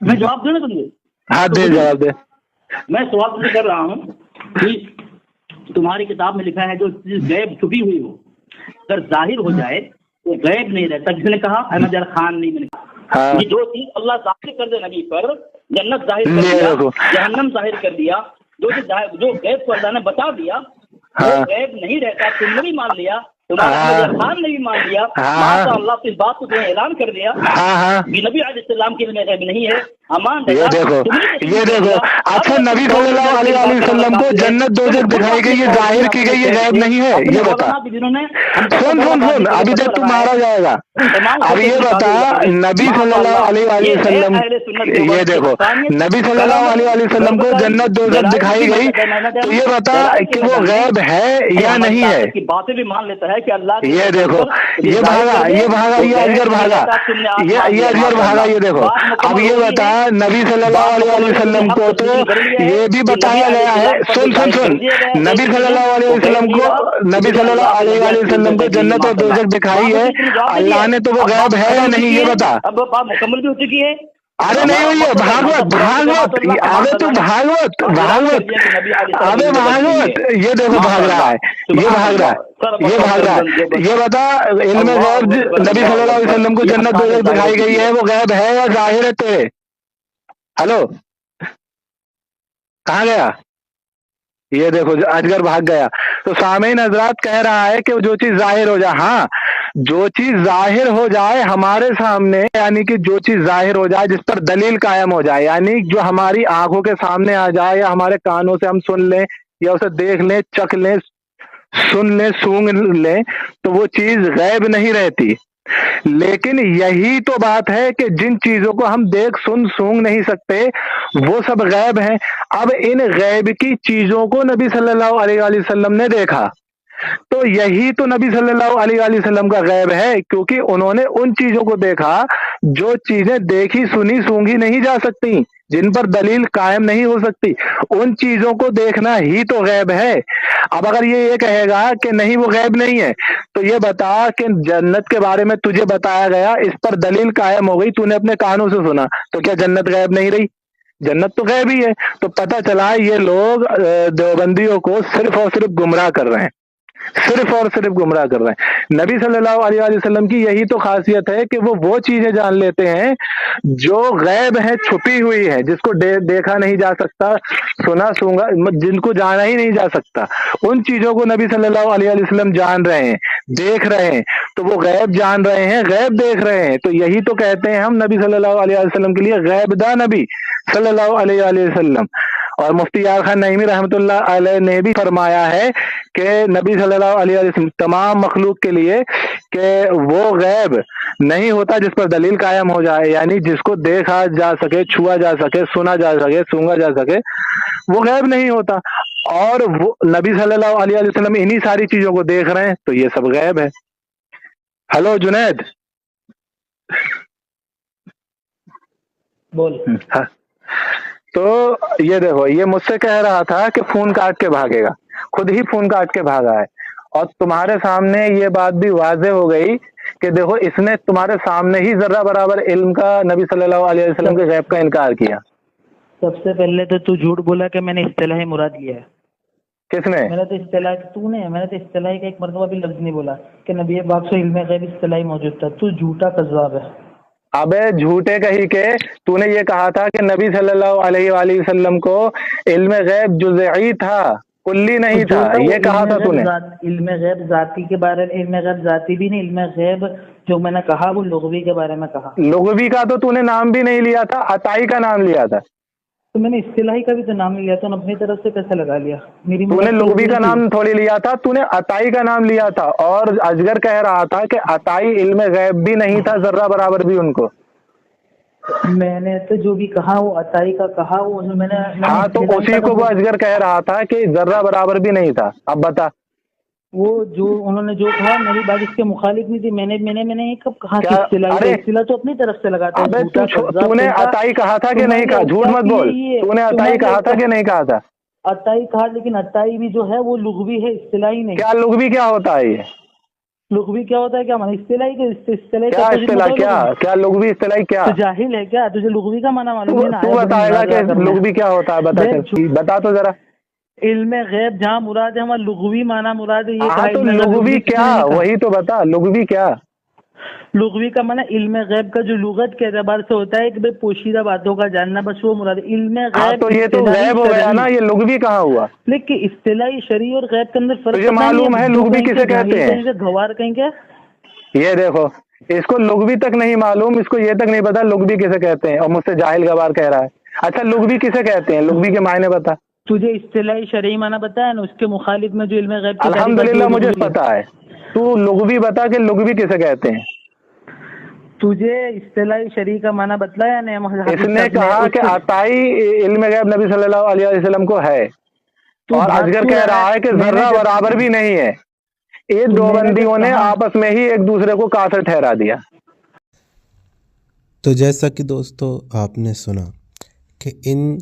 میں جواب دوں نا تم کو.
ہاں دے جواب دے.
میں سوال تم سے کر رہا ہوں کہ تمہاری کتاب میں لکھا ہے جو چیز غیب چھپی ہوئی ہو اگر ظاہر ہو جائے تو غیب نہیں رہتا. کسی نے کہا احمد یار خان نہیں, میں نے کہا یہ جو چیز اللہ ظاہر کر دے نبی پر, جنت ظاہر کر دیا, جہنم ظاہر کر دیا, جو غیب کو اللہ نے بتا دیا وہ غیب نہیں رہتا. تم نے بھی مان لیا, تمہارا احمد یار خان نے بھی مان لیا, ماشاء اللہ اس بات کو اعلان کر دیا کہ نبی علیہ السلام کے علم غیب نہیں ہے.
یہ دیکھو اچھا, نبی صلی اللہ علیہ وسلم کو جنت دوزخ دکھائی گئی, یہ ظاہر کی گئی, یہ غیب نہیں ہے. یہ بتا, سن ابھی تک تو مارا جائے گا. اب یہ بتا, نبی صلی اللہ علیہ وسلم, یہ دیکھو نبی صلی اللہ علیہ وسلم کو جنت دوزخ دکھائی گئی, تو یہ بتا کہ وہ غیب ہے یا نہیں ہے.
باتیں بھی مان لیتا ہے کہ اللہ,
یہ دیکھو یہ بھاگا, یہ اجگر بھاگا, یہ اجگر بھاگا. یہ دیکھو اب یہ بتا, نبی صلی اللہ علیہ وسلم کو تو یہ بھی بتایا گیا ہے, سن نبی صلی اللہ علیہ وسلم کو, نبی صلی اللہ علیہ وسلم کو جنت اور دوزخ دکھائی ہے, اللہ نے تو وہ غیب ہے یا نہیں یہ بتا.
اب بات مکمل بھی ہو چکی ہے.
ارے نہیں ہوئی ہے, بھاگوت ابے تو بھاگوت, ابے بھاگوت. یہ دیکھو بھاگ رہا ہے, یہ بتا علم غیب نبی صلی اللہ علیہ وسلم کو جنت دوزخ دکھائی گئی ہے, وہ غیب ہے یا ظاہر ہے تیرے؟ ہلو, کہاں گیا؟ یہ دیکھو اجگر بھاگ گیا. تو سامعین حضرات کہہ رہا ہے کہ جو چیز ظاہر ہو جائے, ہاں جو چیز ظاہر ہو جائے ہمارے سامنے, یعنی کہ جو چیز ظاہر ہو جائے جس پر دلیل قائم ہو جائے, یعنی جو ہماری آنکھوں کے سامنے آ جائے یا ہمارے کانوں سے ہم سن لیں یا اسے دیکھ لیں, چکھ لیں, سن لیں, سونگ لیں, تو وہ چیز غیب نہیں رہتی. لیکن یہی تو بات ہے کہ جن چیزوں کو ہم دیکھ سن سونگ نہیں سکتے وہ سب غیب ہیں. اب ان غیب کی چیزوں کو نبی صلی اللہ علیہ وسلم نے دیکھا, تو یہی تو نبی صلی اللہ علیہ وسلم کا غیب ہے, کیونکہ انہوں نے ان چیزوں کو دیکھا جو چیزیں دیکھی سنی سونگی نہیں جا سکتی, جن پر دلیل قائم نہیں ہو سکتی, ان چیزوں کو دیکھنا ہی تو غیب ہے. اب اگر یہ کہے گا کہ نہیں وہ غیب نہیں ہے, تو یہ بتا کہ جنت کے بارے میں تجھے بتایا گیا, اس پر دلیل قائم ہو گئی, تو نے اپنے کانوں سے سنا, تو کیا جنت غیب نہیں رہی؟ جنت تو غیب ہی ہے. تو پتہ چلا یہ لوگ دیوبندیوں کو صرف اور صرف گمراہ کر رہے ہیں, صرف اور صرف گمراہ کر رہے ہیں. نبی صلی اللہ علیہ وسلم کی یہی تو خاصیت ہے کہ وہ چیزیں جان لیتے ہیں جو غیب ہے, چھپی ہوئی ہے, جس کو دیکھا نہیں جا سکتا, سنا سونگا, جن کو جانا ہی نہیں جا سکتا, ان چیزوں کو نبی صلی اللہ علیہ وسلم جان رہے ہیں, دیکھ رہے ہیں. تو وہ غیب جان رہے ہیں, غیب دیکھ رہے ہیں, تو یہی تو کہتے ہیں ہم نبی صلی اللہ علیہ وسلم کے لیے غیب دا نبی صلی اللہ علیہ وسلم. اور مفتی یار خان نعیمی رحمۃ اللہ علیہ نے بھی فرمایا ہے کہ نبی صلی اللہ علیہ وسلم تمام مخلوق کے لیے کہ وہ غیب نہیں ہوتا جس پر دلیل قائم ہو جائے, یعنی جس کو دیکھا جا سکے, چھوا جا سکے, سنا جا سکے, سونگا جا سکے, وہ غیب نہیں ہوتا. اور وہ نبی صلی اللہ علیہ وسلم انہی ساری چیزوں کو دیکھ رہے ہیں, تو یہ سب غیب ہے. ہلو جنید,
بول.
تو یہ دیکھو, یہ مجھ سے کہہ رہا تھا کہ فون کاٹ کے بھاگے گا, خود ہی فون کاٹ کے بھاگا ہے. اور تمہارے سامنے یہ بات بھی واضح ہو گئی کہ دیکھو اس نے تمہارے سامنے ہی ذرہ برابر علم کا, نبی صلی اللہ علیہ وسلم کے غیب کا انکار کیا.
سب سے پہلے تو جھوٹ بولا کہ میں نے اصطلاحی مراد لیا ہے.
کس نے؟
میں نے تو اصطلاحی کا ایک مرتبہ بھی لفظ نہیں بولا کہ نبی پاک سے علم غیب اصطلاحی موجود تھا. تو جھوٹا کذاب ہے.
ابے جھوٹے کہیں کے تو نے یہ کہا تھا کہ نبی صلی اللہ علیہ وآلہ وسلم کو علم غیب جزئی تھا، کلی نہیں تھا، یہ کہا تھا تو نے.
علم غیب ذاتی کے بارے میں، علم غیب ذاتی بھی نہیں، علم غیب جو میں نے کہا وہ لغوی کے بارے میں کہا.
لغوی کا تو نے نام بھی نہیں لیا تھا، عطائی کا نام لیا تھا.
تو میں نے اصطلاحی کا بھی تو نام لیا تھا، اپنی طرف سے کیسے لگا لیا؟
تو نے لغوی کا نام تھوڑی لیا تھا، تو نے عطائی کا نام لیا تھا. اور اجگر کہہ رہا تھا کہ عطائی علم غیب بھی نہیں تھا ذرہ برابر بھی ان کو.
میں نے تو جو بھی کہا وہ عطائی کا کہا، وہ میں نے.
ہاں تو اسی کو وہ اجگر کہہ رہا تھا کہ ذرہ برابر بھی نہیں تھا. اب بتا،
وہ جو انہوں نے جو کہا میری بات اس کے مخالف نہیں تھی. میں نے کب کہا کہ اصطلاح تو اپنی طرف سے لگاتا ہے.
تو نے عطائی کہا تھا کہ نہیں کہا؟ جھوٹ مت بول. تو نے عطائی کہا تھا کہ نہیں کہا تھا؟
عطائی کہا، لیکن عطائی بھی جو ہے وہ لغوی ہے، اصطلاحی نہیں.
کیا لغوی کیا ہوتا ہے؟ یہ
لغوی کیا ہوتا ہے؟ کیا مانا اصطلاحی کے اصطلاحی
کیا اصطلاح کیا لغوی اصطلاحی کیا؟
تو جاہل ہے کیا؟ تجھے لغوی کا مانا معلوم ہے نا؟
تو بتائے گا کہ لغوی کیا ہوتا ہے؟ بتا تو ذرا.
علم غیب جہاں مراد ہے وہاں لغوی مانا مراد ہے.
یہ تو لغوی کیا، وہی تو بتا. لغوی کیا؟
لغوی کا مانا علم غیب کا جو لغت کے اعتبار سے ہوتا ہے کہ پوشیدہ باتوں کا جاننا، بس وہ مراد ہے. علم غیب
تو یہ تو غیب ہو گیا نا، یہ لغوی کہاں ہوا؟
لیکن اصطلاحی شرعی اور غیب کے اندر فرق
تجھے معلوم ہے لغوی کسے کہتے ہیں؟
گوار کہیں کیا؟
یہ دیکھو، اس کو لغوی تک نہیں معلوم، اس کو یہ تک نہیں پتا لغوی کسے کہتے ہیں، اور مجھ سے جاہل گوار کہہ رہا ہے. اچھا لغوی کسے کہتے ہیں؟ لغوی کے معنی بتا.
تجھے اصطلاحی شرعی معنی پتا ہے نا، اس کے مخالف میں جو علم غیب.
الحمدللہ مجھے پتا ہے. تو لغوی بتا کہ لغوی کسے کہتے ہیں.
تجھے اصطلاحی شرعی کا معنی بتلایا نہیں.
اس نے کہا کہ عطائی علم غیب نبی صلی اللہ علیہ وسلم کو ہے، اور اجگر کہہ رہا ہے کہ ذرہ برابر بھی نہیں ہے. یہ دو بندیوں نے آپس میں ہی ایک دوسرے کو کافر ٹھہرا دیا.
تو جیسا کہ دوستو آپ نے سنا کہ ان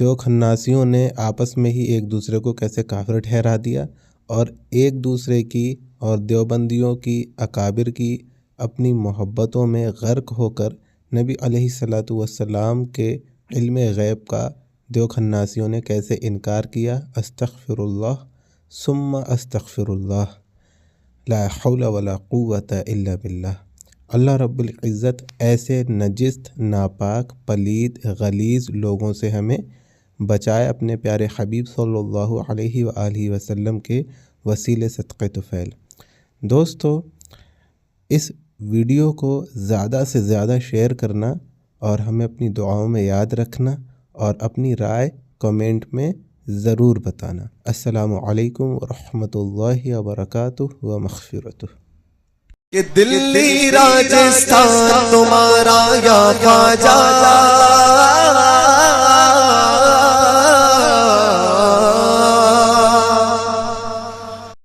دو خناسیوں نے آپس میں ہی ایک دوسرے کو کیسے کافر ٹھہرا دیا، اور ایک دوسرے کی اور دیوبندیوں کی اکابر کی اپنی محبتوں میں غرق ہو کر نبی علیہ الصلوۃ والسلام کے علم غیب کا دو خناسیوں نے کیسے انکار کیا. استغفر اللہ ثم استغفر اللہ، لا حول ولا قوت الا باللہ. اللہ رب العزت ایسے نجست، ناپاک، پلید، غلیظ لوگوں سے ہمیں بچائے اپنے پیارے حبیب صلی اللہ علیہ وآلہ وسلم کے وسیلے صدقہ طفیل. دوستو اس ویڈیو کو زیادہ سے زیادہ شیئر کرنا اور ہمیں اپنی دعاؤں میں یاد رکھنا، اور اپنی رائے کمنٹ میں ضرور بتانا. السلام علیکم ورحمۃ اللہ وبرکاتہ و مغفرتہ.
کہ دلی راجستھان تمہارا یا خواجہ